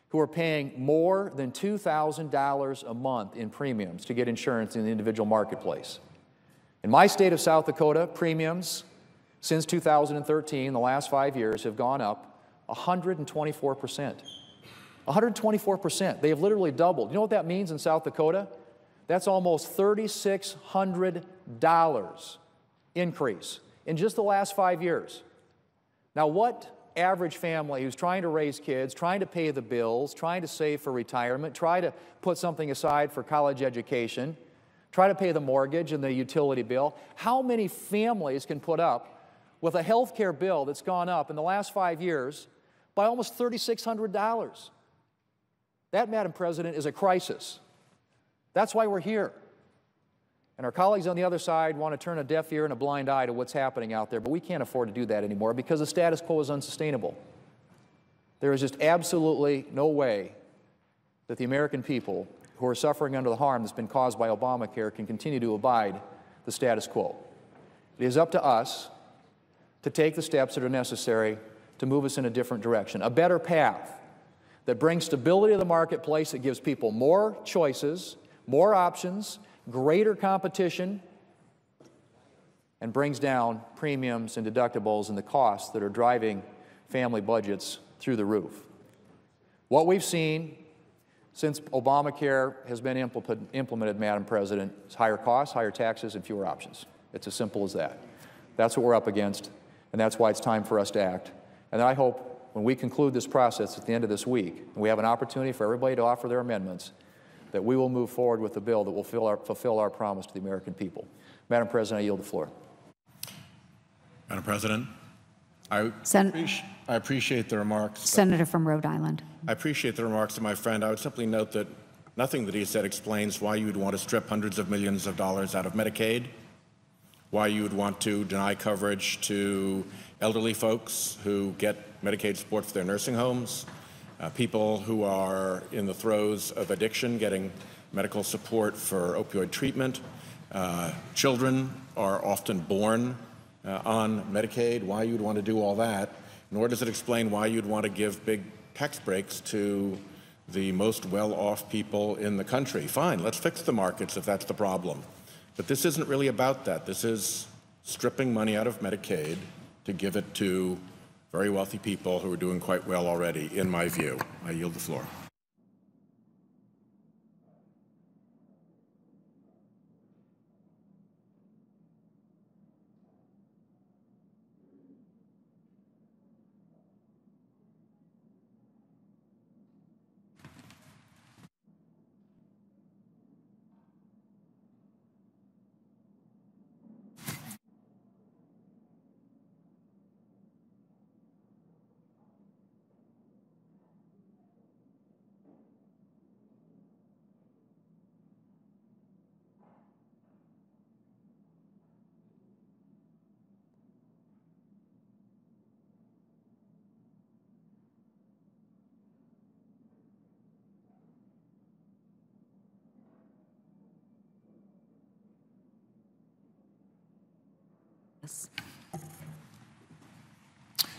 who are paying more than $2,000 a month in premiums to get insurance in the individual marketplace. In my state of South Dakota, premiums since 2013, the last 5 years, have gone up 124%. 124%. They have literally doubled. You know what that means in South Dakota? That's almost $3,600 increase in just the last 5 years. Now, what average family who's trying to raise kids, trying to pay the bills, trying to save for retirement, try to put something aside for college education, try to pay the mortgage and the utility bill, how many families can put up with a health care bill that's gone up in the last 5 years by almost $3,600? That, Madam President, is a crisis. That's why we're here. And our colleagues on the other side want to turn a deaf ear and a blind eye to what's happening out there, but we can't afford to do that anymore because the status quo is unsustainable. There is just absolutely no way that the American people who are suffering under the harm that's been caused by Obamacare can continue to abide the status quo. It is up to us to take the steps that are necessary to move us in a different direction, a better path that brings stability to the marketplace, that gives people more choices, more options, greater competition, and brings down premiums and deductibles and the costs that are driving family budgets through the roof. What we've seen since Obamacare has been implemented, Madam President, is higher costs, higher taxes, and fewer options. It's as simple as that. That's what we're up against, and that's why it's time for us to act. And I hope when we conclude this process at the end of this week, and we have an opportunity for everybody to offer their amendments, that we will move forward with a bill that will fulfill our promise to the American people. Madam President, I yield the floor. Madam President, I appreciate the remarks. Senator from Rhode Island. I appreciate the remarks of my friend. I would simply note that nothing that he said explains why you would want to strip hundreds of millions of dollars out of Medicaid, why you would want to deny coverage to elderly folks who get Medicaid support for their nursing homes, people who are in the throes of addiction getting medical support for opioid treatment. Children are often born on Medicaid, why you'd want to do all that, nor does it explain why you'd want to give big tax breaks to the most well-off people in the country. Fine, let's fix the markets if that's the problem. But this isn't really about that. This is stripping money out of Medicaid to give it to very wealthy people who are doing quite well already, in my view. I yield the floor.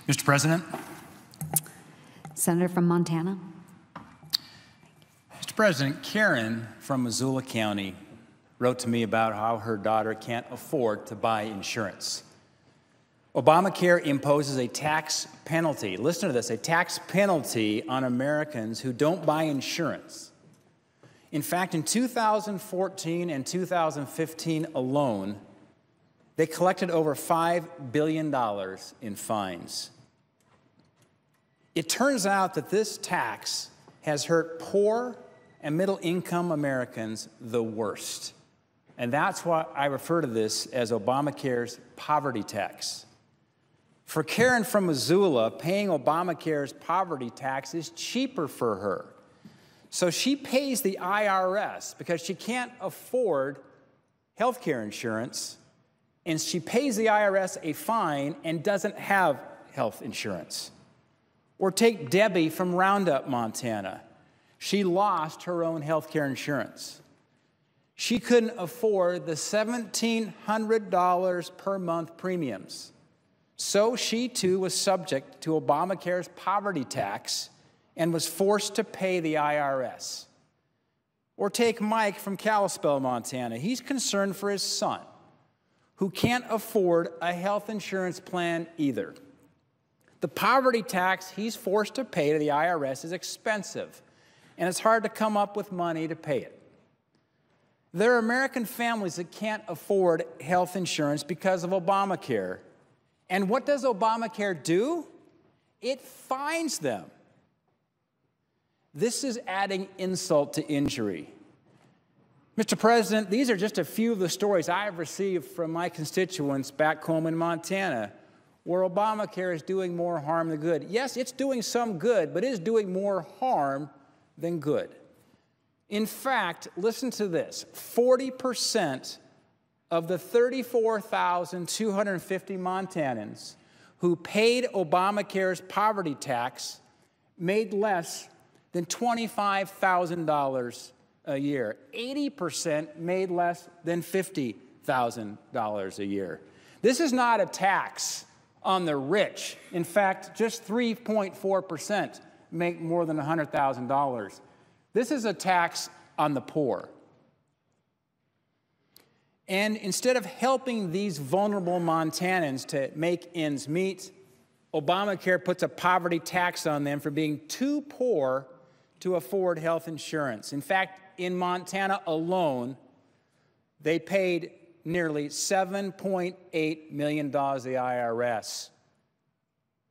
Mr. President. Senator from Montana. Mr. President, Karen from Missoula County wrote to me about how her daughter can't afford to buy insurance. Obamacare imposes a tax penalty, listen to this, a tax penalty on Americans who don't buy insurance. In fact, in 2014 and 2015 alone, they collected over $5 billion in fines. It turns out that this tax has hurt poor and middle-income Americans the worst. And that's why I refer to this as Obamacare's poverty tax. For Karen from Missoula, paying Obamacare's poverty tax is cheaper for her. So she pays the IRS because she can't afford health care insurance, and she pays the IRS a fine and doesn't have health insurance. Or take Debbie from Roundup, Montana. She lost her own health care insurance. She couldn't afford the $1,700 per month premiums. So she too was subject to Obamacare's poverty tax and was forced to pay the IRS. Or take Mike from Kalispell, Montana. He's concerned for his son, who can't afford a health insurance plan either. The poverty tax he's forced to pay to the IRS is expensive, and it's hard to come up with money to pay it. There are American families that can't afford health insurance because of Obamacare. And what does Obamacare do? It fines them. This is adding insult to injury. Mr. President, these are just a few of the stories I have received from my constituents back home in Montana, where Obamacare is doing more harm than good. Yes, it's doing some good, but it is doing more harm than good. In fact, listen to this, 40% of the 34,250 Montanans who paid Obamacare's poverty tax made less than $25,000 a year. 80% made less than $50,000 a year. This is not a tax on the rich. In fact, just 3.4% make more than $100,000. This is a tax on the poor. And instead of helping these vulnerable Montanans to make ends meet, Obamacare puts a poverty tax on them for being too poor to afford health insurance. In fact, in Montana alone, they paid nearly $7.8 million to the IRS.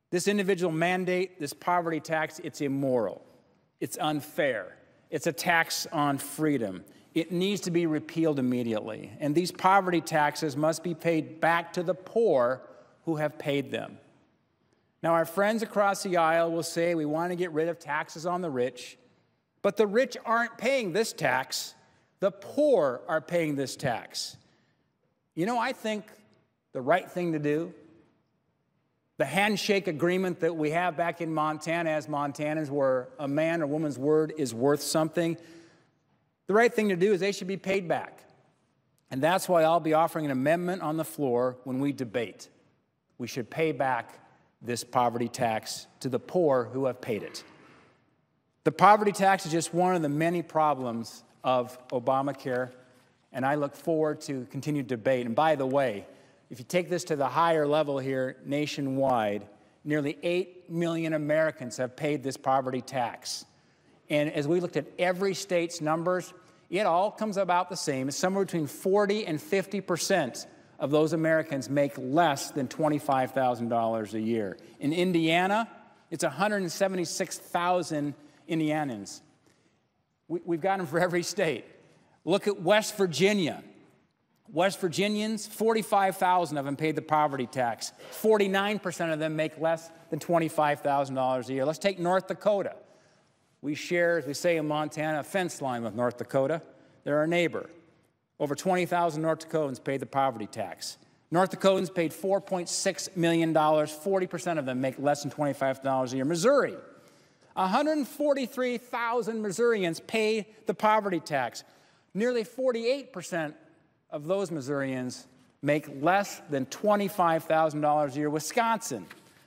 This individual mandate, this poverty tax, it's immoral. It's unfair. It's a tax on freedom. It needs to be repealed immediately. And these poverty taxes must be paid back to the poor who have paid them. Now, our friends across the aisle will say we want to get rid of taxes on the rich, but the rich aren't paying this tax. The poor are paying this tax. You know, I think the right thing to do, the handshake agreement that we have back in Montana as Montanans, where a man or woman's word is worth something, the right thing to do is they should be paid back. And that's why I'll be offering an amendment on the floor when we debate. We should pay back this poverty tax to the poor who have paid it. The poverty tax is just one of the many problems of Obamacare, and I look forward to continued debate. And by the way, if you take this to the higher level here nationwide, nearly 8 million Americans have paid this poverty tax. And as we looked at every state's numbers, it all comes about the same. It's somewhere between 40 and 50% of those Americans make less than $25,000 a year. In Indiana, it's 176,000 Indianans. We've got them for every state. Look at West Virginia. West Virginians, 45,000 of them paid the poverty tax. 49% of them make less than $25,000 a year. Let's take North Dakota. We share, as we say in Montana, a fence line with North Dakota. They're our neighbor. Over 20,000 North Dakotans paid the poverty tax. North Dakotans paid $4.6 million. 40% of them make less than $25,000 a year. Missouri, 143,000 Missourians pay the poverty tax. Nearly 48% of those Missourians make less than $25,000 a year. Wisconsin,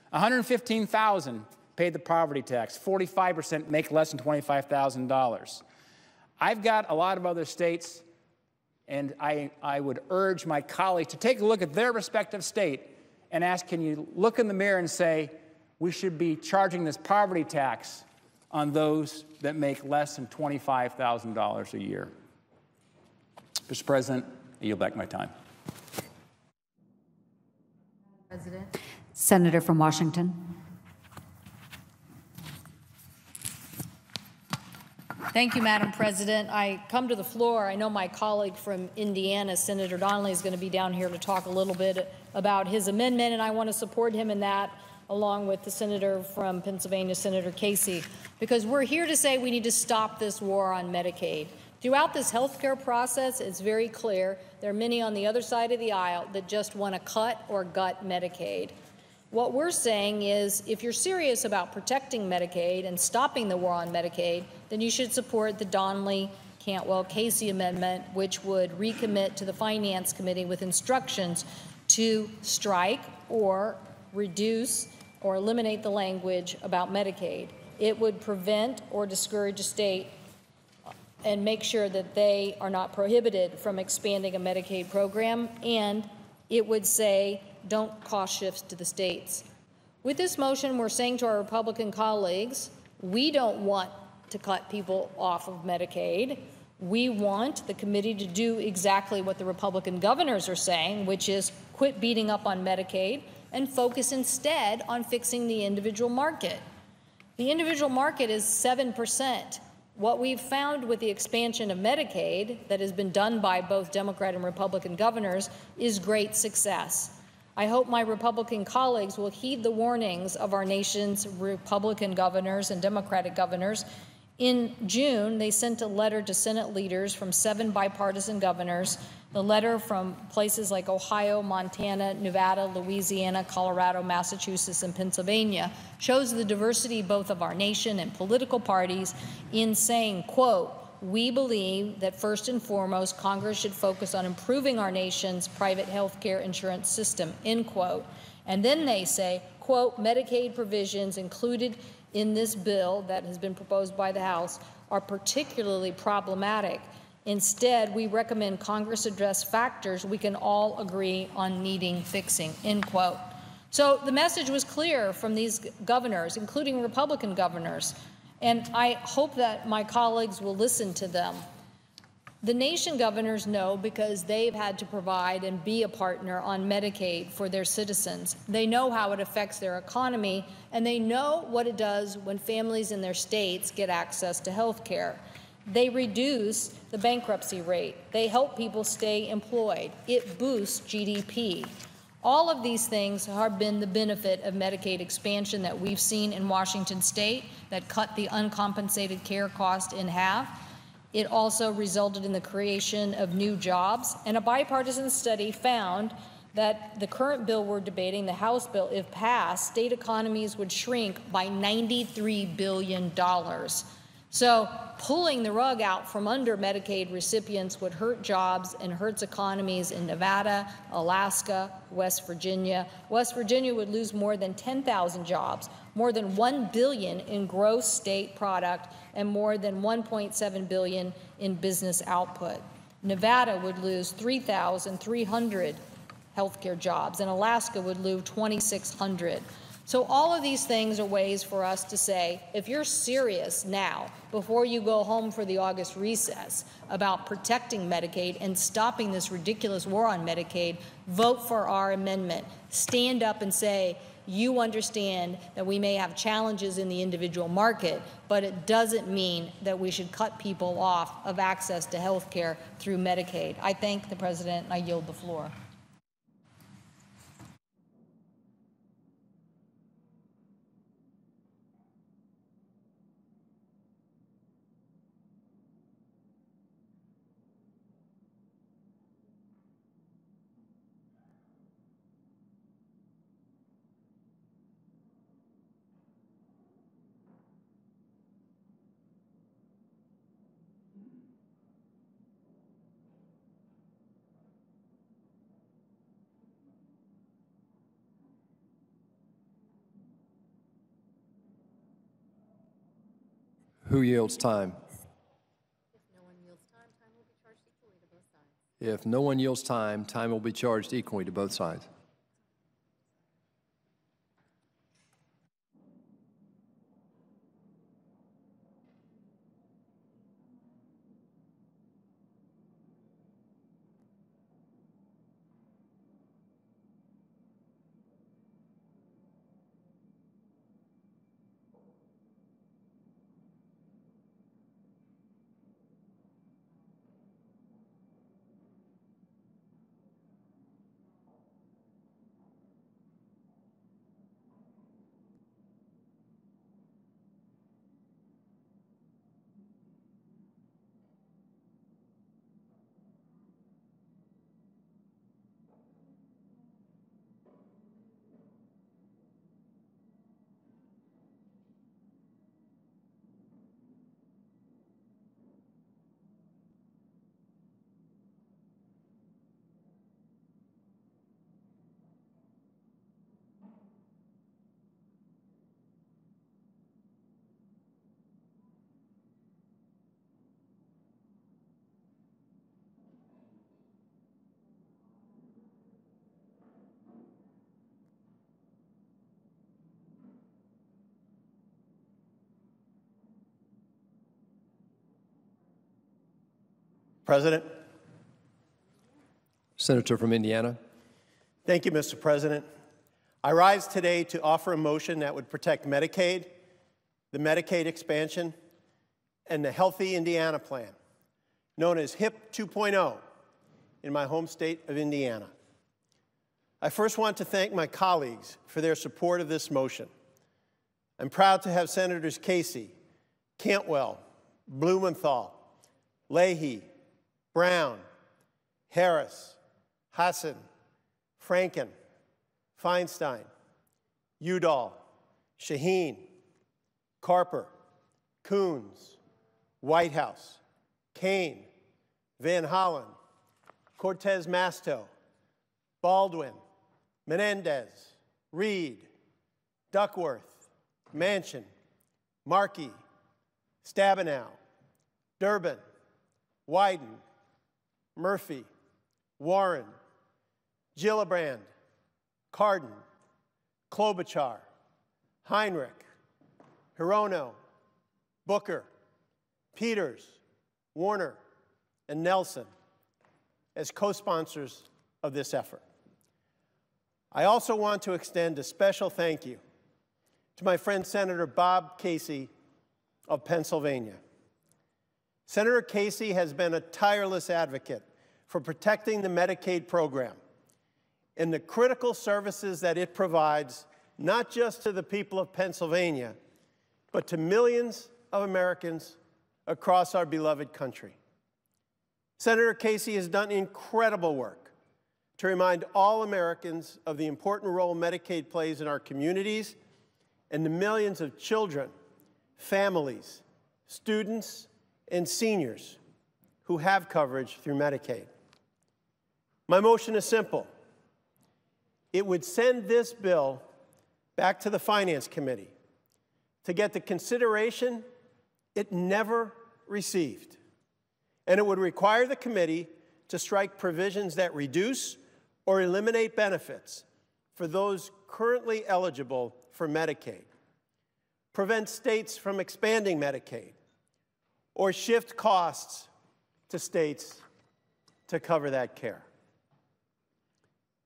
115,000 paid the poverty tax. 45% make less than $25,000. I've got a lot of other states, and I would urge my colleagues to take a look at their respective state and ask, can you look in the mirror and say, we should be charging this poverty tax on those that make less than $25,000 a year. Mr. President, I yield back my time. President. Senator from Washington. Thank you, Madam President. I come to the floor. I know my colleague from Indiana, Senator Donnelly, is going to be down here to talk a little bit about his amendment, and I want to support him in that, along with the senator from Pennsylvania, Senator Casey, because we're here to say we need to stop this war on Medicaid. Throughout this health care process, it's very clear there are many on the other side of the aisle that just want to cut or gut Medicaid. What we're saying is, if you're serious about protecting Medicaid and stopping the war on Medicaid, then you should support the Donnelly-Cantwell-Casey amendment, which would recommit to the Finance Committee with instructions to strike or reduce or eliminate the language about Medicaid. It would prevent or discourage a state and make sure that they are not prohibited from expanding a Medicaid program, and it would say don't cost shifts to the states. With this motion, we're saying to our Republican colleagues, we don't want to cut people off of Medicaid. We want the committee to do exactly what the Republican governors are saying, which is quit beating up on Medicaid and focus instead on fixing the individual market. The individual market is 7%. What we've found with the expansion of Medicaid that has been done by both Democrat and Republican governors is great success. I hope my Republican colleagues will heed the warnings of our nation's Republican governors and Democratic governors. In June, they sent a letter to Senate leaders from 7 bipartisan governors. The letter from places like Ohio, Montana, Nevada, Louisiana, Colorado, Massachusetts, and Pennsylvania shows the diversity both of our nation and political parties in saying, quote, we believe that first and foremost, Congress should focus on improving our nation's private health care insurance system, end quote. And then they say, quote, Medicaid provisions included in this bill that has been proposed by the House are particularly problematic Instead, we recommend Congress address factors we can all agree on needing fixing, end quote. So the message was clear from these governors, including Republican governors, and I hope that my colleagues will listen to them. The nation governors know because they've had to provide and be a partner on Medicaid for their citizens. They know how it affects their economy, and they know what it does when families in their states get access to health care. They reduce the bankruptcy rate. They help people stay employed. It boosts GDP. All of these things have been the benefit of Medicaid expansion that we've seen in Washington state that cut the uncompensated care cost in half. It also resulted in the creation of new jobs, and a bipartisan study found that the current bill we're debating, the House bill, if passed, state economies would shrink by $93 billion. So pulling the rug out from under Medicaid recipients would hurt jobs and hurts economies in Nevada, Alaska, West Virginia. West Virginia would lose more than 10,000 jobs, more than $1 billion in gross state product, and more than $1.7 billion in business output. Nevada would lose 3,300 healthcare jobs, and Alaska would lose 2,600. So all of these things are ways for us to say, if you're serious now, before you go home for the August recess, about protecting Medicaid and stopping this ridiculous war on Medicaid, vote for our amendment. Stand up and say, you understand that we may have challenges in the individual market, but it doesn't mean that we should cut people off of access to health care through Medicaid. I thank the President, and I yield the floor. Who yields time? If no one yields time, time will be charged equally to both sides. President. Senator from Indiana. Thank you, Mr. President. I rise today to offer a motion that would protect Medicaid, the Medicaid expansion, and the Healthy Indiana Plan, known as HIP 2.0, in my home state of Indiana. I first want to thank my colleagues for their support of this motion. I'm proud to have Senators Casey, Cantwell, Blumenthal, Leahy, Brown, Harris, Hassan, Franken, Feinstein, Udall, Shaheen, Carper, Coons, Whitehouse, Kane, Van Hollen, Cortez Masto, Baldwin, Menendez, Reed, Duckworth, Manchin, Markey, Stabenow, Durbin, Wyden, Murphy, Warren, Gillibrand, Cardin, Klobuchar, Heinrich, Hirono, Booker, Peters, Warner, and Nelson as co-sponsors of this effort. I also want to extend a special thank you to my friend Senator Bob Casey of Pennsylvania. Senator Casey has been a tireless advocate for protecting the Medicaid program and the critical services that it provides, not just to the people of Pennsylvania, but to millions of Americans across our beloved country. Senator Casey has done incredible work to remind all Americans of the important role Medicaid plays in our communities and the millions of children, families, students, and seniors who have coverage through Medicaid. My motion is simple. It would send this bill back to the Finance Committee to get the consideration it never received. And it would require the committee to strike provisions that reduce or eliminate benefits for those currently eligible for Medicaid, prevent states from expanding Medicaid, or shift costs to states to cover that care.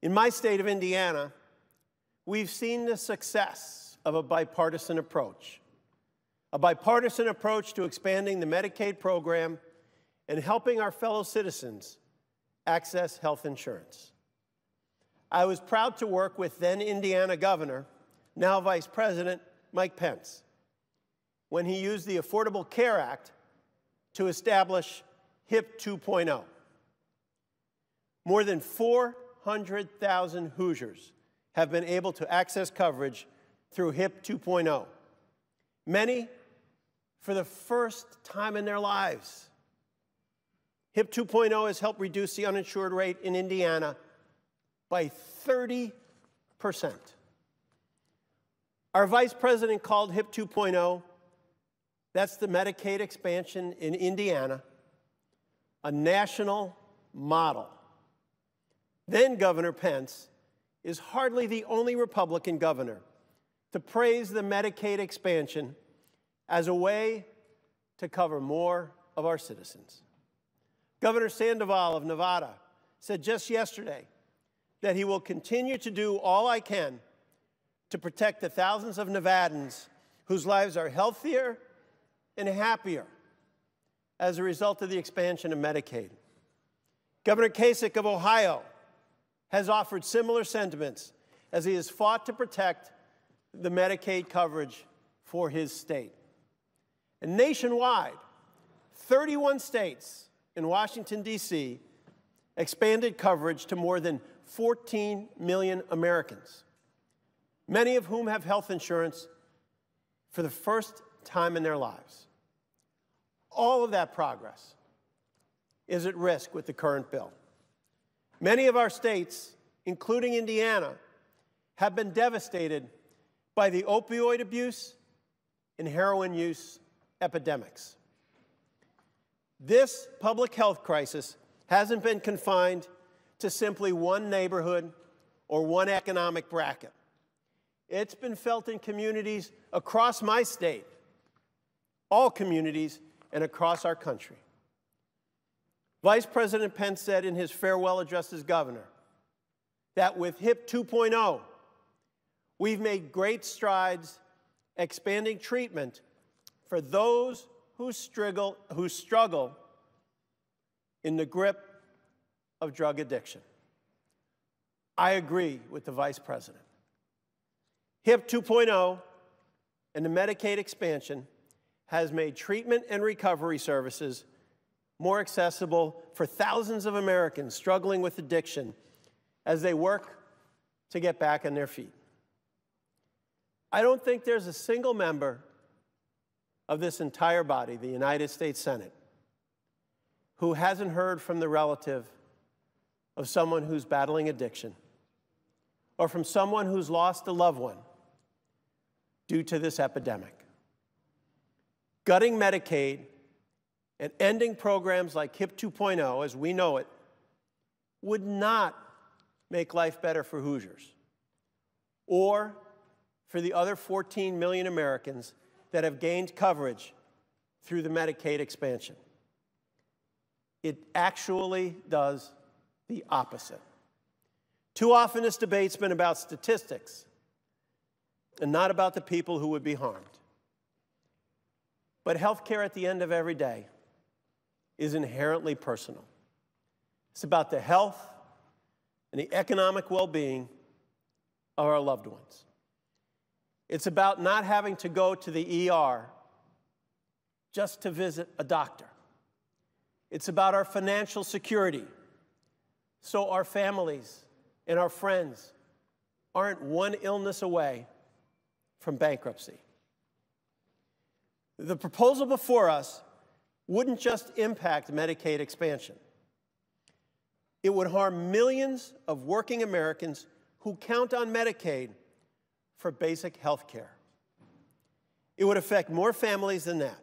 In my state of Indiana, we've seen the success of a bipartisan approach to expanding the Medicaid program and helping our fellow citizens access health insurance. I was proud to work with then Indiana Governor, now Vice President, Mike Pence, when he used the Affordable Care Act to establish HIP 2.0. More than 400,000 Hoosiers have been able to access coverage through HIP 2.0, many for the first time in their lives. HIP 2.0 has helped reduce the uninsured rate in Indiana by 30%. Our Vice President called HIP 2.0, that's the Medicaid expansion in Indiana, a national model. Then Governor Pence is hardly the only Republican governor to praise the Medicaid expansion as a way to cover more of our citizens. Governor Sandoval of Nevada said just yesterday that he will continue to do all I can to protect the thousands of Nevadans whose lives are healthier and happier as a result of the expansion of Medicaid. Governor Kasich of Ohio has offered similar sentiments as he has fought to protect the Medicaid coverage for his state. And nationwide, 31 states in Washington, D.C., expanded coverage to more than 14 million Americans, many of whom have health insurance for the first time in their lives. All of that progress is at risk with the current bill. Many of our states, including Indiana, have been devastated by the opioid abuse and heroin use epidemics. This public health crisis hasn't been confined to simply one neighborhood or one economic bracket. It's been felt in communities across my state, all communities, and across our country. Vice President Pence said in his farewell address as governor that with HIP 2.0, we've made great strides expanding treatment for those who struggle in the grip of drug addiction. I agree with the Vice President. HIP 2.0 and the Medicaid expansion has made treatment and recovery services more accessible for thousands of Americans struggling with addiction as they work to get back on their feet. I don't think there's a single member of this entire body, the United States Senate, who hasn't heard from the relative of someone who's battling addiction or from someone who's lost a loved one due to this epidemic. Gutting Medicaid and ending programs like HIP 2.0, as we know it, would not make life better for Hoosiers or for the other 14 million Americans that have gained coverage through the Medicaid expansion. It actually does the opposite. Too often this debate's been about statistics and not about the people who would be harmed. But health care at the end of every day is inherently personal. It's about the health and the economic well-being of our loved ones. It's about not having to go to the ER just to visit a doctor. It's about our financial security, so our families and our friends aren't one illness away from bankruptcy. The proposal before us wouldn't just impact Medicaid expansion. It would harm millions of working Americans who count on Medicaid for basic health care. It would affect more families than that,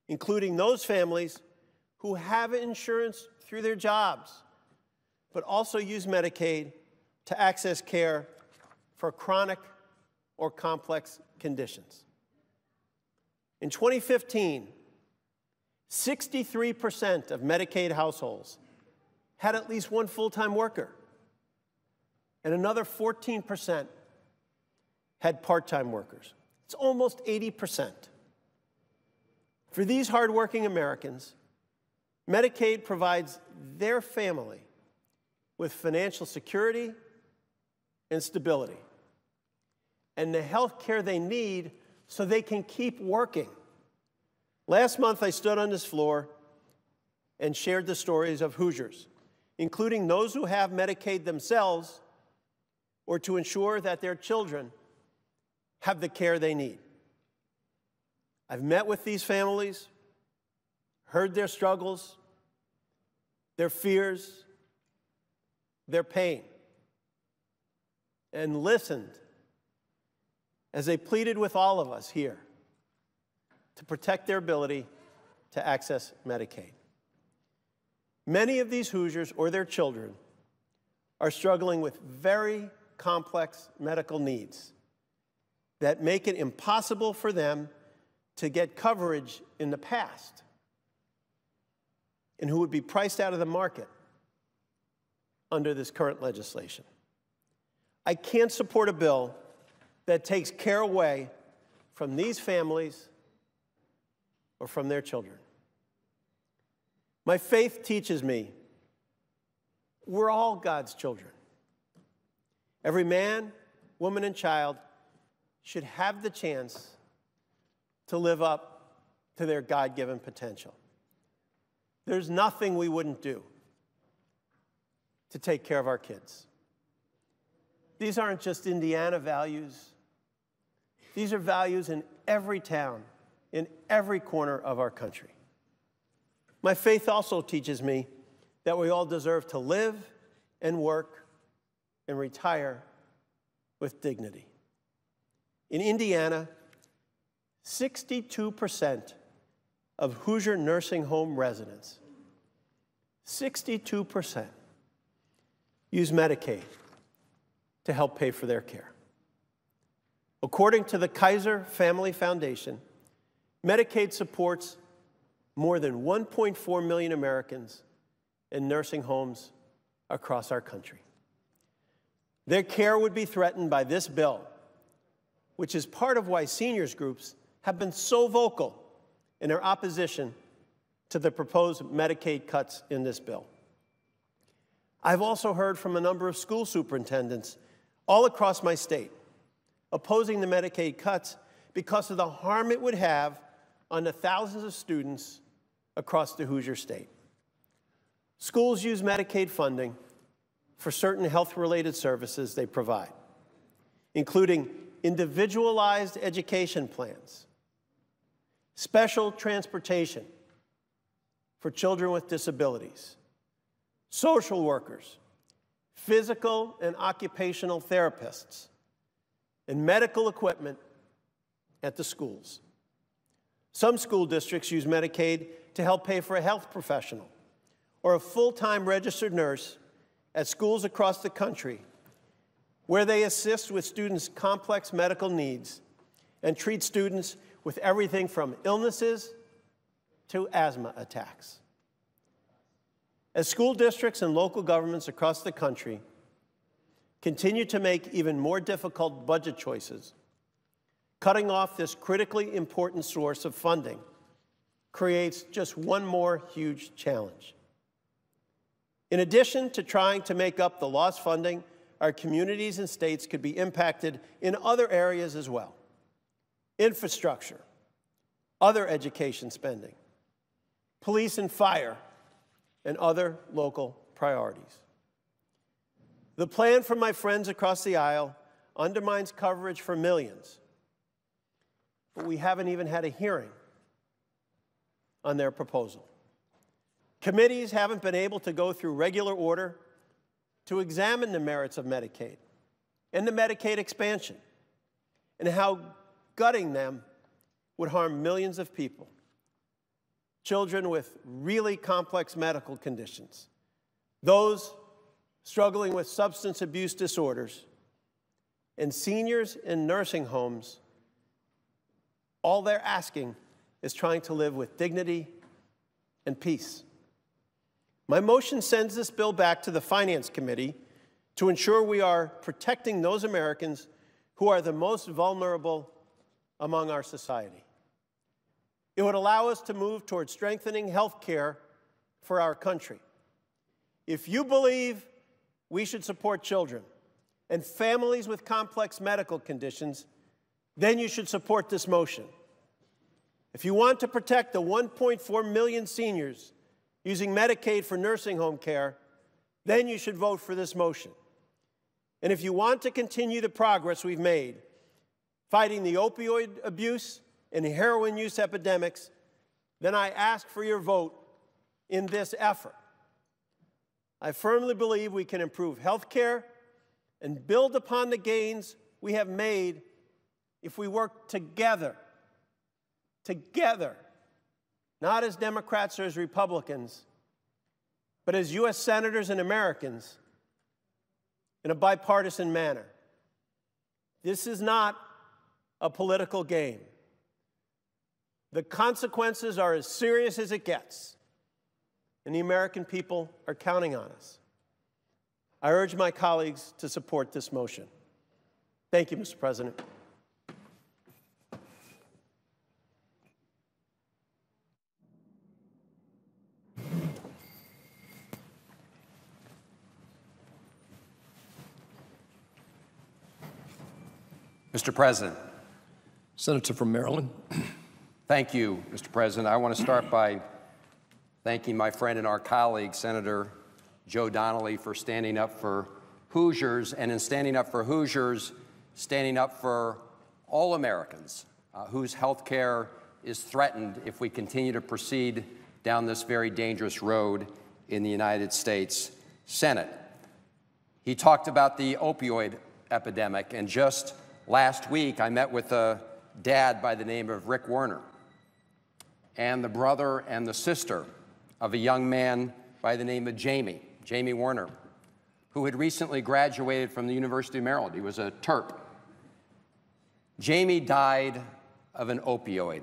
including those families who have insurance through their jobs, but also use Medicaid to access care for chronic or complex conditions. In 2015, 63% of Medicaid households had at least one full-time worker, and another 14% had part-time workers. It's almost 80%. For these hardworking Americans, Medicaid provides their family with financial security and stability, and the health care they need so they can keep working. Last month, I stood on this floor and shared the stories of Hoosiers, including those who have Medicaid themselves or to ensure that their children have the care they need. I've met with these families, heard their struggles, their fears, their pain, and listened as they pleaded with all of us here to protect their ability to access Medicaid. Many of these Hoosiers or their children are struggling with very complex medical needs that make it impossible for them to get coverage in the past, and who would be priced out of the market under this current legislation. I can't support a bill that takes care away from these families or from their children. My faith teaches me we're all God's children. Every man, woman, and child should have the chance to live up to their God-given potential. There's nothing we wouldn't do to take care of our kids. These aren't just Indiana values. These are values in every town, in every corner of our country. My faith also teaches me that we all deserve to live and work and retire with dignity. In Indiana, 62% of Hoosier nursing home residents, 62%, use Medicaid to help pay for their care. According to the Kaiser Family Foundation, Medicaid supports more than 1.4 million Americans in nursing homes across our country. Their care would be threatened by this bill, which is part of why seniors groups have been so vocal in their opposition to the proposed Medicaid cuts in this bill. I've also heard from a number of school superintendents all across my state opposing the Medicaid cuts because of the harm it would have on the thousands of students across the Hoosier state. Schools use Medicaid funding for certain health-related services they provide, including individualized education plans, special transportation for children with disabilities, social workers, physical and occupational therapists, and medical equipment at the schools. Some school districts use Medicaid to help pay for a health professional or a full-time registered nurse at schools across the country where they assist with students' complex medical needs and treat students with everything from illnesses to asthma attacks. As school districts and local governments across the country continue to make even more difficult budget choices, cutting off this critically important source of funding creates just one more huge challenge. In addition to trying to make up the lost funding, our communities and states could be impacted in other areas as well. Infrastructure, other education spending, police and fire, and other local priorities. The plan from my friends across the aisle undermines coverage for millions, but we haven't even had a hearing on their proposal. Committees haven't been able to go through regular order to examine the merits of Medicaid and the Medicaid expansion and how gutting them would harm millions of people. Children with really complex medical conditions, those struggling with substance abuse disorders, and seniors in nursing homes. All they're asking is trying to live with dignity and peace. My motion sends this bill back to the Finance Committee to ensure we are protecting those Americans who are the most vulnerable among our society. It would allow us to move toward strengthening health care for our country. If you believe we should support children and families with complex medical conditions, then you should support this motion. If you want to protect the 1.4 million seniors using Medicaid for nursing home care, then you should vote for this motion. And if you want to continue the progress we've made fighting the opioid abuse and heroin use epidemics, then I ask for your vote in this effort. I firmly believe we can improve health care and build upon the gains we have made if we work together, not as Democrats or as Republicans, but as U.S. senators and Americans in a bipartisan manner. This is not a political game. The consequences are as serious as it gets, and the American people are counting on us. I urge my colleagues to support this motion. Thank you, Mr. President. Mr. President. Senator from Maryland. Thank you, Mr. President. I want to start by thanking my friend and our colleague, Senator Joe Donnelly, for standing up for Hoosiers, and in standing up for Hoosiers, standing up for all Americans whose health care is threatened if we continue to proceed down this very dangerous road in the United States Senate. He talked about the opioid epidemic, and just last week I met with a dad by the name of Rick Werner and the brother and the sister of a young man by the name of Jamie Werner, who had recently graduated from the University of Maryland. He was a Terp. Jamie died of an opioid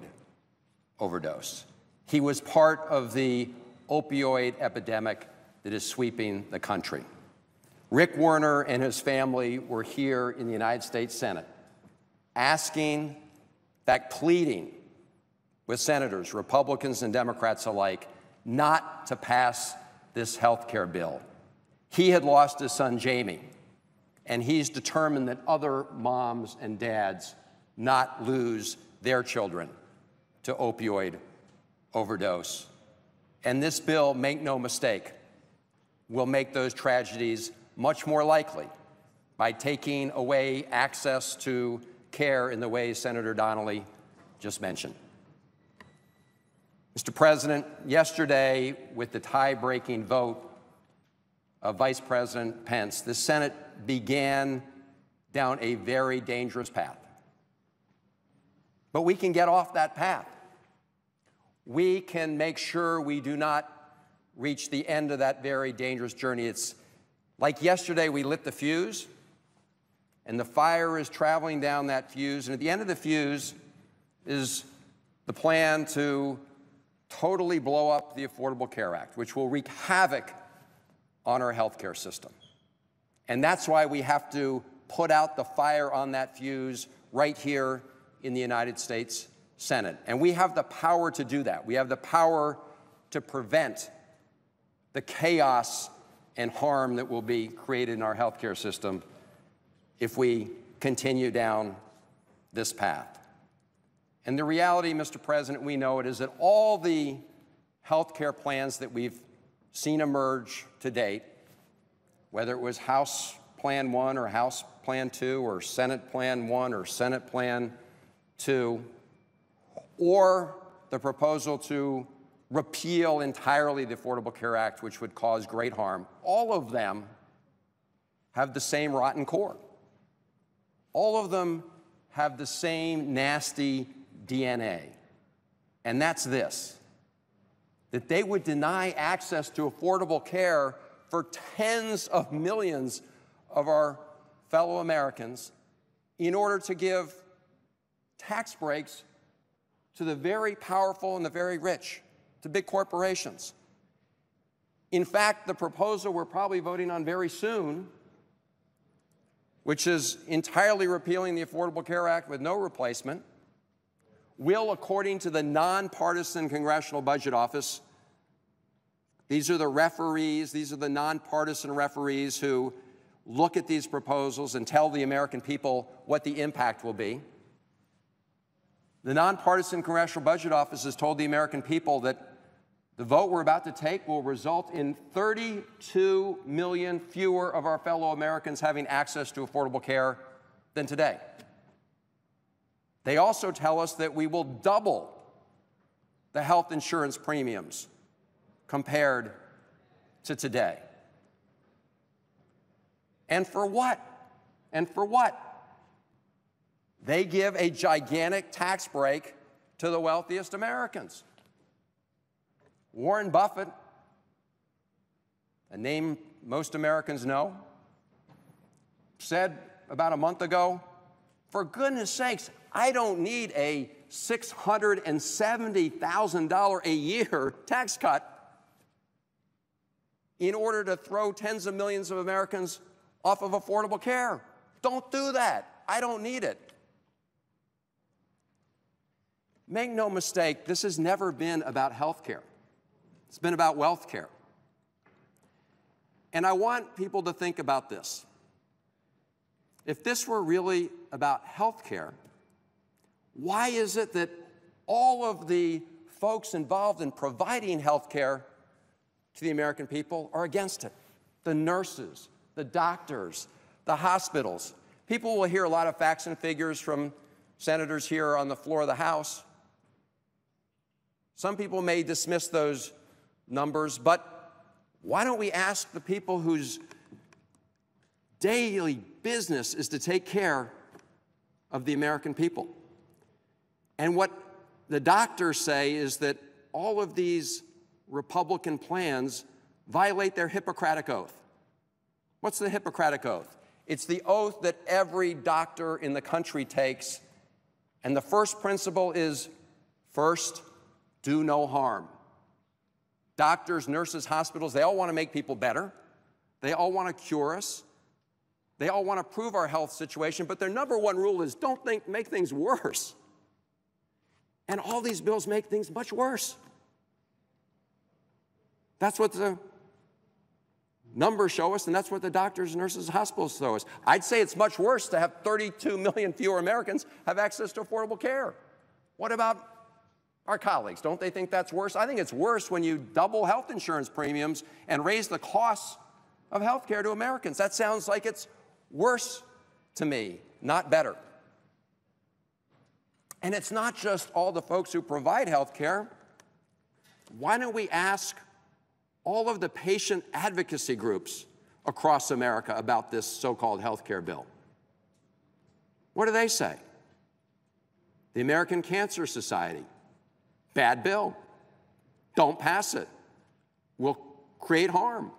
overdose. He was part of the opioid epidemic that is sweeping the country. Rick Werner and his family were here in the United States Senate asking, pleading with senators, Republicans and Democrats alike, not to pass this health care bill. He had lost his son, Jamie, and he's determined that other moms and dads not lose their children to opioid overdose. And this bill, make no mistake, will make those tragedies much more likely by taking away access to care in the ways Senator Donnelly just mentioned. Mr. President, yesterday, with the tie-breaking vote of Vice President Pence, the Senate began down a very dangerous path. But we can get off that path. we can make sure we do not reach the end of that very dangerous journey. It's like yesterday we lit the fuse, and the fire is traveling down that fuse, and at the end of the fuse is the plan to totally blow up the Affordable Care Act, which will wreak havoc on our healthcare system. And that's why we have to put out the fire on that fuse right here in the United States Senate. And we have the power to do that. We have the power to prevent the chaos and harm that will be created in our healthcare system if we continue down this path. And the reality, Mr. President, we know it, is that all the healthcare plans that we've seen emerge to date, whether it was House Plan 1 or House Plan 2 or Senate Plan 1 or Senate Plan 2, or the proposal to repeal entirely the Affordable Care Act, which would cause great harm, all of them have the same rotten core. All of them have the same nasty DNA, and that's this: that they would deny access to affordable care for tens of millions of our fellow Americans in order to give tax breaks to the very powerful and the very rich, to big corporations. In fact, the proposal we're probably voting on very soon, which is entirely repealing the Affordable Care Act with no replacement, will, according to the nonpartisan Congressional Budget Office, these are the referees, these are the nonpartisan referees who look at these proposals and tell the American people what the impact will be. The nonpartisan Congressional Budget Office has told the American people that the vote we're about to take will result in 32 million fewer of our fellow Americans having access to affordable care than today. They also tell us that we will double the health insurance premiums compared to today. And for what? And for what? They give a gigantic tax break to the wealthiest Americans. Warren Buffett, a name most Americans know, said about a month ago, for goodness sakes, I don't need a $670,000 a year tax cut in order to throw tens of millions of Americans off of affordable care. Don't do that. I don't need it. Make no mistake, this has never been about health care. It's been about wealth care. And I want people to think about this. If this were really about health care, why is it that all of the folks involved in providing health care to the American people are against it? The nurses, the doctors, the hospitals. People will hear a lot of facts and figures from senators here on the floor of the House. Some people may dismiss those numbers, but why don't we ask the people whose daily business is to take care of the American people? And what the doctors say is that all of these Republican plans violate their Hippocratic Oath. What's the Hippocratic Oath? It's the oath that every doctor in the country takes, and the first principle is, first, do no harm. Doctors, nurses, hospitals, they all want to make people better. They all want to cure us. They all want to improve our health situation, but their number one rule is don't make things worse. And all these bills make things much worse. That's what the numbers show us, and that's what the doctors, nurses, hospitals show us. I'd say it's much worse to have 32 million fewer Americans have access to affordable care. What about our colleagues? Don't they think that's worse? I think it's worse when you double health insurance premiums and raise the costs of health care to Americans. That sounds like it's worse to me, not better. And it's not just all the folks who provide health care. Why don't we ask all of the patient advocacy groups across America about this so-called health care bill? What do they say? The American Cancer Society, bad bill. don't pass it. We'll create harm.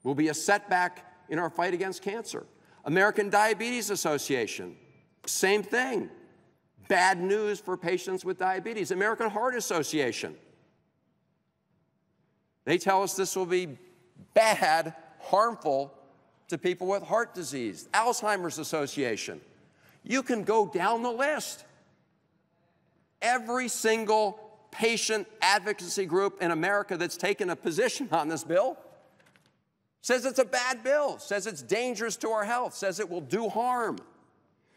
We'll be a setback in our fight against cancer. American Diabetes Association, same thing. Bad news for patients with diabetes. American Heart Association, they tell us this will be bad, harmful to people with heart disease. Alzheimer's Association. You can go down the list. Every single patient advocacy group in America that's taken a position on this bill says it's a bad bill, says it's dangerous to our health, says it will do harm.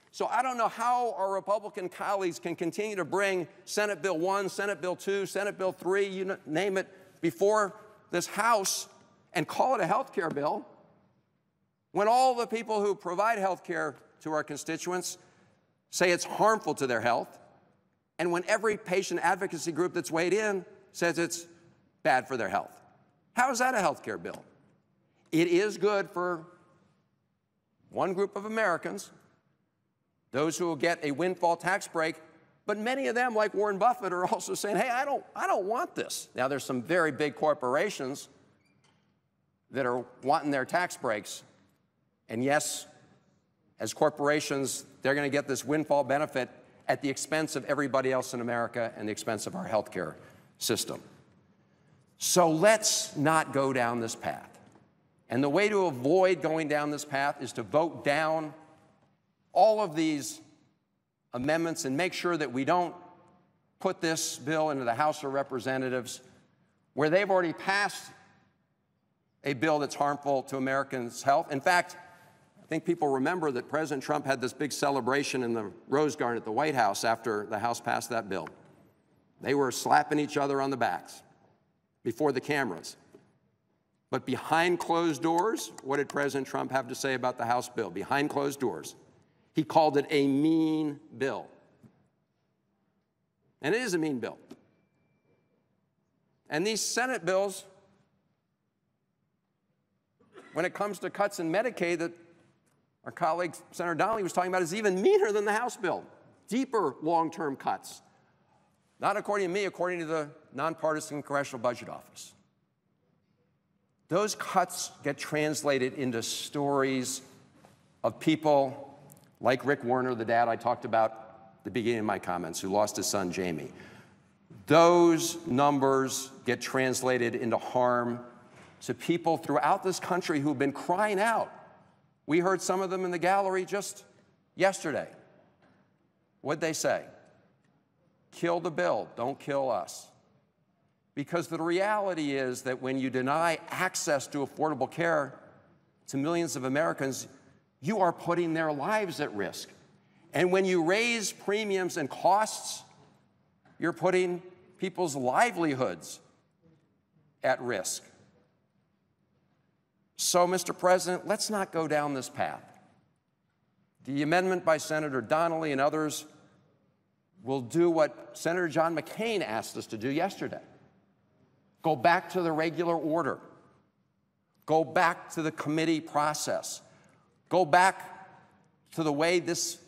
So I don't know how our Republican colleagues can continue to bring Senate Bill 1, Senate Bill 2, Senate Bill 3, you name it, before this House and call it a health care bill when all the people who provide health care to our constituents say it's harmful to their health, and when every patient advocacy group that's weighed in says it's bad for their health. How is that a health care bill? It is good for one group of Americans, those who will get a windfall tax break, but many of them, like Warren Buffett, are also saying, hey, I don't want this. Now, there's some very big corporations that are wanting their tax breaks, and yes, as corporations, they're going to get this windfall benefit at the expense of everybody else in America and the expense of our healthcare system. So let's not go down this path. And the way to avoid going down this path is to vote down all of these amendments and make sure that we don't put this bill into the House of Representatives where they've already passed a bill that's harmful to Americans' health. In fact, I think people remember that President Trump had this big celebration in the Rose Garden at the White House after the House passed that bill. They were slapping each other on the backs before the cameras. But behind closed doors, what did President Trump have to say about the House bill? Behind closed doors, he called it a mean bill. And it is a mean bill. And these Senate bills, when it comes to cuts in Medicaid that our colleague Senator Donnelly was talking about, is even meaner than the House bill. Deeper long-term cuts. Not according to me, according to the nonpartisan Congressional Budget Office. Those cuts get translated into stories of people like Rick Warner, the dad I talked about at the beginning of my comments, who lost his son, Jamie. Those numbers get translated into harm to people throughout this country who've been crying out. We heard some of them in the gallery just yesterday. What'd they say? Kill the bill, don't kill us. Because the reality is that when you deny access to affordable care to millions of Americans, you are putting their lives at risk. And when you raise premiums and costs, you're putting people's livelihoods at risk. So, Mr. President, let's not go down this path. The amendment by Senator Donnelly and others will do what Senator John McCain asked us to do yesterday. Go back to the regular order. Go back to the committee process. Go back to the way this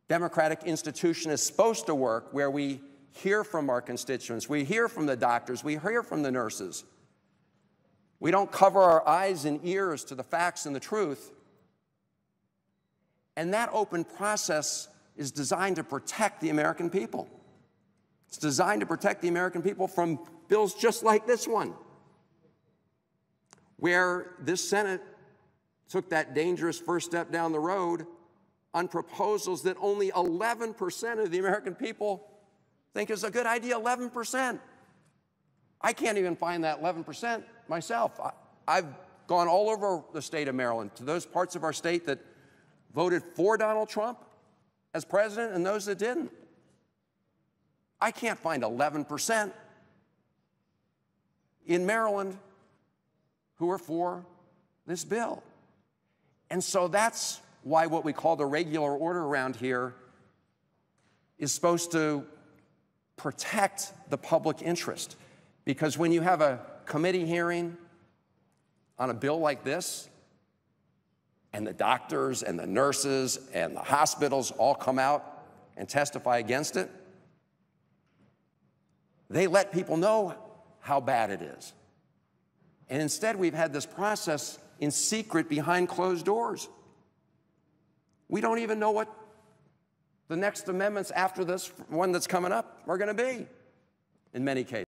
democratic institution is supposed to work, where we hear from our constituents, we hear from the doctors, we hear from the nurses. We don't cover our eyes and ears to the facts and the truth. And that open process is designed to protect the American people. It's designed to protect the American people from bills just like this one, where this Senate took that dangerous first step down the road on proposals that only 11% of the American people think is a good idea. 11%. I can't even find that 11% myself. I've gone all over the state of Maryland to those parts of our state that voted for Donald Trump as president and those that didn't. I can't find 11% in Maryland who are for this bill. And so that's why what we call the regular order around here is supposed to protect the public interest. Because when you have a committee hearing on a bill like this, and the doctors and the nurses and the hospitals all come out and testify against it, they let people know how bad it is. And instead, we've had this process in secret behind closed doors. We don't even know what the next amendments after this one that's coming up are going to be in many cases.